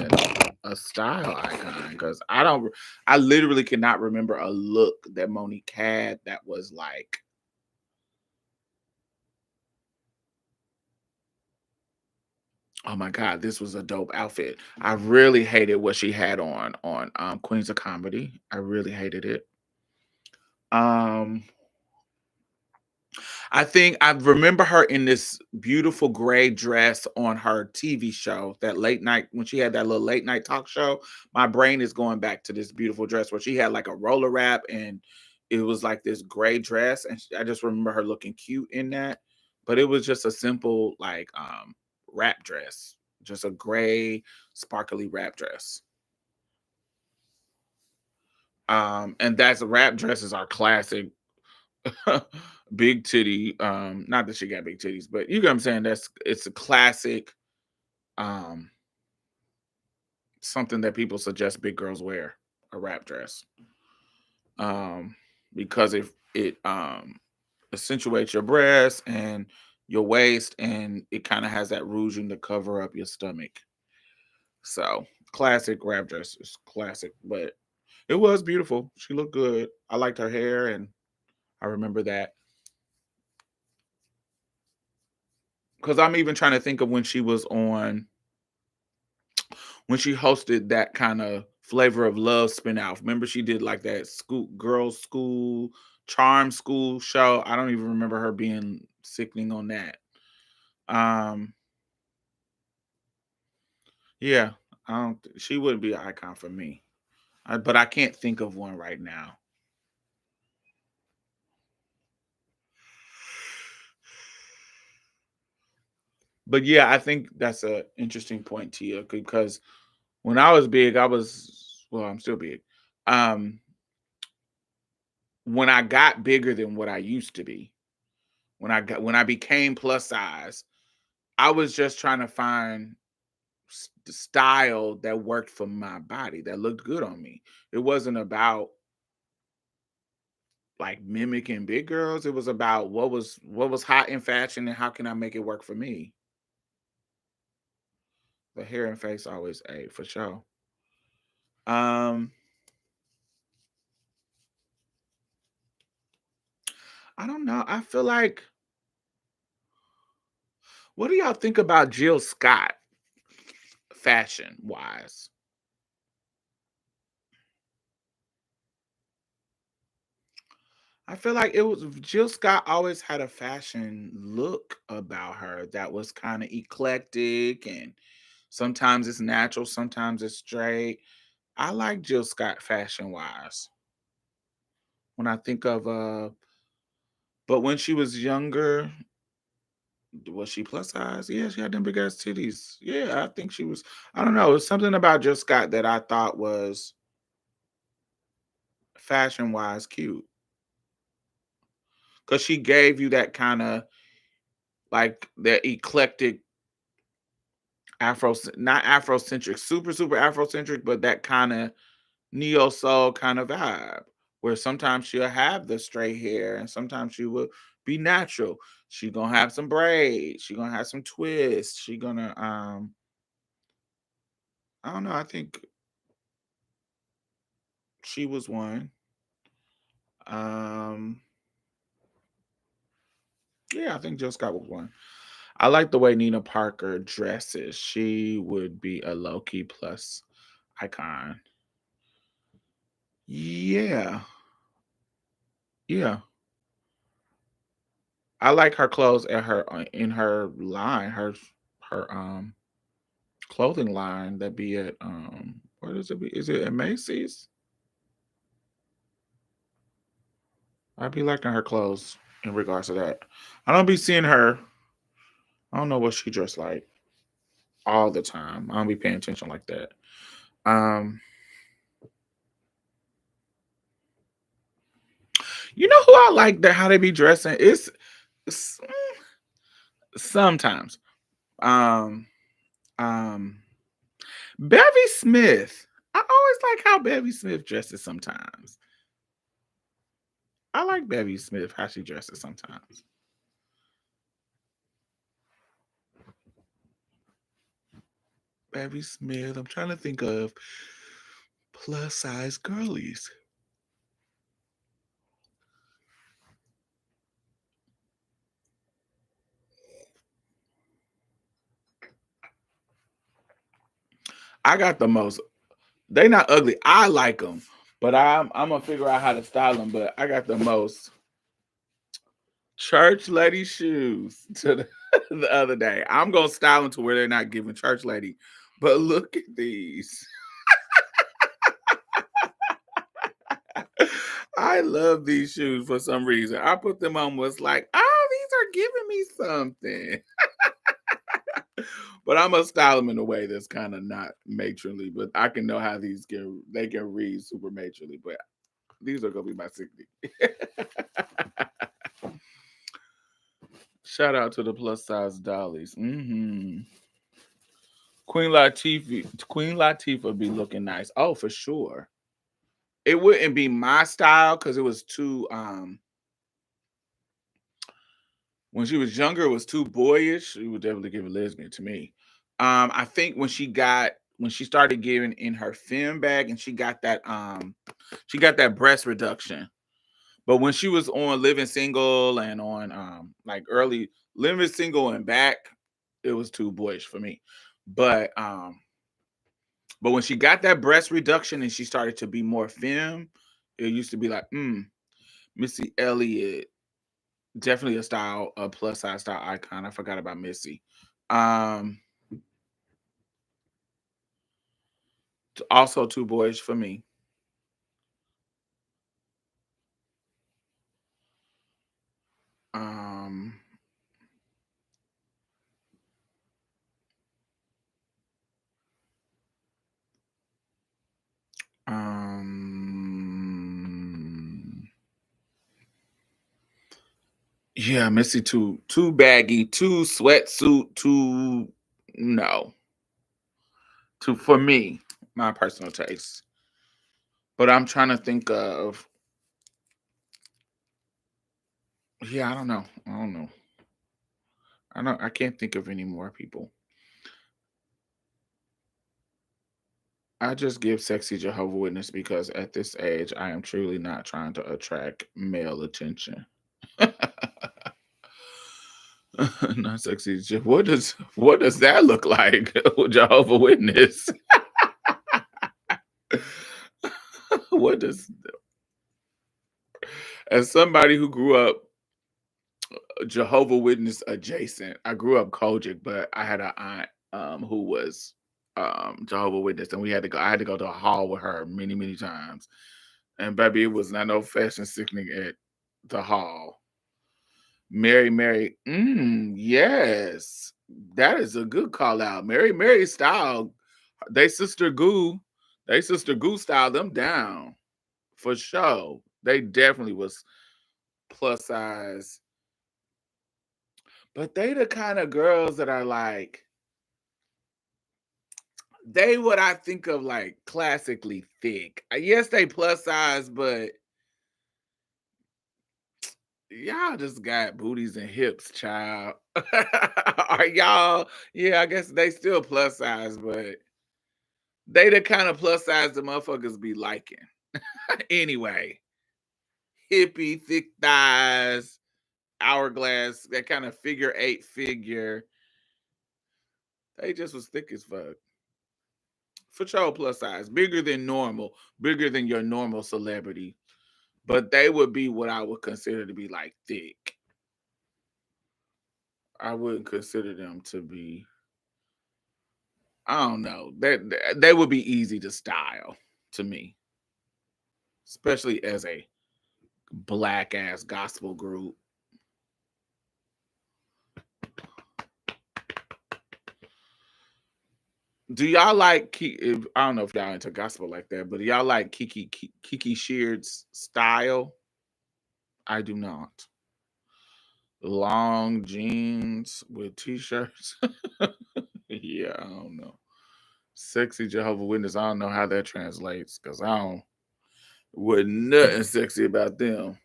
a style icon because I literally cannot remember a look that Monique had that was like, oh my god, this was a dope outfit. I really hated what she had on Queens of Comedy. I really hated it. Um I think I remember her in this beautiful gray dress on her TV show, that late night when she had that little late night talk show. My brain is going back to this beautiful dress where she had like a roller wrap and it was like this gray dress, and I just remember her looking cute in that. But it was just a simple like wrap dress, just a gray sparkly wrap dress. And that's wrap dresses are classic big titty. Not that she got big titties, but you get what I'm saying. It's a classic, um, something that people suggest big girls wear, a wrap dress. Um, because if it accentuates your breasts and your waist, and it kind of has that rouging to cover up your stomach. So classic wrap dress is classic, but it was beautiful. She looked good. I liked her hair, and I remember that. Because I'm even trying to think of when she hosted that kind of Flavor of Love spin-off. Remember she did like that school girls school charm school show. I don't even remember her being sickening on that. Um yeah, she wouldn't be an icon for me. But I can't think of one right now. But yeah, I think that's a interesting point, Tia, because when I was big, I'm still big. Um when I got bigger than what I used to be, when I became plus size, I was just trying to find the style that worked for my body, that looked good on me. It wasn't about like mimicking big girls. It was about what was hot in fashion and how can I make it work for me. The hair and face always a for sure. Um, I don't know. I feel like, what do y'all think about Jill Scott fashion wise? I feel like it was Jill Scott always had a fashion look about her that was kind of eclectic, and sometimes it's natural, sometimes it's straight. I like Jill Scott fashion wise. When I think of but when she was younger, was she plus size? Yeah, she had them big ass titties. Yeah, I think she was. I don't know. It's something about Jill Scott that I thought was fashion wise cute, because she gave you that kind of like that eclectic Afro, not Afrocentric, super Afrocentric, but that kind of neo soul kind of vibe, where sometimes she'll have the straight hair and sometimes she will be natural. She gonna have some braids. She gonna have some twists. She gonna I don't know. I think she was one. Um, yeah, I think Jill Scott was one. I like the way Nina Parker dresses. She would be a low key plus icon. Yeah, yeah. I like her clothes at her in her line, her clothing line that be at where does it be? Is it at Macy's? I be liking her clothes in regards to that. I don't be seeing her. I don't know what she dressed like all the time. I don't be paying attention like that. Um, you know who I like that how they be dressing? It's sometimes. Um, um, Bevy Smith. I always like how Bevy Smith dresses sometimes. I like Bevy Smith how she dresses sometimes. Bevy Smith. I'm trying to think of plus size girlies. I got the most. They not ugly. I like them, but I'm gonna figure out how to style them. But I got the most church lady shoes to the other day. I'm gonna style them to where they're not giving church lady. But look at these. I love these shoes for some reason. I put them on, was like, oh, these are giving me something. But I'm gonna style them in a way that's kind of not matronly, but I can know how they can read super matronly, but these are gonna be my 60. Shout out to the plus size dollies. Queen Latifah be looking nice. Oh, for sure. It wouldn't be my style because it was too when she was younger, it was too boyish. She would definitely give a lesbian to me. I think when she started getting in her femme bag and she got that breast reduction. But when she was on Living Single and on like early Living Single and back, it was too boyish for me. But when she got that breast reduction and she started to be more femme, it used to be like, Missy Elliott, definitely a plus size style icon. I forgot about Missy. Um, Also too boyish for me. Um, um, yeah, Missy too baggy, too sweatsuit, too no, too for me, my personal taste. But I'm trying to think of yeah, I don't know. I don't know. I can't think of any more people. I just give sexy Jehovah Witness because at this age I am truly not trying to attract male attention. Not sexy. What does that look like? Jehovah Witness. What does as somebody who grew up Jehovah Witness adjacent. I grew up Kojic, but I had an aunt who was Jehovah Witness, and we had to go. I had to go to a hall with her many, many times. And baby, it was not no fashion sickening at the hall. Mary, yes, that is a good call out. Mary style, they sister Goo, styled them down for sure. They definitely was plus size, but they the kind of girls that are like they what I think of like classically thick. Yes, they plus size, but y'all just got booties and hips, child. Are y'all? Yeah, I guess they still plus size, but they the kind of plus size the motherfuckers be liking. Anyway, hippie, thick thighs, hourglass, that kind of figure eight figure. They just was thick as fuck. For sure, plus size, bigger than normal, bigger than your normal celebrity. But they would be what I would consider to be like thick. I wouldn't consider them to be. I don't know. They would be easy to style to me, especially as a black ass gospel group. Do y'all like I don't know if y'all into gospel like that, but do y'all like Kiki Sheard's style? I do not. Long jeans with t-shirts. Yeah, I don't know. Sexy Jehovah Witness. I don't know how that translates because I don't. Was nothing sexy about them.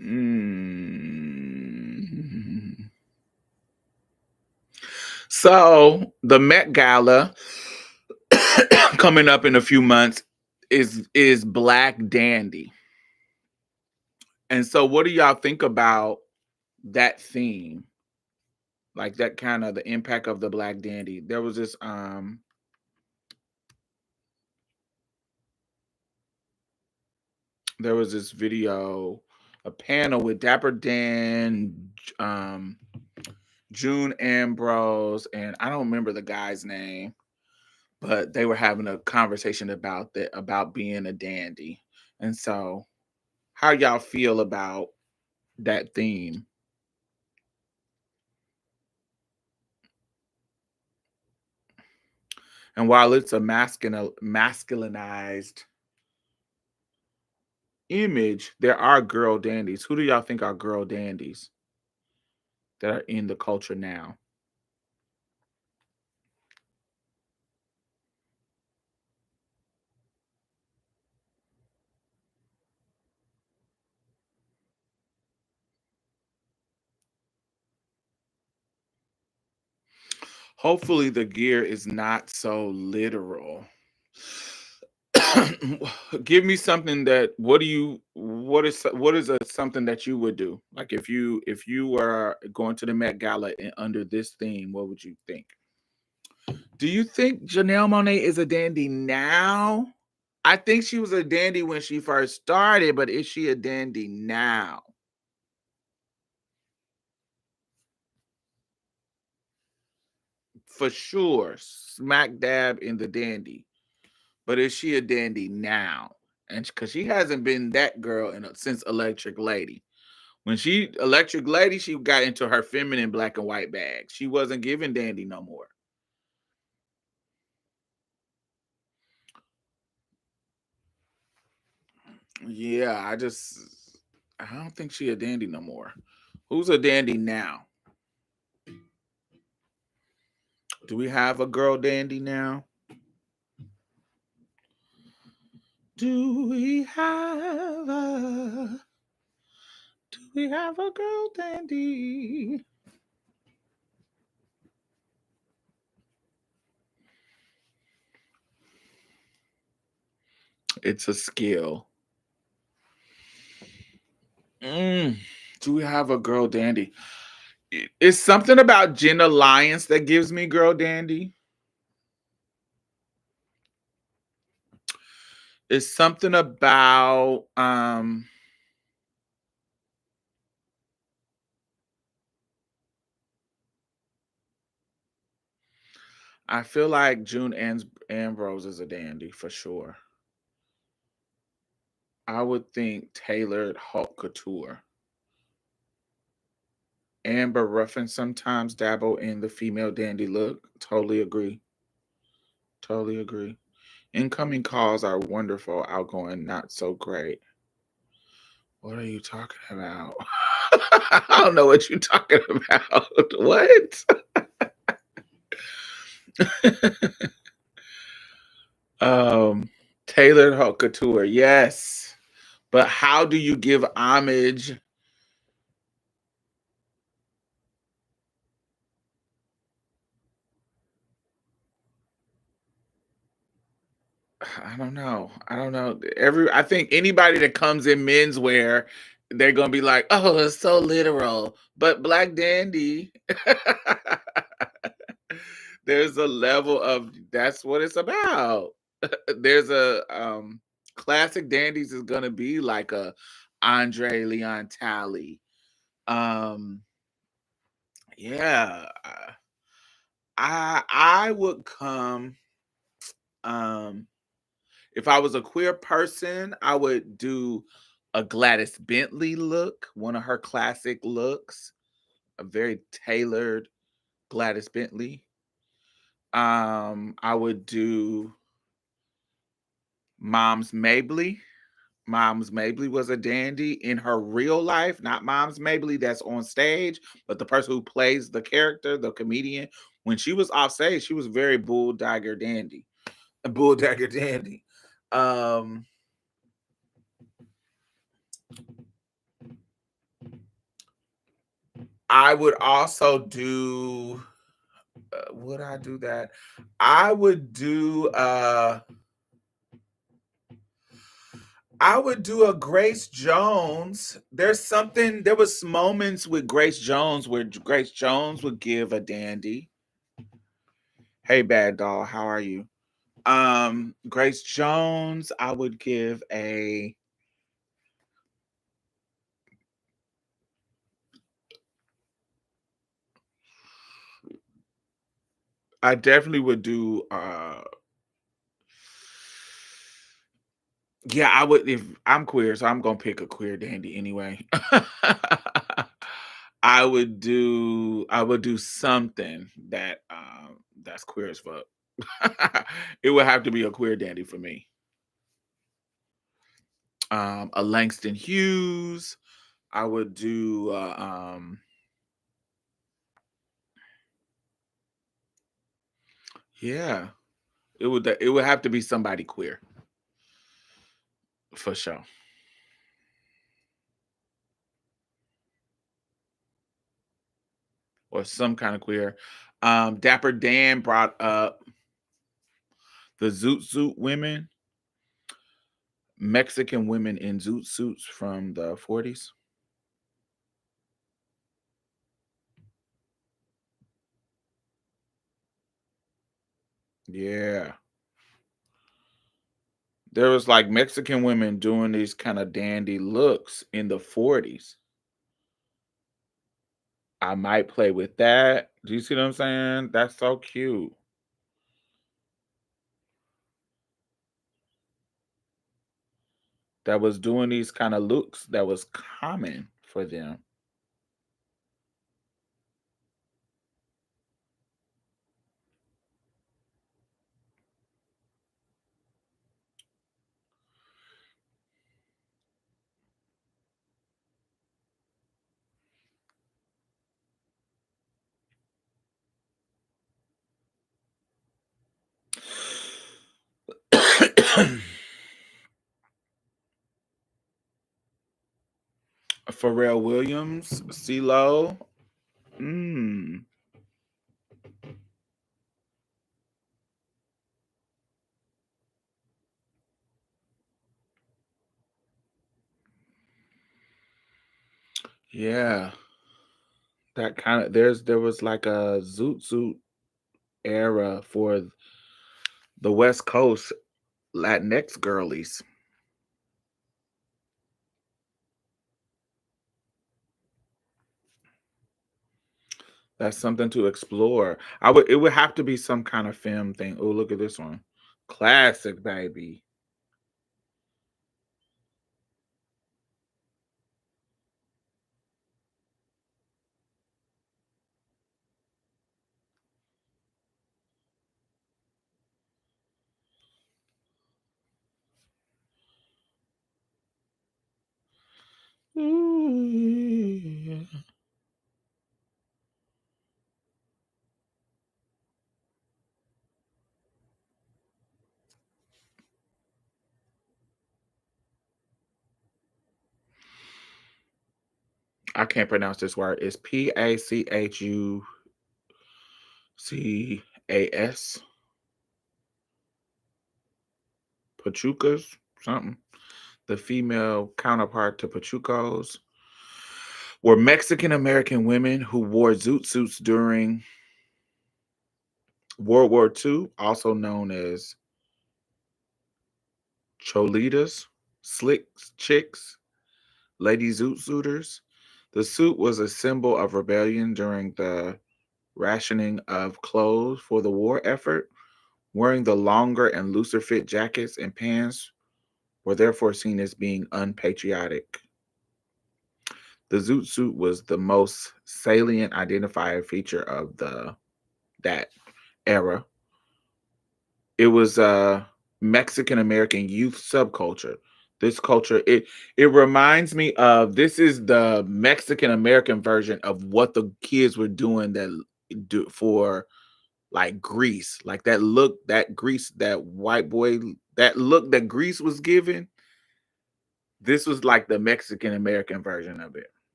Mm. So the Met Gala coming up in a few months is Black Dandy. And so what do y'all think about that theme? like that kind of the impact of the black dandy. There was this video, a panel with Dapper Dan, June Ambrose, and I don't remember the guy's name, but they were having a conversation about being a dandy. And so, how y'all feel about that theme? And while it's a masculinized image, there are girl dandies. Who do y'all think are girl dandies that are in the culture now? Hopefully the gear is not so literal. Give me something that what is something that you would do? Like if you were going to the Met Gala and under this theme, what would you think? Do you think Janelle Monáe is a dandy now? I think she was a dandy when she first started, but is she a dandy now? For sure, smack dab in the dandy. But is she a dandy now? And because she hasn't been that girl since Electric Lady. When she Electric Lady, she got into her feminine black and white bag. She wasn't giving dandy no more. Yeah, I don't think she a dandy no more. Who's a dandy now? Do we have a girl dandy now? Do we have a girl dandy? It's a skill. Do we have a girl dandy? It's something about Jen Alliance that gives me girl dandy. It's something about I feel like Ambrose is a dandy for sure. I would think tailored haute couture. Amber Ruffin sometimes dabble in the female dandy look. Totally agree. Totally agree. Incoming calls are wonderful, outgoing, not so great. What are you talking about? I don't know what you're talking about. What? um, Tailored haute couture, yes. But how do you give homage? I don't know. I don't know. I think anybody that comes in menswear, they're gonna be like, "Oh, it's so literal." But Black Dandy, there's a level of that's what it's about. There's a classic dandies is gonna be like a Andre Leon Talley. Um, yeah, I would come. Um, if I was a queer person, I would do a Gladys Bentley look, one of her classic looks, a very tailored Gladys Bentley. I would do Moms Mabley. Moms Mabley was a dandy in her real life, not Moms Mabley that's on stage, but the person who plays the character, the comedian. When she was off stage, she was very bull dagger dandy. A bull dagger dandy. Um, I would also do would I do that? I would do I would do a Grace Jones. There was moments with Grace Jones where Grace Jones would give a dandy. Hey, bad doll, how are you? Grace Jones, I would give a. I definitely would do. Yeah, I would if I'm queer, so I'm gonna pick a queer dandy anyway. I would do something that's queer as fuck. It would have to be a queer dandy for me. A Langston Hughes. I would do yeah. It would have to be somebody queer for sure. Or some kind of queer. Dapper Dan brought up the Zoot Suit women, Mexican women in zoot suits from the 40s. Yeah. There was like Mexican women doing these kind of dandy looks in the 40s. I might play with that. Do you see what I'm saying? That's so cute. That was doing these kind of looks that was common for them. Pharrell Williams, CeeLo. Mm, yeah. That kind of there was like a zoot suit era for the West Coast Latinx girlies. That's something to explore. It would have to be some kind of film thing. Oh, look at this one. Classic, baby. Ooh. I can't pronounce this word. It's Pachucas. Pachucas, something. The female counterpart to Pachucos were Mexican American women who wore zoot suits during World War II, also known as cholitas, slick chicks, lady zoot suiters. The suit was a symbol of rebellion during the rationing of clothes for the war effort. Wearing the longer and looser fit jackets and pants were therefore seen as being unpatriotic. The zoot suit was the most salient identifier feature of the that era. It was a Mexican American youth subculture. This culture, it reminds me of this is the Mexican American version of what the kids were doing that do for like Grease, like that look, that Grease, that white boy, that look that Grease was given. This was like the Mexican American version of it.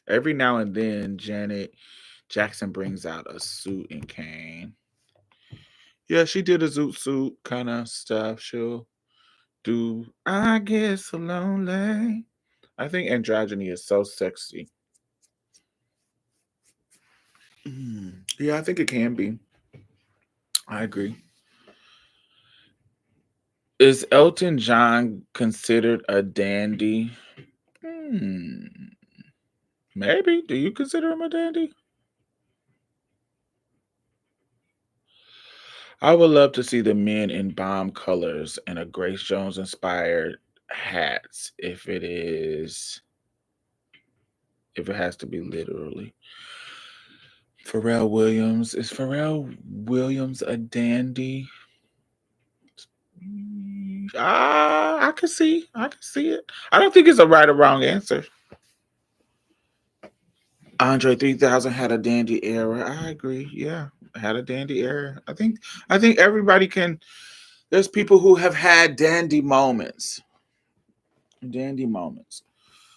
Every now and then, Janet Jackson brings out a suit and cane. Yeah, she did a zoot suit kind of stuff. She'll Do I get so lonely? I think androgyny is so sexy. Yeah, I think it can be. I agree. Is Elton John considered a dandy? Hmm. Maybe. Do you consider him a dandy? I would love to see the men in bomb colors and a Grace Jones inspired hats if it has to be literally. Pharrell Williams. Is Pharrell Williams a dandy? I can see it. I don't think it's a right or wrong answer. Andre 3000 had a dandy era. I agree. Yeah, had a dandy era. I think everybody can. There's people who have had dandy moments. Dandy moments.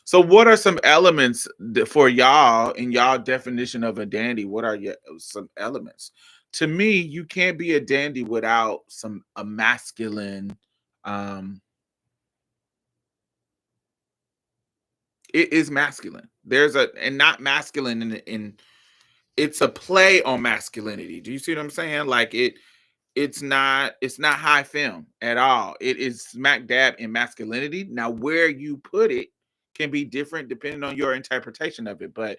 So, what are some elements for y'all in y'all definition of a dandy? What are some elements? To me, you can't be a dandy without some a masculine. Um, it is masculine. There's a and not masculine in it's a play on masculinity. Do you see what I'm saying? Like it's not high film at all. It is smack dab in masculinity. Now where you put it can be different depending on your interpretation of it, but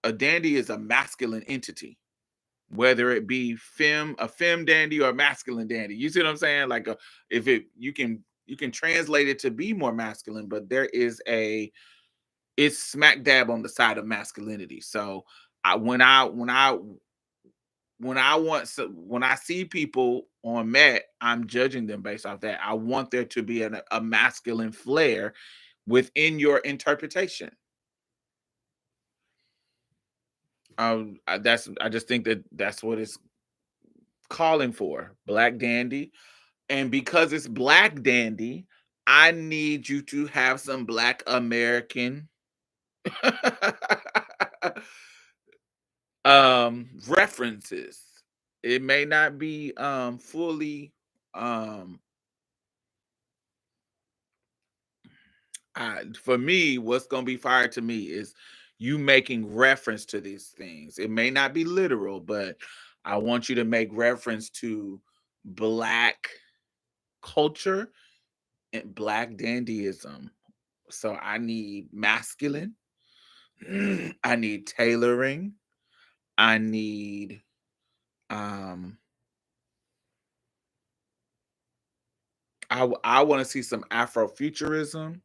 a dandy is a masculine entity, whether it be a femme dandy or a masculine dandy. You see what I'm saying? Like if it you can translate it to be more masculine, but there is a it's smack dab on the side of masculinity. So I when I see people on Met, I'm judging them based off that. I want there to be a masculine flair within your interpretation. I just think that that's what it's calling for. Black dandy, and because it's black dandy, I need you to have some black American references. It may not be fully um for me, what's gonna be fire to me is you making reference to these things. It may not be literal, but I want you to make reference to black culture and black dandyism. So I need masculine, I need tailoring, I need um I want to see some Afrofuturism.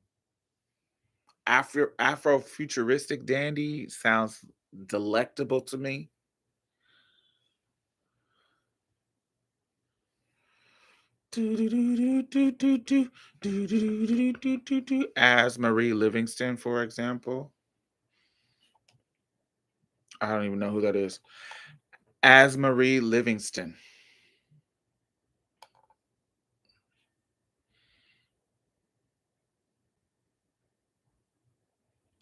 Afrofuturistic dandy sounds delectable to me. As Marie Livingston, for example. I don't even know who that is. As Marie Livingston.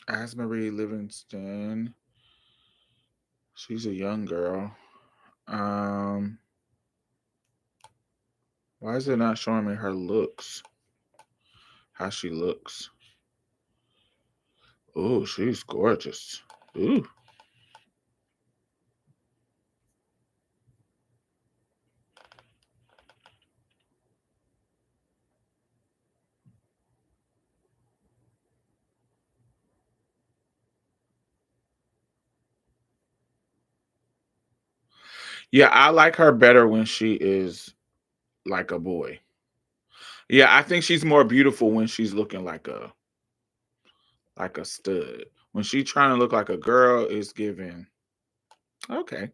As Marie Livingston. She's a young girl. Um, why is it not showing me her looks? How she looks? Oh, she's gorgeous. Ooh. Yeah, I like her better when she is like a boy. Yeah, I think she's more beautiful when she's looking like a stud. When she's trying to look like a girl, it's giving okay.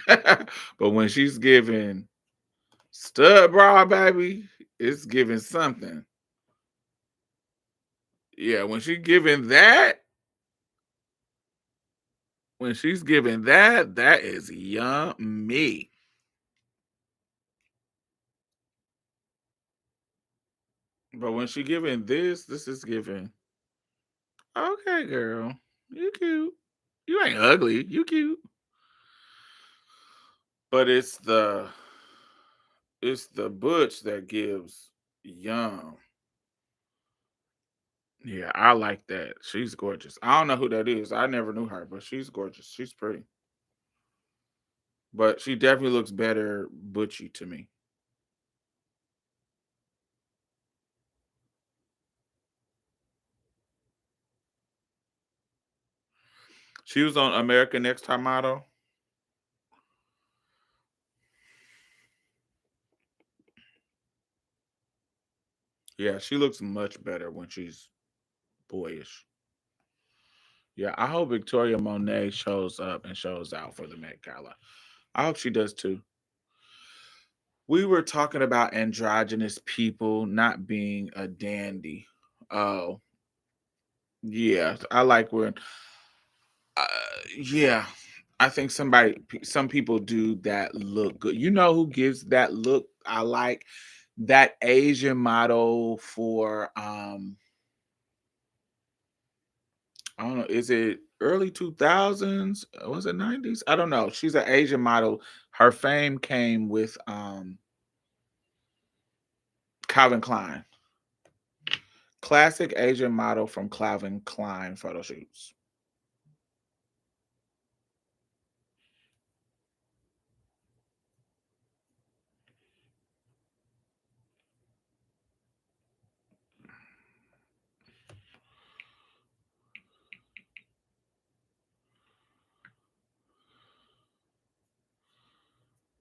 But when she's giving stud bra, baby, it's giving something. Yeah, when she's giving that, that is yummy. But when she giving this is giving. Okay, girl, you cute. You ain't ugly. You cute. But it's the butch that gives. Young. Yeah, I like that. She's gorgeous. I don't know who that is. I never knew her, but she's gorgeous. She's pretty. But she definitely looks better butchy to me. She was on American Next Top Model. Yeah, she looks much better when she's boyish. Yeah, I hope Victoria Monet shows up and shows out for the Met Gala. I hope she does too. We were talking about androgynous people not being a dandy. Oh, yeah, I like when. Uh, yeah, I think some people do that look good. You know who gives that look? I like that Asian model for I don't know, is it early 2000s? Was it 90s? I don't know. She's an Asian model. Her fame came with Calvin Klein. Classic Asian model from Calvin Klein photo shoots.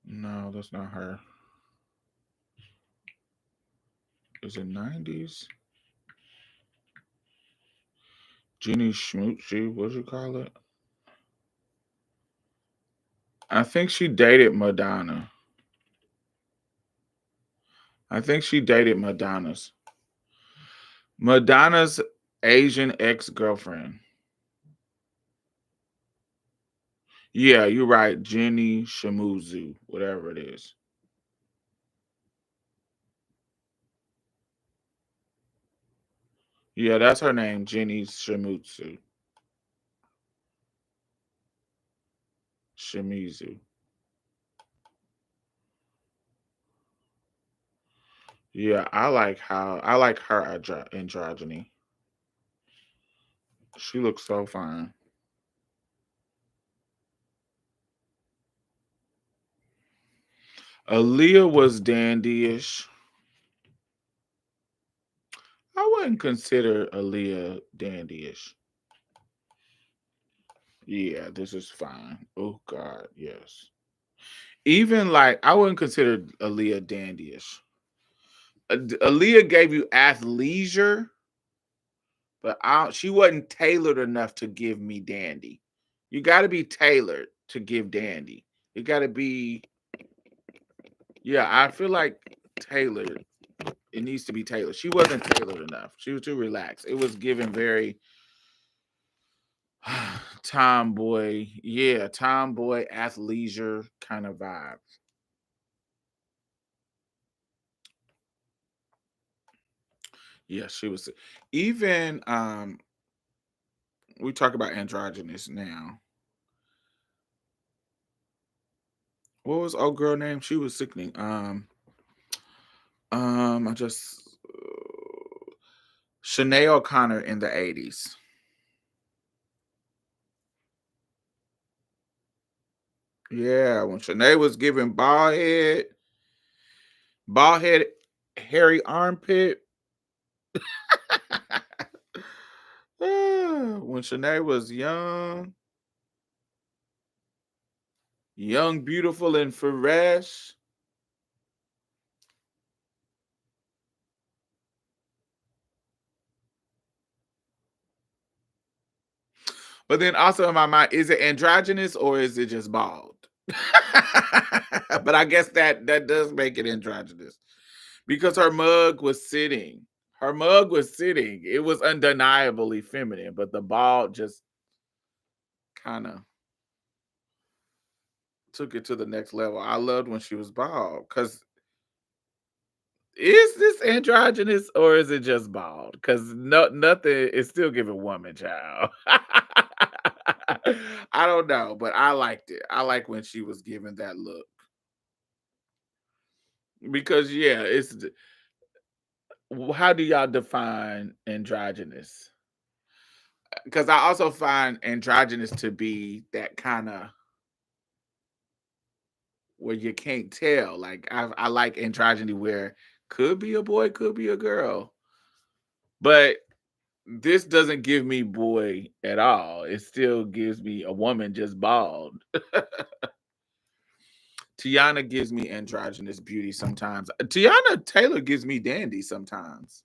No, that's not her. Is it 90s? Jenny Schmoochie, what'd you call it? I think she dated Madonna. I think she dated Madonna's Asian ex-girlfriend. Yeah, you're right. Jenny Shamuzu, whatever it is. Yeah, that's her name, Jenny Shimizu. Shimizu. Yeah, I like her androgyny. She looks so fine. Aaliyah was dandyish. I wouldn't consider Aaliyah dandyish. Yeah, this is fine. Oh God, yes. Even like I wouldn't consider Aaliyah dandyish. Aaliyah gave you athleisure, but she wasn't tailored enough to give me dandy. You got to be tailored to give dandy. It got to be, yeah. I feel like tailored. It needs to be tailored. She wasn't tailored enough. She was too relaxed. It was given very tomboy, yeah, tomboy athleisure kind of vibe. Yeah, she was. Even we talk about androgynous now. What was old girl name? She was sickening. I just Shanae O'Connor in the 80s. Yeah, when Shanae was giving bald head, hairy armpit. When Shanae was young, beautiful, and fresh. But then also in my mind, is it androgynous or is it just bald? But I guess that does make it androgynous because her mug was sitting. Her mug was sitting. It was undeniably feminine, but the bald just kind of took it to the next level. I loved when she was bald because is this androgynous or is it just bald? Because nothing is still giving woman child. I don't know, but I liked it. I like when she was given that look because yeah, How do y'all define androgynous? Because I also find androgynous to be that kind of where you can't tell. Like I like androgyny where could be a boy, could be a girl, but this doesn't give me boy at all. It still gives me a woman just bald. Tiana gives me androgynous beauty sometimes. Tiana Taylor gives me dandy sometimes.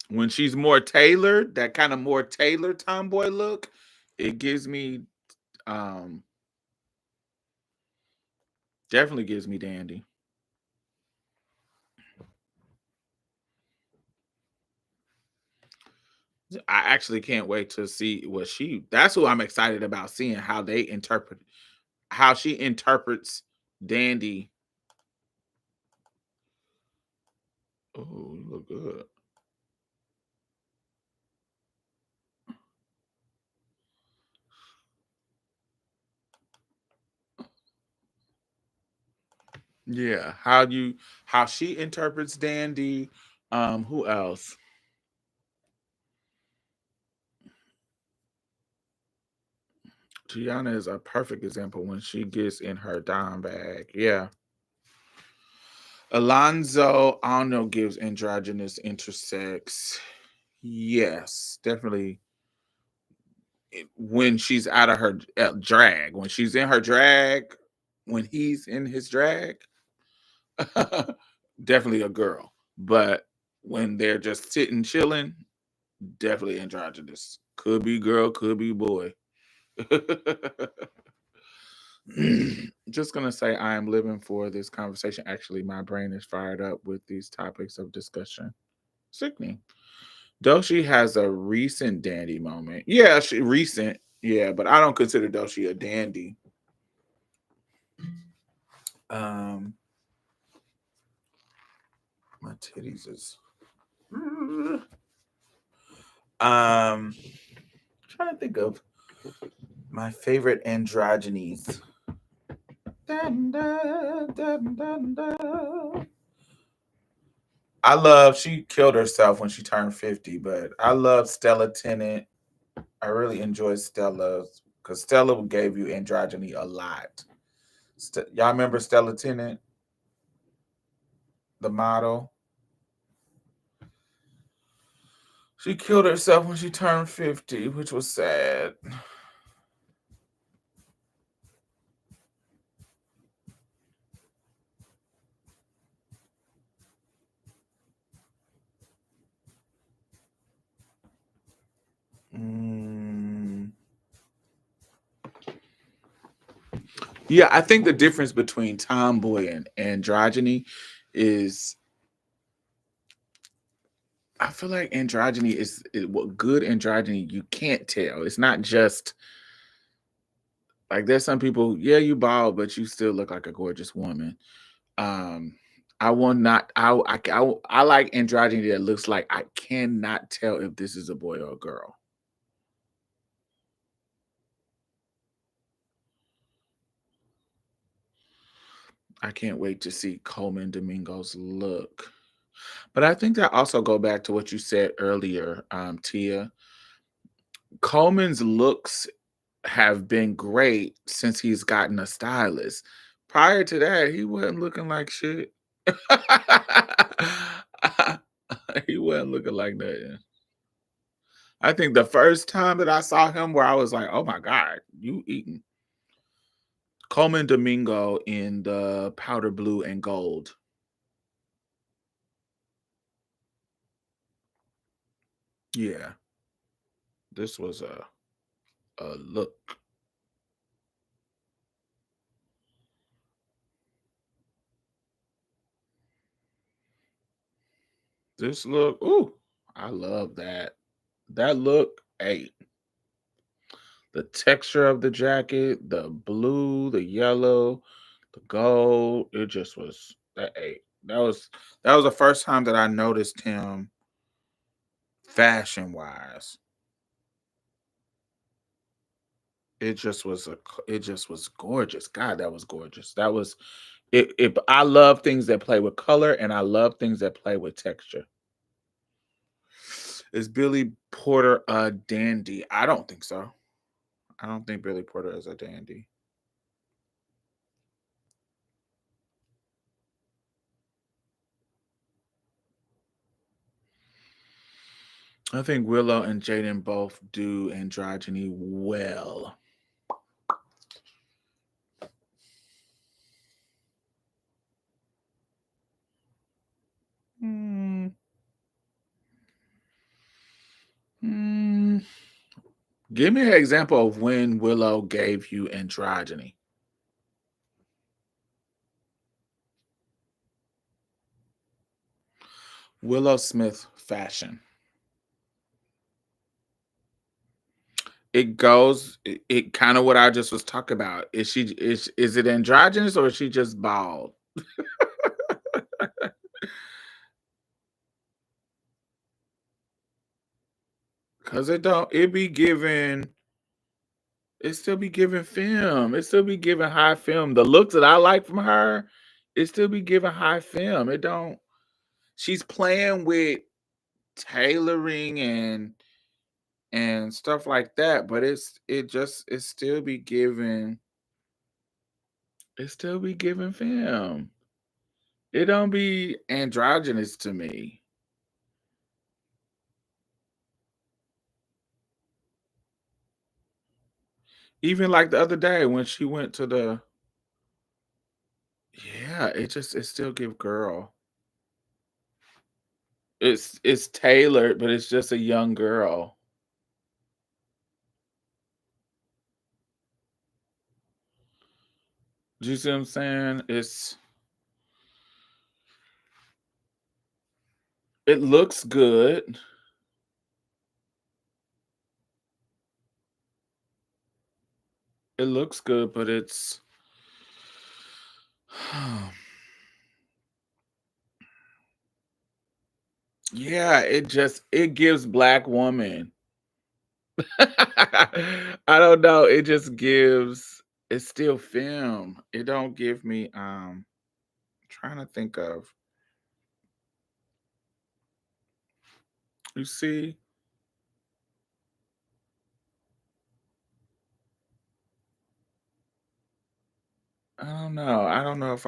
When she's more tailored, that kind of more tailored tomboy look, it gives me um definitely gives me dandy. I actually can't wait to see what she that's who I'm excited about seeing how they interpret how she interprets dandy. Oh, you look good. Yeah, how she interprets dandy. Who else? Gianna is a perfect example when she gets in her dime bag. Yeah. Alonzo, I don't know, gives androgynous intersex. Yes, definitely. When she's out of her drag, when she's in her drag, when he's in his drag, definitely a girl. But when they're just sitting chilling, definitely androgynous. Could be girl, could be boy. Just gonna say I am living for this conversation. Actually, my brain is fired up with these topics of discussion. Sickening. Doshi has a recent dandy moment. Yeah, she recent. Yeah, but I don't consider Doshi a dandy. Um, my titties is. Trying to think of my favorite androgynies. Dun, dun, dun, dun, dun. I love. She killed herself when she turned 50, but I love Stella Tennant. I really enjoy Stella because Stella gave you androgyny a lot. Y'all remember Stella Tennant, the model? She killed herself when she turned 50, which was sad. Mm. Yeah, I think the difference between tomboy and androgyny is I feel like androgyny is what good androgyny you can't tell. It's not just like there's some people, yeah, you bald, but you still look like a gorgeous woman. Um, I will not. I like androgyny that looks like I cannot tell if this is a boy or a girl. I can't wait to see Coleman Domingo's look. But I think that also go back to what you said earlier, Tia. Coleman's looks have been great since he's gotten a stylist. Prior to that, he wasn't looking like shit. He wasn't looking like that. I think the first time that I saw him where I was like, oh my God, you eating. Coleman Domingo in the powder blue and gold. Yeah, this was a look. This look, ooh, I love that. That look, hey, the texture of the jacket, the blue, the yellow, the gold, it just was that hey, that was the first time that I noticed him fashion wise. It just was gorgeous. God, that was gorgeous. That was I love things that play with color, and I love things that play with texture. Is Billy Porter a dandy? I don't think so. I don't think Billy Porter is a dandy. I think Willow and Jaden both do androgyny well. Hmm. Hmm. Give me an example of when Willow gave you androgyny. Willow Smith fashion. It goes. It kind of what I just was talking about. Is it androgynous or is she just bald? Cause it don't. It be giving. It still be giving film. It still be giving high film. The looks that I like from her, it still be giving high film. It don't. She's playing with tailoring and stuff like that, but it still be giving. It still be giving film. It don't be androgynous to me. Even like the other day when she went to the yeah, it still give girl. It's tailored, but it's just a young girl. Do you see what I'm saying? It looks good. It looks good, but it's yeah, it gives black woman. I don't know. It just gives it's still film. It don't give me trying to think of you see I don't know. I don't know if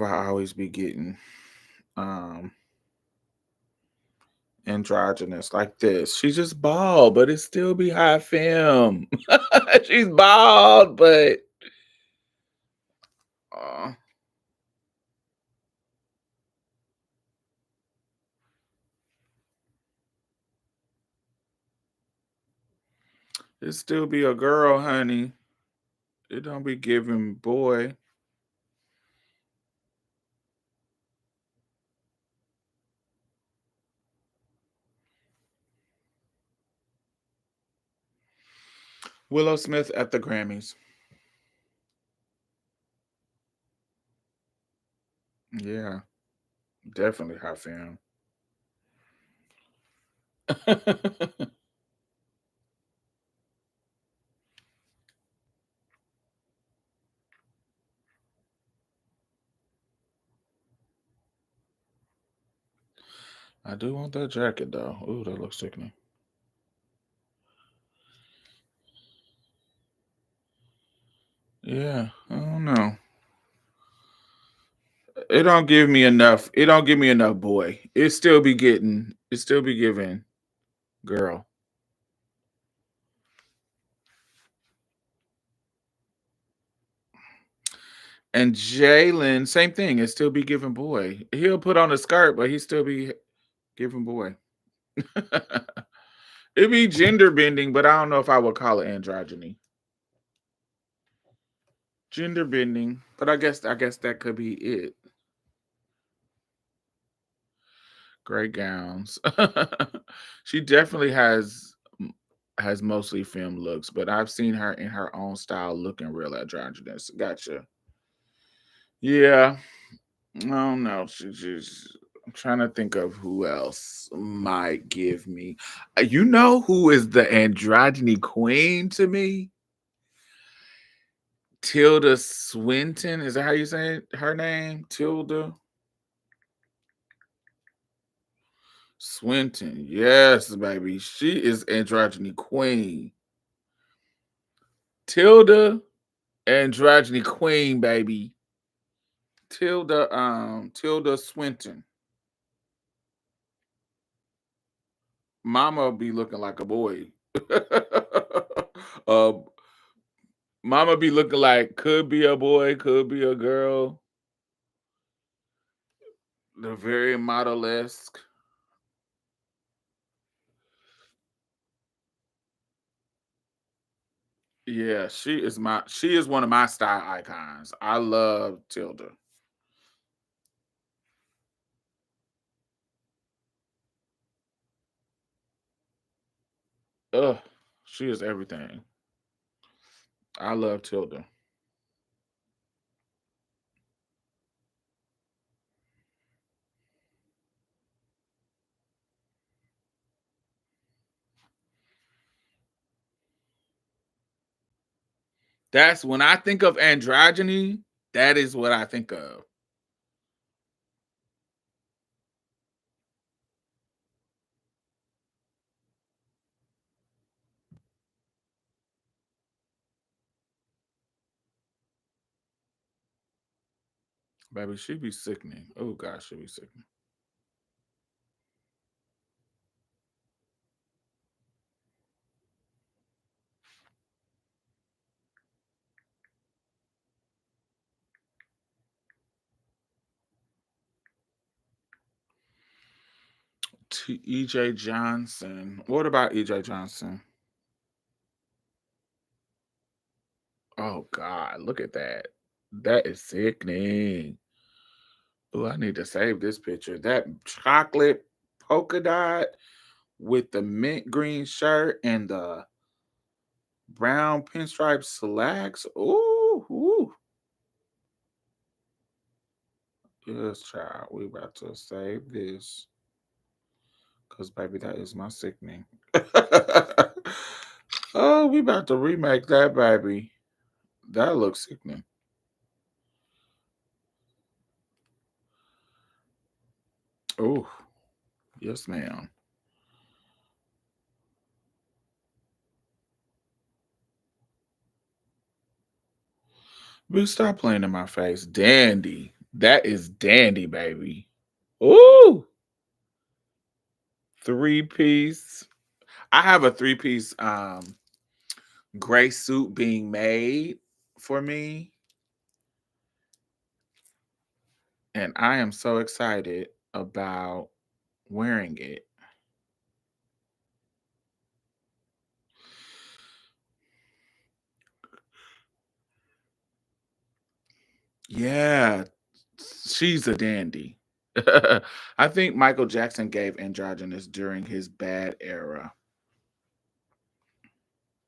I always be getting um androgynous like this. She's just bald, but it still be high film. She's bald, but uh, it still be a girl, honey. It don't be giving boy. Willow Smith at the Grammys. Yeah, definitely high film. I do want that jacket though. Ooh, that looks sickening. Yeah, I don't know. It don't give me enough. It don't give me enough boy. It still be getting. It still be giving girl. And Jalen, same thing. It still be giving boy. He'll put on a skirt, but he still be giving boy. It be gender bending, but I don't know if I would call it androgyny. Gender bending, but I guess that could be it. Gray gowns. She definitely has mostly film looks, but I've seen her in her own style looking real androgynous. Gotcha. Yeah, I don't know. I'm trying to think of who else might give me. You know who is the androgyny queen to me? Tilda Swinton. Is that how you say her name? Tilda Swinton. Yes, baby. She is androgyny queen. Tilda androgyny queen, baby. Tilda Swinton. Mama be looking like a boy. uh, Mama be looking like could be a boy, could be a girl. They're very model-esque. Yeah, she is one of my style icons. I love Tilda. Ugh, she is everything. I love Tilda. That's when I think of androgyny, that is what I think of. Baby, she be sickening. Oh gosh, she be sickening. EJ Johnson. What about EJ Johnson? Oh God, look at that. That is sickening. Oh, I need to save this picture. That chocolate polka dot with the mint green shirt and the brown pinstripe slacks. Ooh, ooh. Yes, child. We about to save this. Cause baby, that is my sickening. Oh, we about to remake that baby. That looks sickening. Oh, yes, ma'am. Bitch, stop playing in my face. Dandy. That is dandy, baby. Ooh. Three piece. I have a three-piece gray suit being made for me. And I am so excited about wearing it. Yeah, she's a dandy. I think Michael Jackson gave androgynous during his bad era.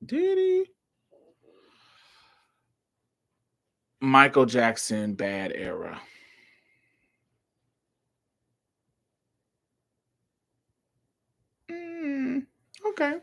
Did he? Michael Jackson bad era. Mm, okay.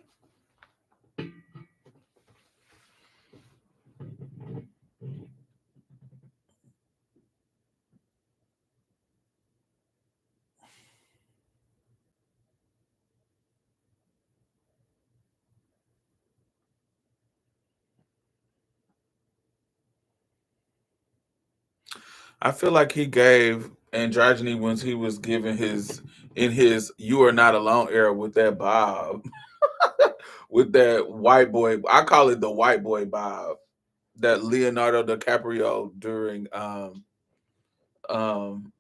I feel like he gave androgyny when he was giving his in his "You Are Not Alone" era with that bob, with that white boy. I call it the white boy bob. That Leonardo DiCaprio during um um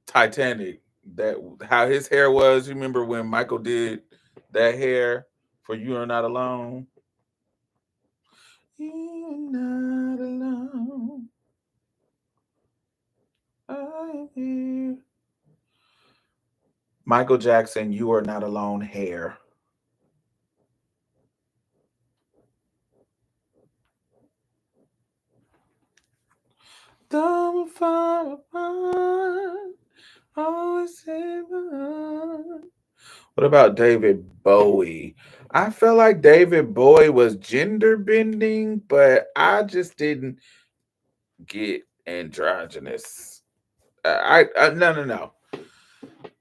Titanic. That how his hair was. You remember when Michael did that hair for "You Are Not Alone"? You're not alone. I'm here. Michael Jackson, "You Are Not Alone" hair. Don't fall apart. Always say the What about David Bowie? I felt like David Bowie was gender bending, but I just didn't get androgynous. No, no, no.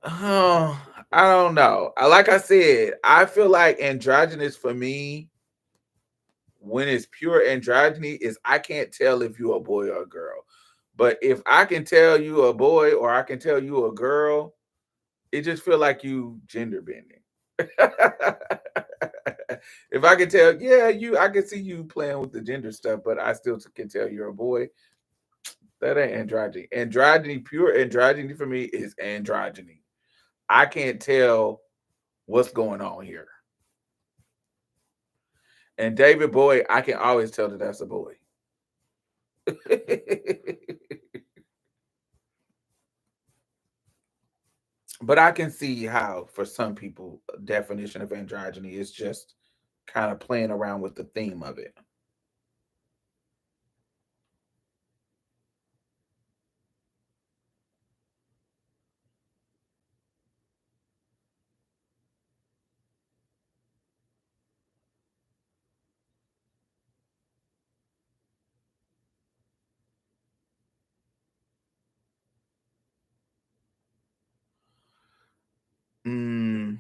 Oh, I don't know. Like I said, I feel like androgynous for me, when it's pure androgyny, is I can't tell if you're a boy or a girl. But if I can tell you a boy or I can tell you a girl, it just feel like you gender bending. If I can tell, yeah, I can see you playing with the gender stuff, but I still can tell you're a boy. That ain't androgyny. Androgyny, pure androgyny for me is androgyny. I can't tell what's going on here. And David Bowie, I can always tell that that's a boy. But I can see how, for some people, definition of androgyny is just kind of playing around with the theme of it. Mm,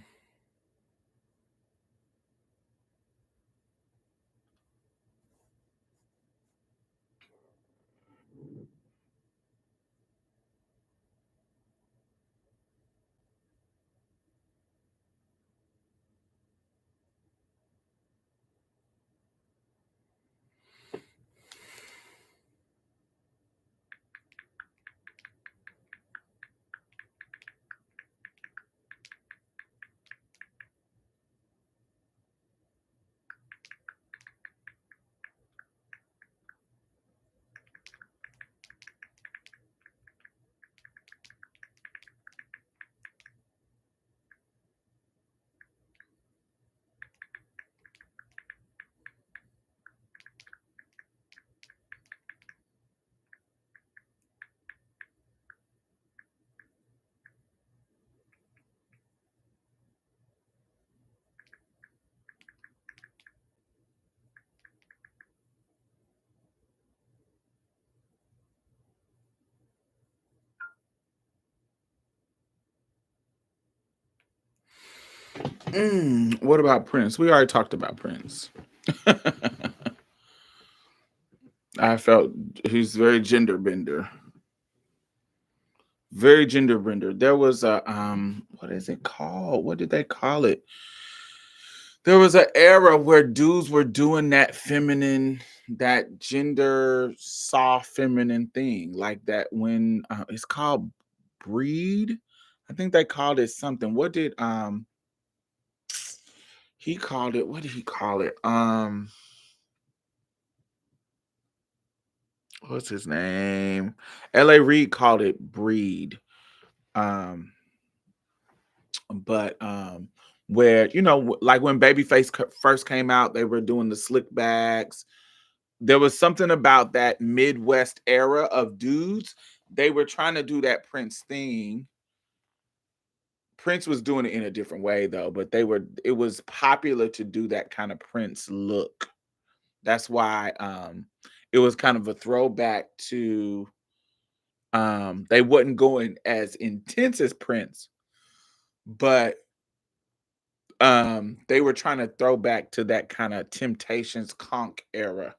what about Prince? We already talked about Prince. I felt he's very gender bender. Very gender bender. There was a what is it called? What did they call it? There was an era where dudes were doing that feminine, that gender soft feminine thing, like that when it's called breed. I think they called it something. What did he called it? What did he call it? What's his name? L.A. Reid called it breed. Um, but where like when Babyface first came out, they were doing the slick backs. There was something about that Midwest era of dudes. They were trying to do that Prince thing. Prince was doing it in a different way though, but it was popular to do that kind of Prince look. That's why it was kind of a throwback to they wasn't going as intense as Prince, but they were trying to throw back to that kind of Temptations conk era.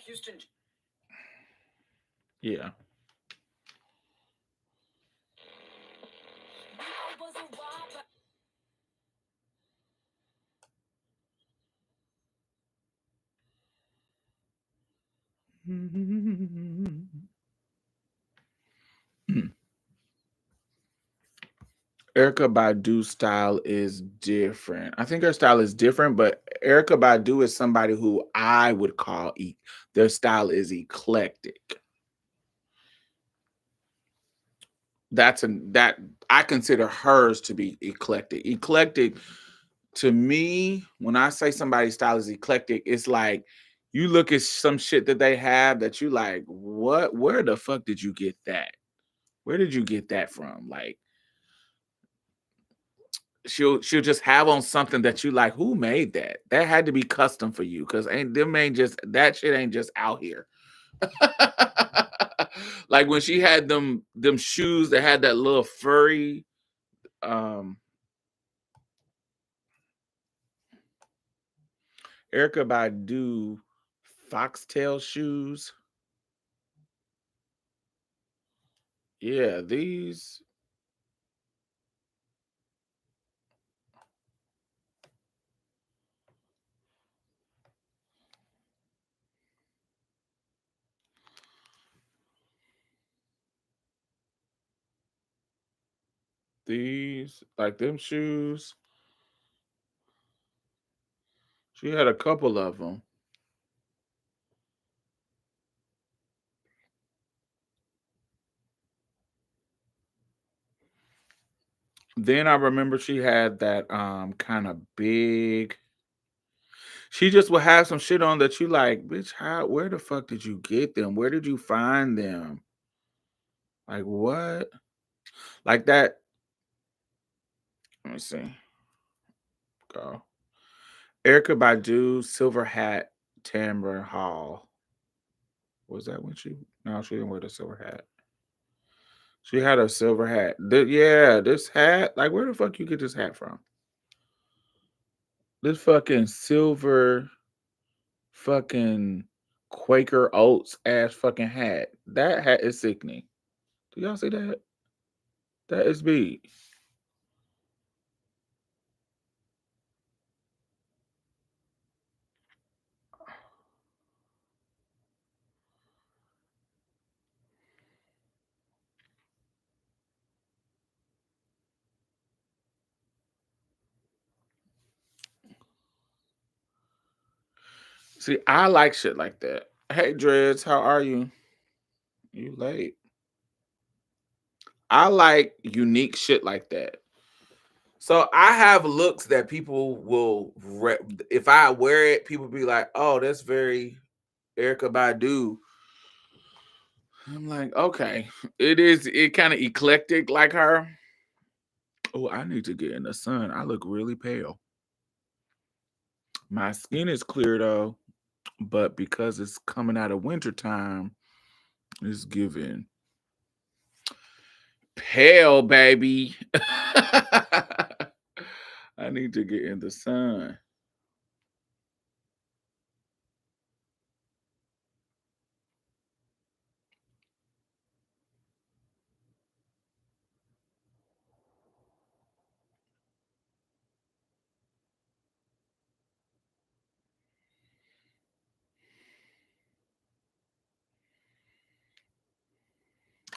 Houston. Yeah. Erica Badu's style is different. I think her style is different, but Erica Badu is somebody who I would call their style is eclectic. That I consider hers to be eclectic. Eclectic to me, when I say somebody's style is eclectic, it's like You look at some shit that they have that you like, what? Where the fuck did you get that? Where did you get that from? Like, she'll just have on something that you like. Who made that? That had to be custom for you, because ain't just that shit ain't just out here. Like when she had them shoes that had that little furry um Erica Badu foxtail shoes. Yeah, these like them shoes. She had a couple of them. Then I remember she had that kind of big. She just would have some shit on that you like, bitch, how where the fuck did you get them? Where did you find them? Like what? Like that. Let me see. Go. Erica Badu, Silver Hat, Tamara Hall. Was that when she? No, she didn't wear the silver hat. She had a silver hat. Yeah, this hat. Like, where the fuck you get this hat from? This fucking silver, fucking Quaker Oats ass fucking hat. That hat is sickening. Do y'all see that? That is big. See, I like shit like that. Hey, Dreads, how are you? You late. I like unique shit like that. So I have looks that people will, if I wear it, people be like, "Oh, that's very Erica Badu." I'm like, okay, it is. It kind of eclectic like her. Oh, I need to get in the sun. I look really pale. My skin is clear though, but because it's coming out of winter time, it's giving pale, baby. I need to get in the sun.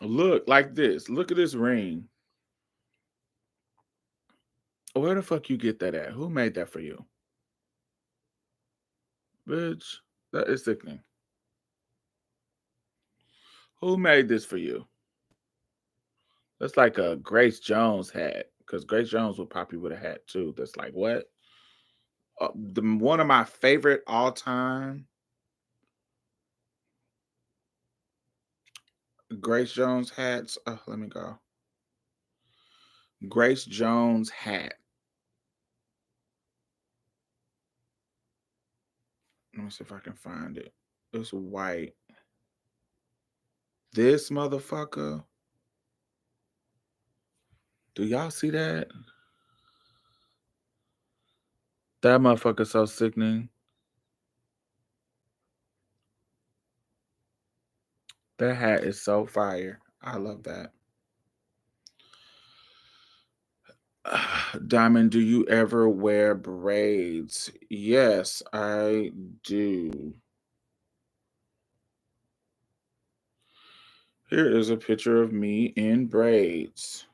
Look like this. Look at this ring. Where the fuck you get that at? Who made that for you? Bitch, that is sickening. Who made this for you? That's like a Grace Jones hat. Because Grace Jones would pop you with a hat too. That's like what? One of my favorite all time Grace Jones hats. Oh, let me go. Grace Jones hat. Let me see if I can find it. It's white. This motherfucker. Do y'all see that? That motherfucker so sickening. That hat is so fire. I love that. Diamond, do you ever wear braids? Yes, I do. Here is a picture of me in braids.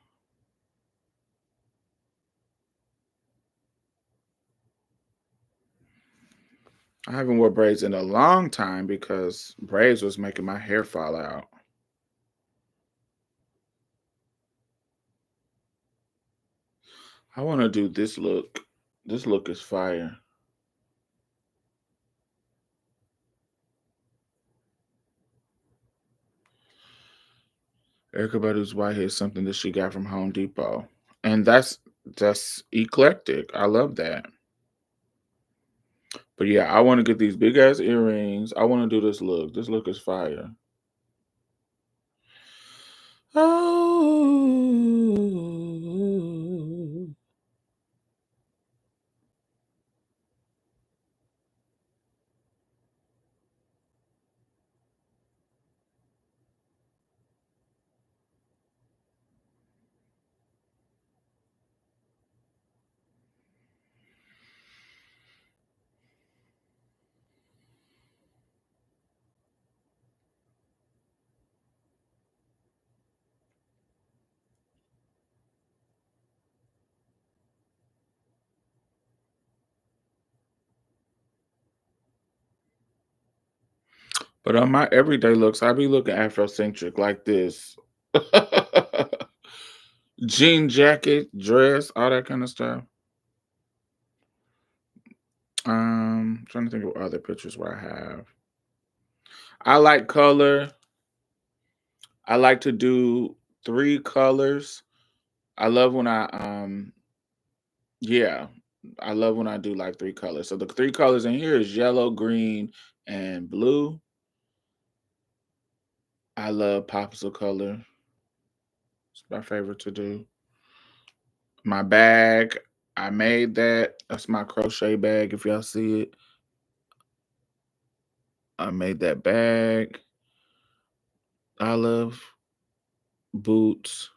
I haven't worn braids in a long time because braids was making my hair fall out. I want to do this look. This look is fire. Erica Badu's white hair is something that she got from Home Depot. And that's eclectic. I love that. But yeah, I want to get these big ass earrings. I want to do this look. This look is fire. Oh. But on my everyday looks, I be looking Afrocentric like this. Jean jacket, dress, all that kind of stuff. Trying to think of other pictures where I have. I like color. I like to do 3 colors. I love when yeah, I love when I do like 3 colors. So the 3 colors in here is yellow, green, and blue. I love popsicle color. It's my favorite to do. My bag, I made that. That's my crochet bag. If y'all see it, I made that bag. I love boots.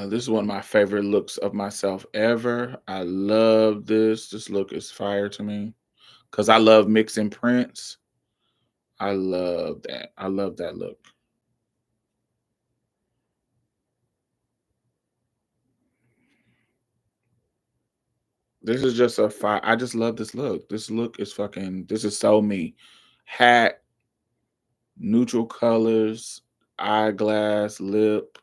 This is one of my favorite looks of myself ever. I love this. This look is fire to me because I love mixing prints. I love that. I love that look. This is just a fire. I just love this look. This look is fucking. This is so me. Hat, neutral colors, eyeglass, lip.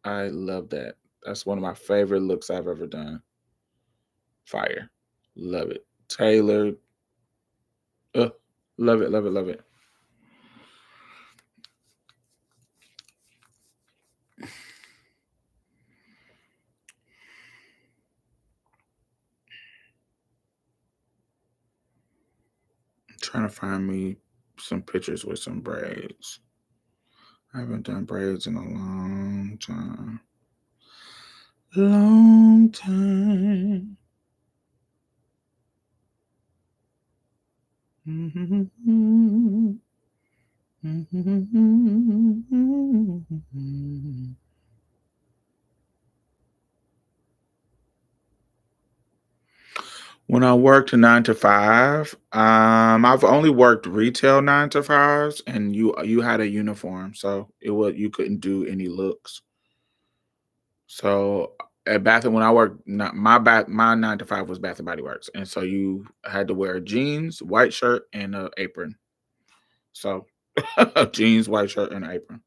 I love that. That's one of my favorite looks I've ever done. Fire. Love it. Tailored. Uh, love it, love it, love it. Trying to find me some pictures with some braids. I haven't done braids in a long time. Long time. When I worked 9 to 5, I've only worked retail 9 to 5s, and you had a uniform, so it was you couldn't do any looks. So at Bath when I worked, my 9 to 5 was Bath and Body Works, and so you had to wear jeans, white shirt, and an apron. So jeans, white shirt, and apron.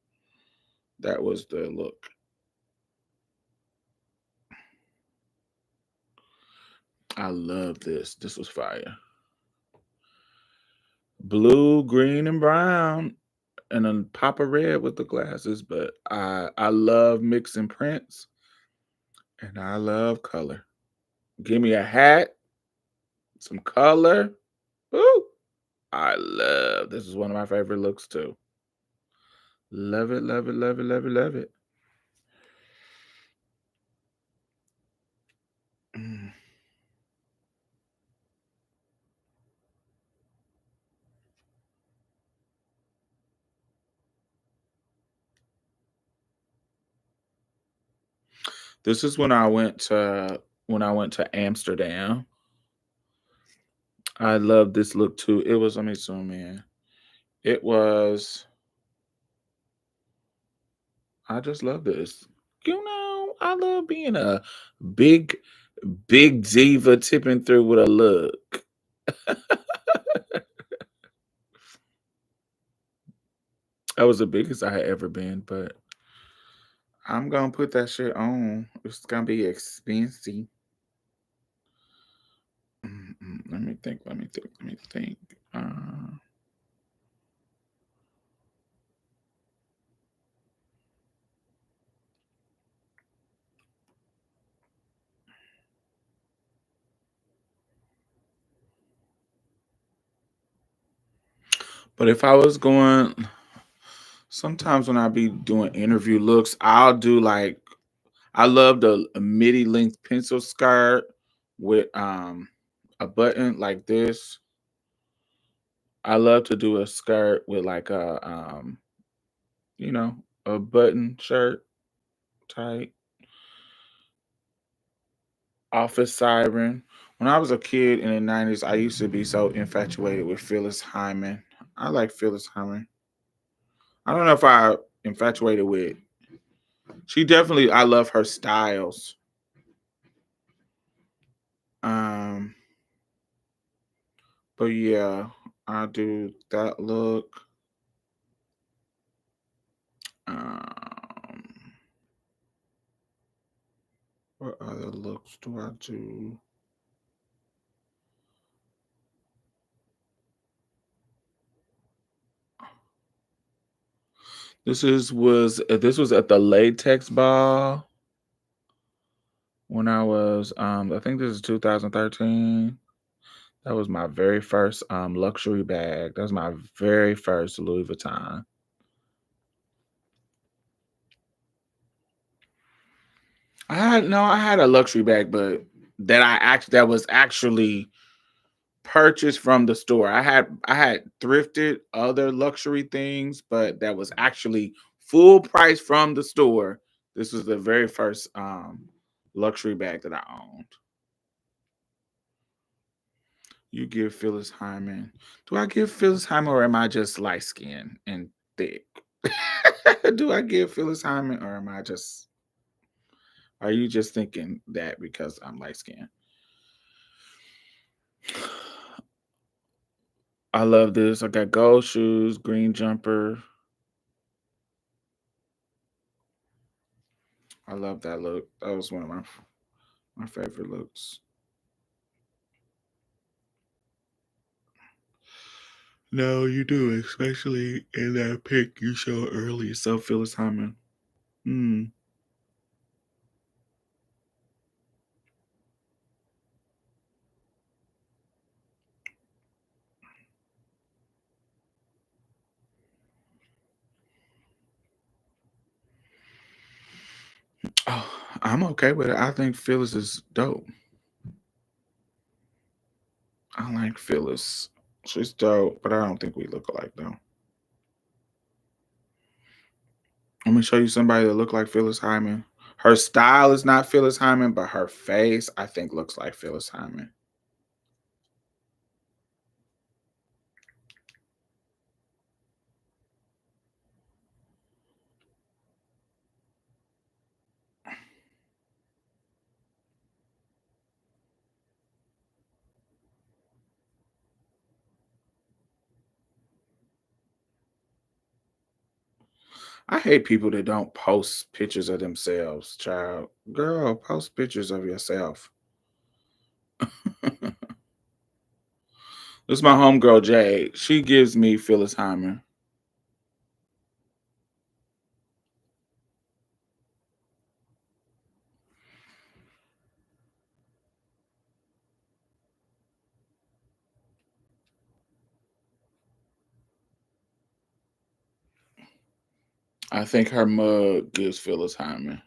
That was the look. I love this. This was fire. Blue, green, and brown, and a pop of red with the glasses. But I love mixing prints, and I love color. Give me a hat, some color. Woo! I love this is one of my favorite looks too. Love it, love it, love it, love it, love it. Mm. This is when I went to Amsterdam. I love this look too. It was let me zoom in. It was I just love this. I love being a big, big diva tipping through with a look. That was the biggest I had ever been, but I'm gonna put that shit on. It's gonna be expensive. me think. Let me think. Let me think. But if I was going, sometimes when I be doing interview looks, I'll do like I love the midi length pencil skirt with a button like this. I love to do a skirt with like you know, a button shirt tight. Office Siren. When I was a kid in the 90s, I used to be so infatuated with Phyllis Hyman. I like Phyllis Hyman. I don't know if I infatuated with. She definitely I love her styles. Um but yeah, I do that look. Um what other looks do I do? This was at the latex ball when I was I think this is 2013. That was my very first luxury bag. That was my very first Louis Vuitton. I had a luxury bag, but that was actually purchased from the store. I had thrifted other luxury things, but that was actually full price from the store. This was the very first luxury bag that I owned. You give Phyllis Hyman. Do I give Phyllis Hyman or am I just light skinned and thick? Do I give Phyllis Hyman or are you just thinking that because I'm light skinned? I love this. I got gold shoes, green jumper. I love that look. That was one of my favorite looks. No, you do, especially in that pic you showed earlier. So Phyllis Hyman. Hmm. Oh, I'm okay with it. I think Phyllis is dope. I like Phyllis. She's dope, but I don't think we look alike though. Let me show you somebody that look like Phyllis Hyman. Her style is not Phyllis Hyman, but her face I think looks like Phyllis Hyman. I hate people that don't post pictures of themselves, child. Girl, post pictures of yourself. This is my homegirl Jade. She gives me Phyllis Hyman. I think her mug gives Phyllis Hyman.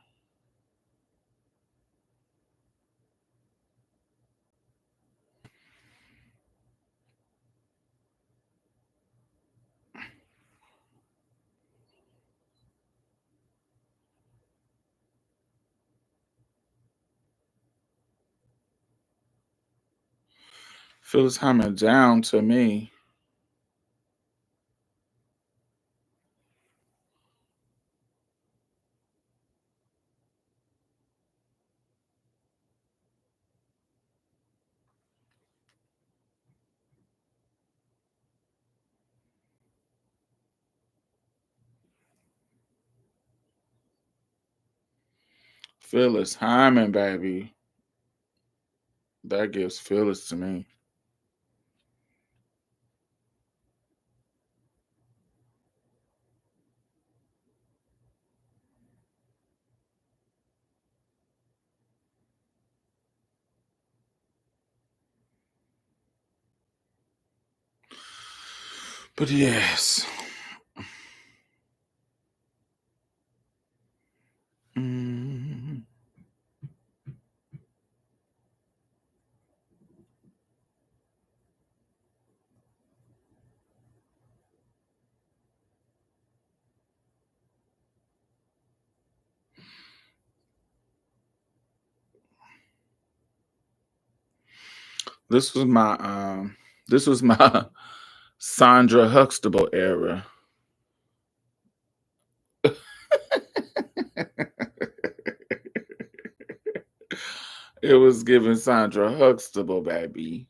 Phyllis Hyman down to me. Phyllis Hyman, baby. That gives Phyllis to me. But yes. Mm. This was my Sandra Huxtable era. It was giving Sandra Huxtable, baby.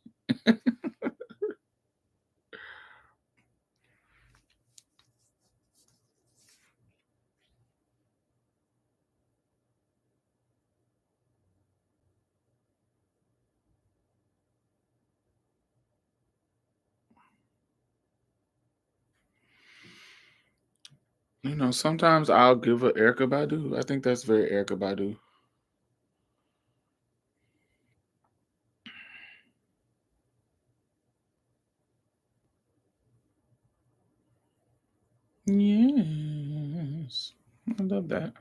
Sometimes I'll give her Erica Badu. I think that's very Erica Badu. Yes. I love that.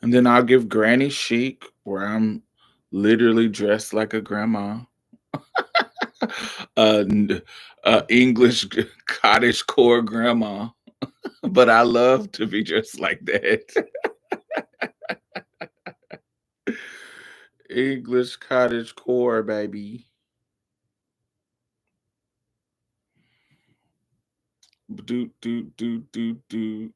And then I'll give Granny Chic, where I'm literally dressed like a grandma. n- English cottage core grandma. But I love to be dressed like that. English cottage core, baby. Do do do do do.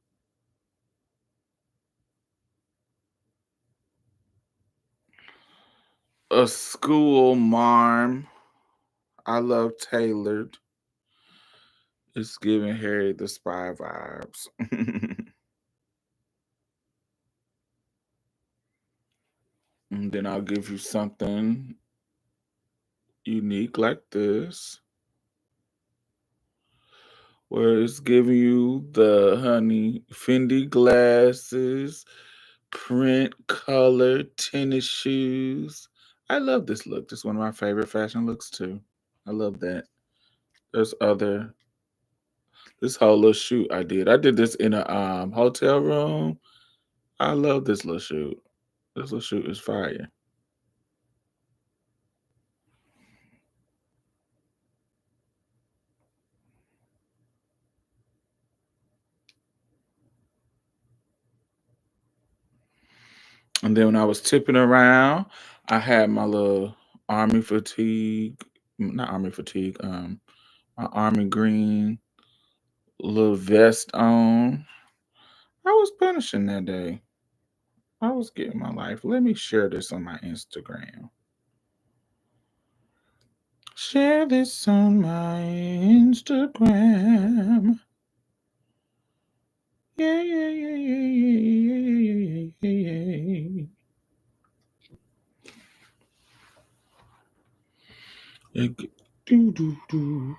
A school marm. I love tailored. It's giving Harry the Spy vibes. And then I'll give you something unique like this, where it's giving you the honey Fendi glasses, print color tennis shoes. I love this look. This is one of my favorite fashion looks too. I love that. There's other this whole little shoot I did. I did this in a hotel room. I love this little shoot. This little shoot is fire. And then when I was tipping around, I had my little army fatigue, not army fatigue, my army green little vest on. I was punishing that day. I was getting my life. Let me share this on my Instagram. Share this on my Instagram. Yeah, yeah, yeah, yeah, yeah, yeah, yeah, yeah, yeah. Yeah, do, do, do.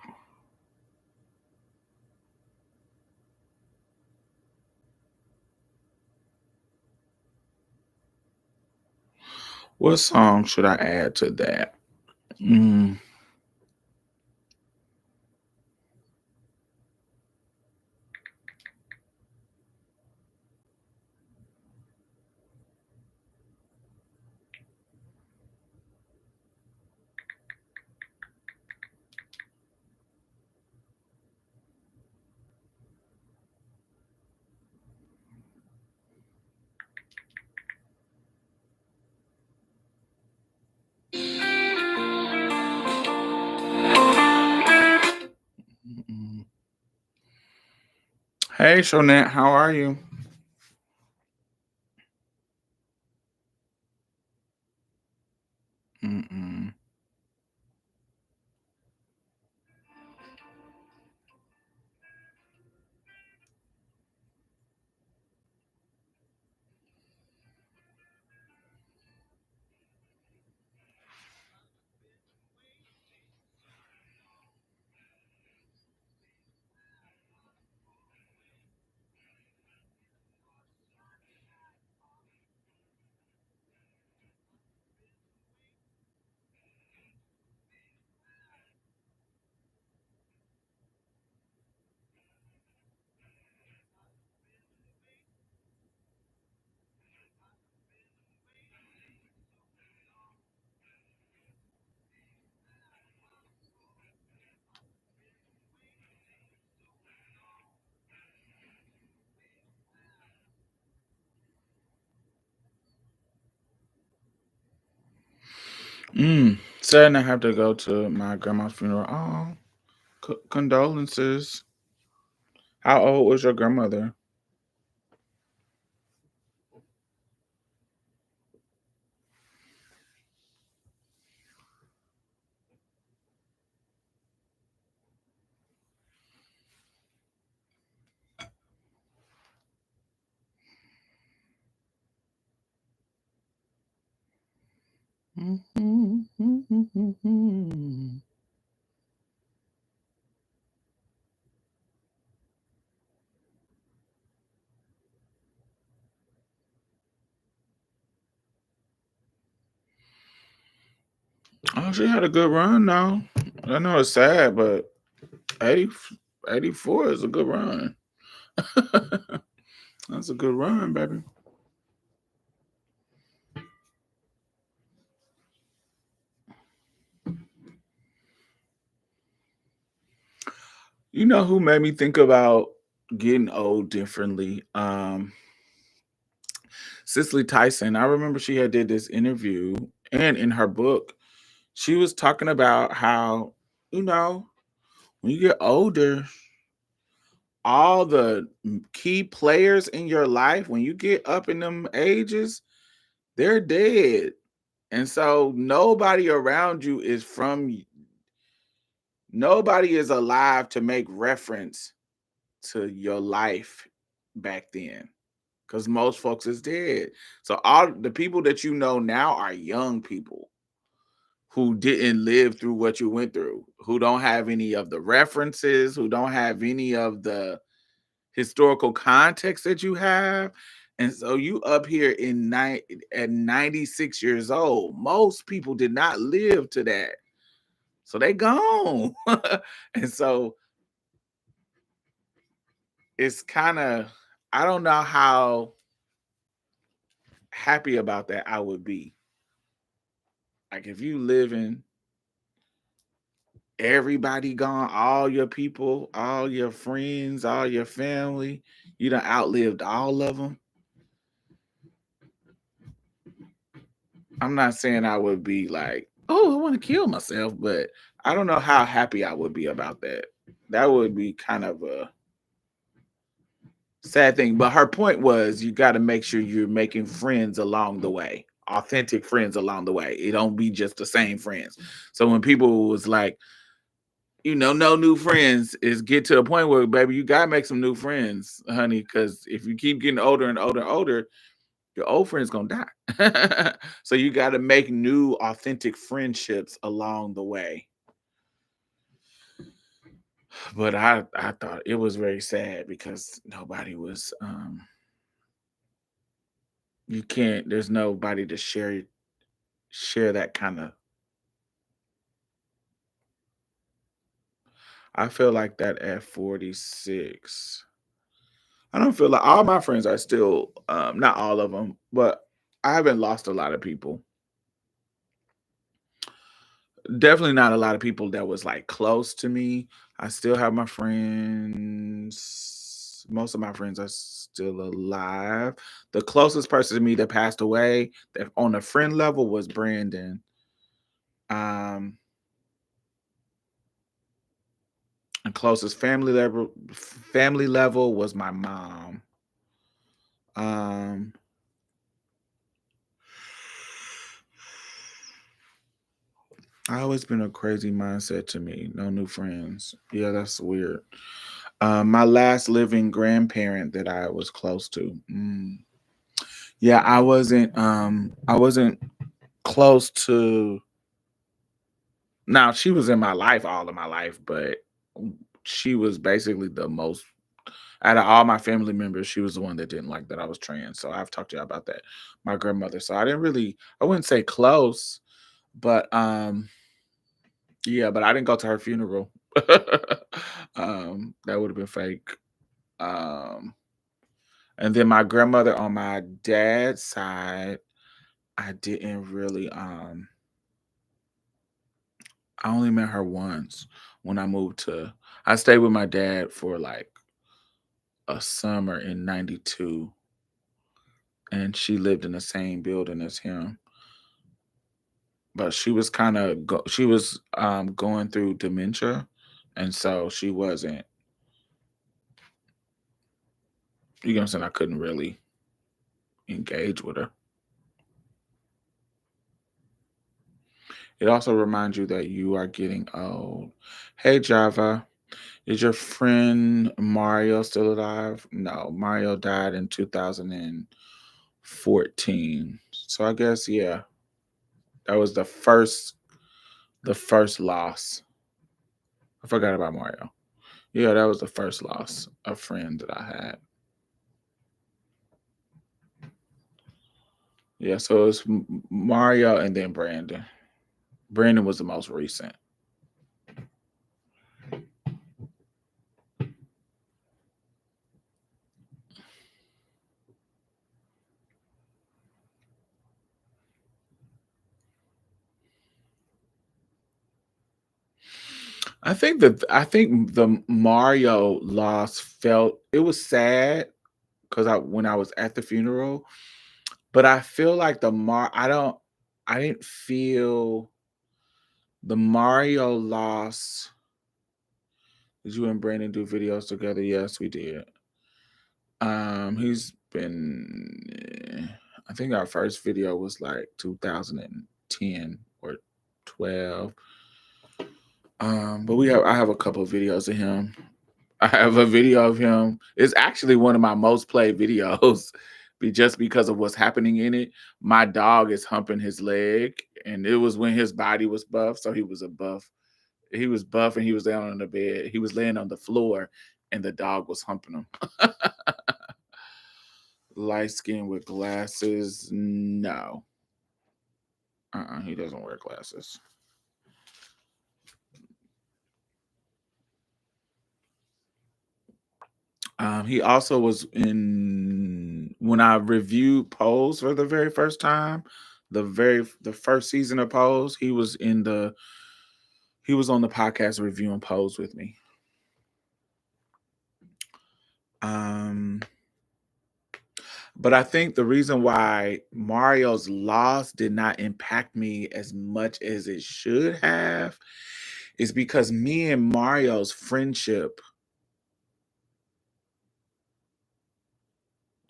What song should I add to that? Mm. Mm-mm. Hey, Shonette, how are you? Mm-mm. Sad I have to go to my grandma's funeral. Oh, condolences. How old was your grandmother? Oh, she had a good run now. I know it's sad, but 80, 84 is a good run. That's a good run, baby. You know who made me think about getting old differently? Cicely Tyson. I remember she had did this interview, and in her book, she was talking about how, you know, when you get older, all the key players in your life, when you get up in them ages, they're dead. And so nobody around you is nobody is alive to make reference to your life back then, because most folks is dead. So all the people that you know now are young people who didn't live through what you went through, who don't have any of the references, who don't have any of the historical context that you have. And so you up here at 96 years old. Most people did not live to that. So they gone. And so it's kind of, I don't know how happy about that I would be. Like if you live in everybody gone, all your people, all your friends, all your family, you done outlived all of them. I'm not saying I would be like, oh, I want to kill myself, but I don't know how happy I would be about that. That would be kind of a sad thing. But her point was you got to make sure you're making friends along the way, authentic friends along the way. It don't be just the same friends. So when people was like, no new friends, is get to a point where, baby, you gotta make some new friends, honey, because if you keep getting older and older and older, your old friends gonna die. So you got to make new, authentic friendships along the way. But I thought it was very sad because nobody was. You can't. There's nobody to share that kind of. I feel like that at 46. I don't feel like all my friends are still, not all of them, but I haven't lost a lot of people. Definitely not a lot of people that was like close to me. I still have my friends. Most of my friends are still alive. The closest person to me that passed away that on a friend level was Brandon. Um, and closest family level was my mom. Um, I always been a crazy mindset to me. No new friends. Yeah, that's weird. My last living grandparent that I was close to. Yeah, I wasn't close to. Now she was in my life all of my life, but she was basically the most out of all my family members, she was the one that didn't like that I was trans. So I've talked to you about that. My grandmother. So I wouldn't say close, but yeah, but I didn't go to her funeral. That would have been fake. Um, and then my grandmother on my dad's side, I didn't really I only met her once when I stayed with my dad for like a summer in 92, and she lived in the same building as him. but she was kind of she was going through dementia, and so she wasn't. You know what I'm saying? I couldn't really engage with her. It also reminds you that you are getting old. Hey Java, is your friend Mario still alive? No, Mario died in 2014. So I guess yeah, that was the first loss. I forgot about Mario. Yeah, that was the first loss of friend that I had. Yeah, so it's Mario and then Brandon. Brandon was the most recent. I think the Mario loss felt it was sad because when I was at the funeral, but I feel like I didn't feel the Mario loss. Did you and Brandon do videos together? Yes, we did. He's been. I think our first video was like 2010 or 12. But I have a couple of videos of him. I have a video of him. It's actually one of my most played videos, just because of what's happening in it. My dog is humping his leg, and it was when his body was buff, so he was a buff. He was buff, and he was down on the bed. He was laying on the floor, and the dog was humping him. Light skin with glasses? No. He doesn't wear glasses. He also was in when I reviewed Pose for the very first time, the first season of Pose. He was on the podcast reviewing Pose with me. But I think the reason why Mario's loss did not impact me as much as it should have is because me and Mario's friendship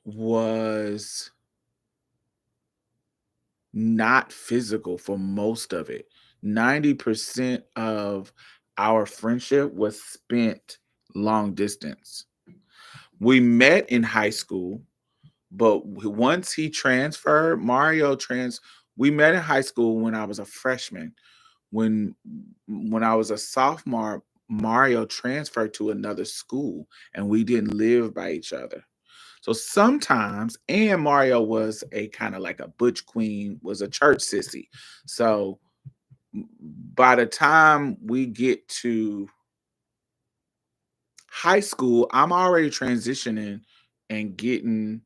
was not physical for most of it. 90% of our friendship was spent long distance. We met in high school, but once he transferred, we met in high school when I was a freshman. When I was a sophomore, Mario transferred to another school and we didn't live by each other. So sometimes, and Mario was a kind of like a butch queen, was a church sissy. So by the time we get to high school, I'm already transitioning and getting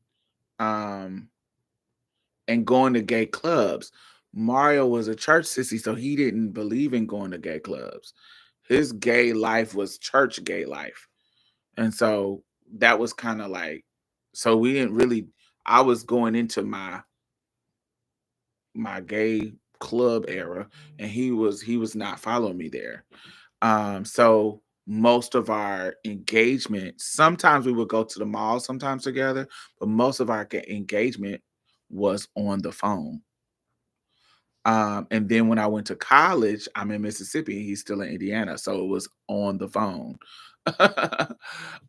um and going to gay clubs. Mario was a church sissy, so he didn't believe in going to gay clubs. His gay life was church gay life. And so that was kind of like, so we didn't really, I was going into my gay club era, and he was not following me there. So most of our engagement, sometimes we would go to the mall sometimes together, but most of our engagement was on the phone. And then when I went to college, I'm in Mississippi and he's still in Indiana, so it was on the phone.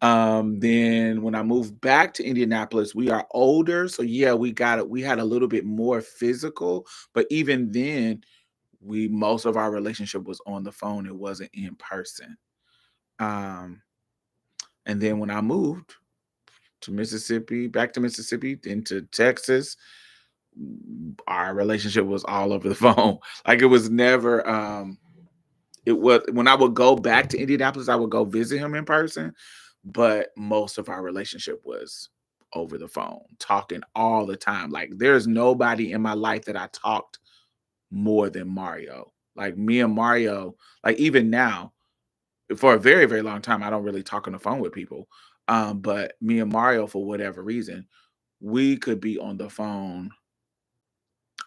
Then when I moved back to Indianapolis, we are older, so yeah, we had a little bit more physical, but even then, we most of our relationship was on the phone. It wasn't in person. Um, and then when I moved to Mississippi, back to Mississippi, into Texas, our relationship was all over the phone. Like it was never it was when I would go back to Indianapolis, I would go visit him in person, but most of our relationship was over the phone, talking all the time. Like there's nobody in my life that I talked more than Mario. Like me and Mario, like even now, for a very, very long time, I don't really talk on the phone with people. But me and Mario, for whatever reason, we could be on the phone.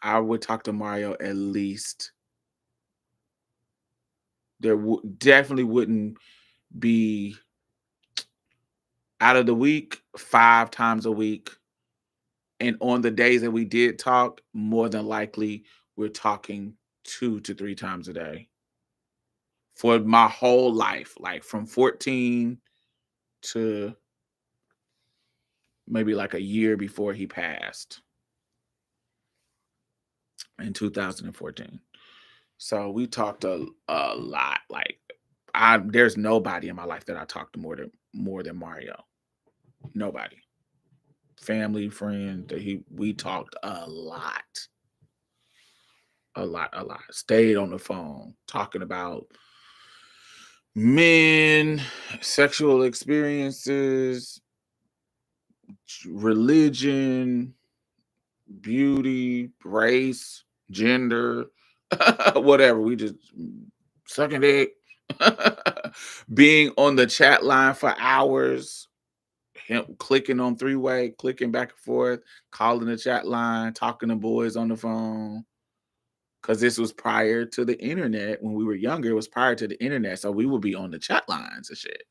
I would talk to Mario at least There definitely wouldn't be, out of the week, 5 times a week. And on the days that we did talk, more than likely we're talking 2 to 3 times a day for my whole life, like from 14 to maybe like a year before he passed in 2014. So we talked a lot. Like, there's nobody in my life that I talked to more than Mario. Nobody. Family, friend, we talked a lot. A lot, a lot. Stayed on the phone talking about men, sexual experiences, religion, beauty, race, gender, whatever. We just sucking dick, being on the chat line for hours, him clicking on three-way, clicking back and forth, calling the chat line, talking to boys on the phone. Because this was prior to the internet. When we were younger, it was prior to the internet. So we would be on the chat lines and shit.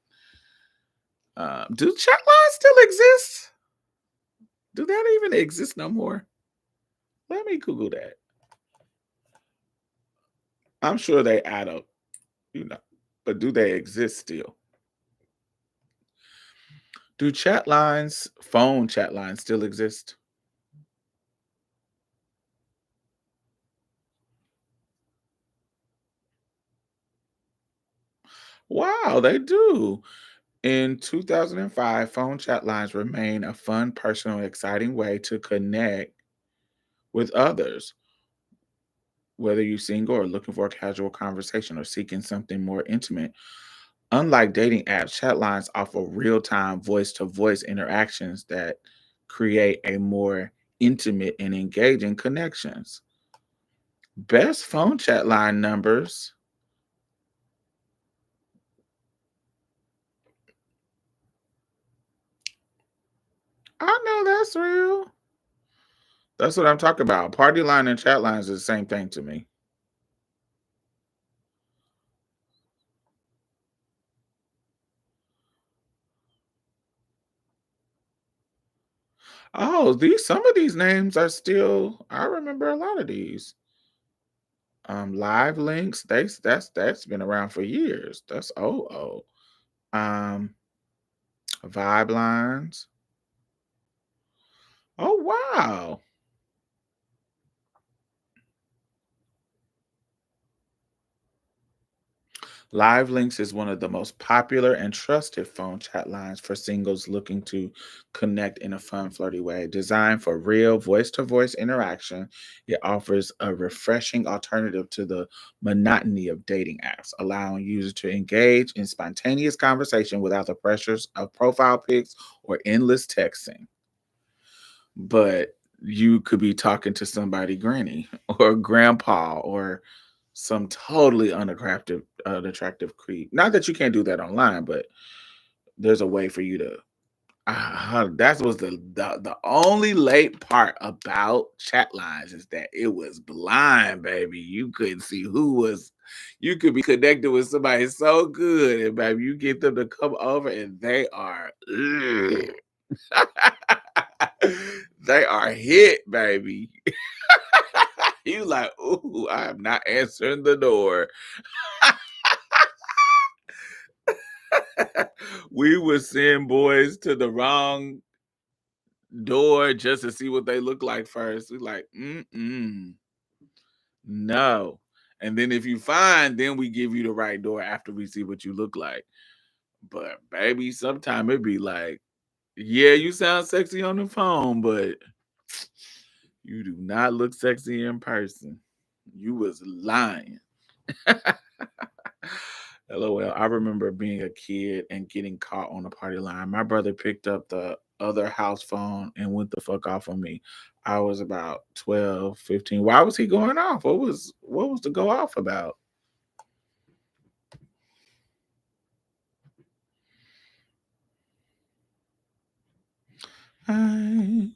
Do chat lines still exist? Do that even exist no more? Let me Google that. I'm sure they add up, but do they exist still? Do phone chat lines still exist? Wow, they do. In 2005, phone chat lines remain a fun, personal, exciting way to connect with others. Whether you're single or looking for a casual conversation or seeking something more intimate, unlike dating apps, chat lines offer real time voice to voice interactions that create a more intimate and engaging connections. Best phone chat line numbers. I know that's real. That's what I'm talking about. Party line and chat lines is the same thing to me. Oh, some of these names are still. I remember a lot of these. Live links. That's been around for years. That's old. Vibe lines. Oh wow. Live Links is one of the most popular and trusted phone chat lines for singles looking to connect in a fun, flirty way. Designed for real voice to voice interaction, it offers a refreshing alternative to the monotony of dating apps, allowing users to engage in spontaneous conversation without the pressures of profile pics or endless texting. But you could be talking to somebody granny or grandpa or some totally unattractive creep. Not that you can't do that online, but there's a way for you to. That was the only late part about chat lines is that it was blind, baby. You couldn't see who was. You could be connected with somebody so good, and baby, you get them to come over, and they are. They are hit, baby. You like, ooh, I am not answering the door. We would send boys to the wrong door just to see what they look like first. We like, no. And then if you find, then we give you the right door after we see what you look like. But baby, sometimes it'd be like, yeah, you sound sexy on the phone, but you do not look sexy in person. You was lying. LOL. I remember being a kid and getting caught on the party line. My brother picked up the other house phone and went the fuck off on me. I was about 12, 15. Why was he going off? What was to go off about? I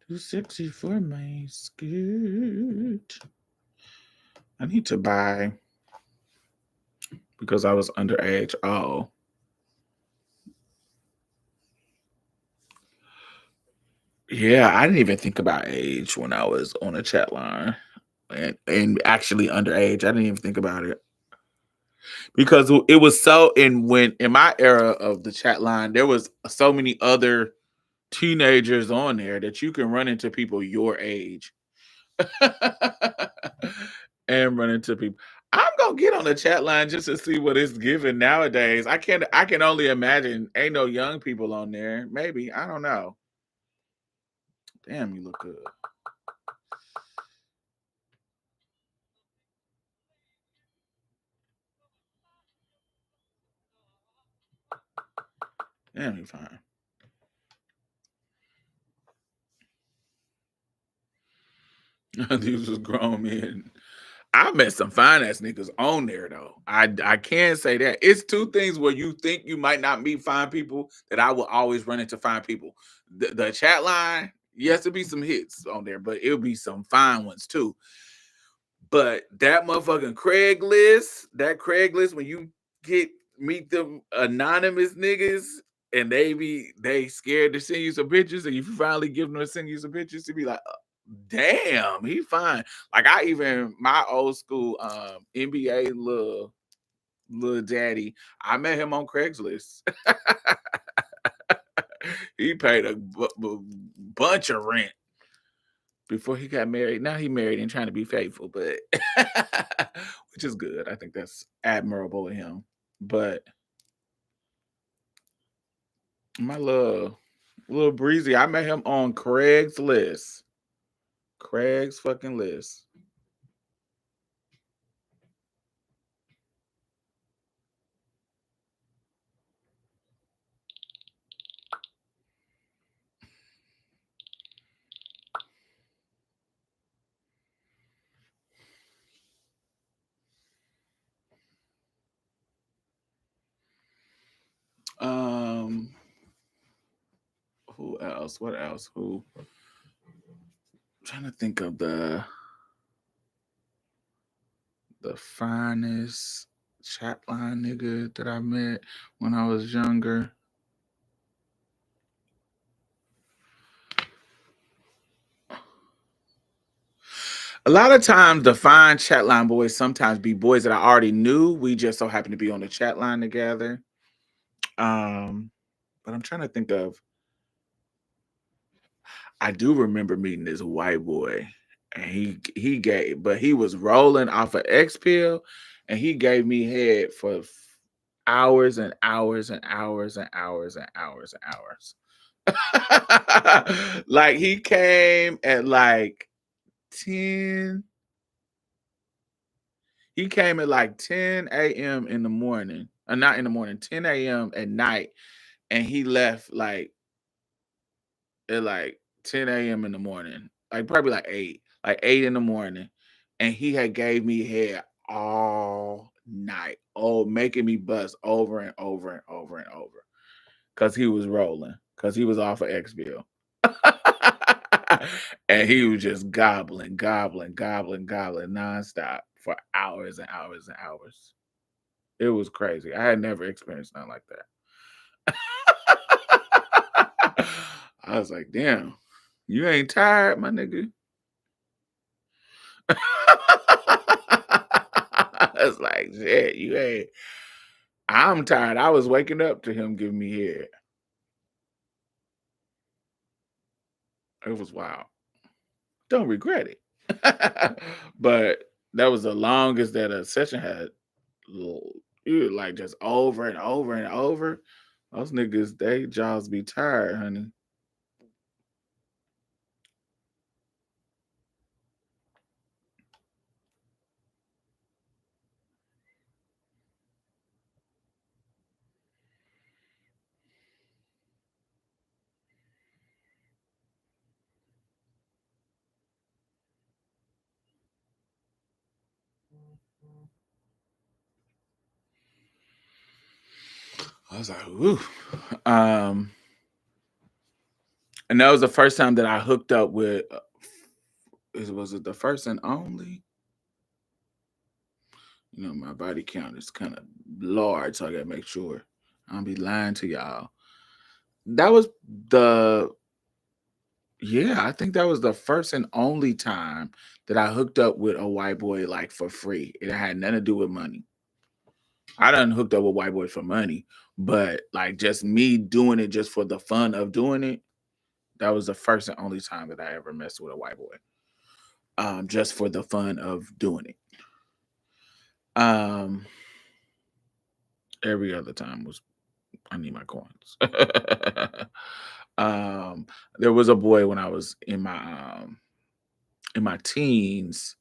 too sexy for my skirt. I need to buy because I was underage. Oh. Yeah, I didn't even think about age when I was on a chat line and actually underage. I didn't even think about it because it was so in my era of the chat line, there was so many other teenagers on there that you can run into people your age and run into people. I'm gonna get on the chat line just to see what it's given nowadays. I can only imagine ain't no young people on there. Maybe. I don't know. Damn, you look good. Damn, you fine. These was grown men. I met some fine ass niggas on there though. I can say that. It's two things where you think you might not meet fine people that I will always run into fine people. The chat line, yes, there'll be some hits on there, but it'll be some fine ones too. But that motherfucking Craigslist, that Craigslist, when you get meet them anonymous niggas and they scared to send you some pictures, and you finally give them to send you some pictures, to be like, damn, he fine. Like I even my old school NBA little daddy, I met him on Craigslist. He paid a bunch of rent before he got married. Now he married and trying to be faithful, but which is good. I think that's admirable of him. But my little breezy, I met him on Craigslist. Craig's fucking list. Um, who else? What else? Who? I'm trying to think of the finest chatline nigga that I met when I was younger. A lot of times, the fine chatline boys sometimes be boys that I already knew. We just so happen to be on the chat line together. But I'm trying to think of. I do remember meeting this white boy, and he gave, but he was rolling off of X pill, and he gave me head for hours and hours and hours and hours and hours and hours. Like he came at like 10. He came at like 10 a.m. in the morning. Not in the morning, 10 a.m. at night. And he left at like 10 a.m. in the morning. Like probably like 8 in the morning. And he had gave me head all night. Oh, making me bust over and over and over and over. Cause he was rolling. Cause he was off of X bill. And he was just gobbling, gobbling, gobbling, gobbling nonstop for hours and hours and hours. It was crazy. I had never experienced nothing like that. I was like, damn, you ain't tired, my nigga. It's like, shit, you ain't. I'm tired. I was waking up to him giving me head. It was wild. Don't regret it. But that was the longest that a session had. You like just over and over and over. Those niggas, they jaws be tired, honey. I was like, ooh. And that was the first time that I hooked up with. Was it the first and only? You know, my body count is kind of large, so I gotta make sure I don't be lying to y'all. That was the I think that was the first and only time that I hooked up with a white boy like for free. It had nothing to do with money. I done hooked up with white boys for money, but like just me doing it just for the fun of doing it. That was the first and only time that I ever messed with a white boy. Just for the fun of doing it. Every other time was I need my coins. There was a boy when I was in my teens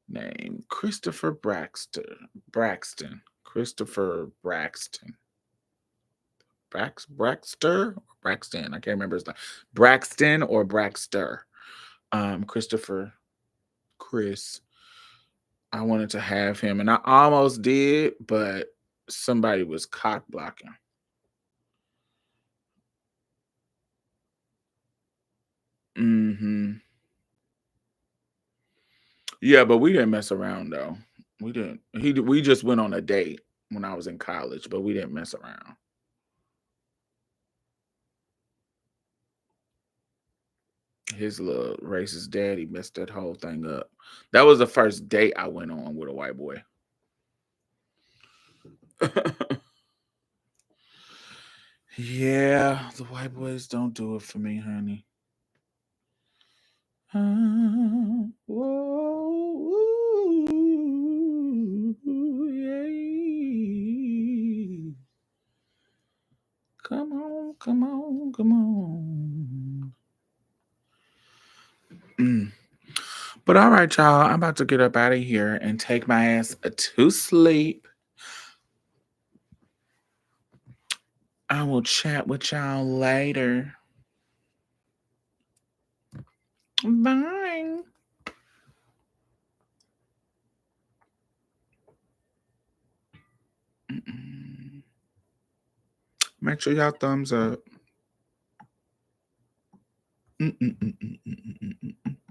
named Christopher Braxton. Christopher Braxton. Braxter or Braxton. I can't remember his name. Braxton or Braxter. Christopher Chris. I wanted to have him and I almost did, but somebody was cock blocking. Hmm. Yeah, but we didn't mess around though. We didn't. We just went on a date when I was in college, but we didn't mess around. His little racist daddy messed that whole thing up. That was the first date I went on with a white boy. Yeah, the white boys don't do it for me, honey. Whoa, yeah. Come on, come on, come on. Mm. But all right, y'all, I'm about to get up out of here and take my ass to sleep. I will chat with y'all later. Bye. Mm-mm. Make sure y'all thumbs up. Mm-mm-mm-mm-mm-mm-mm.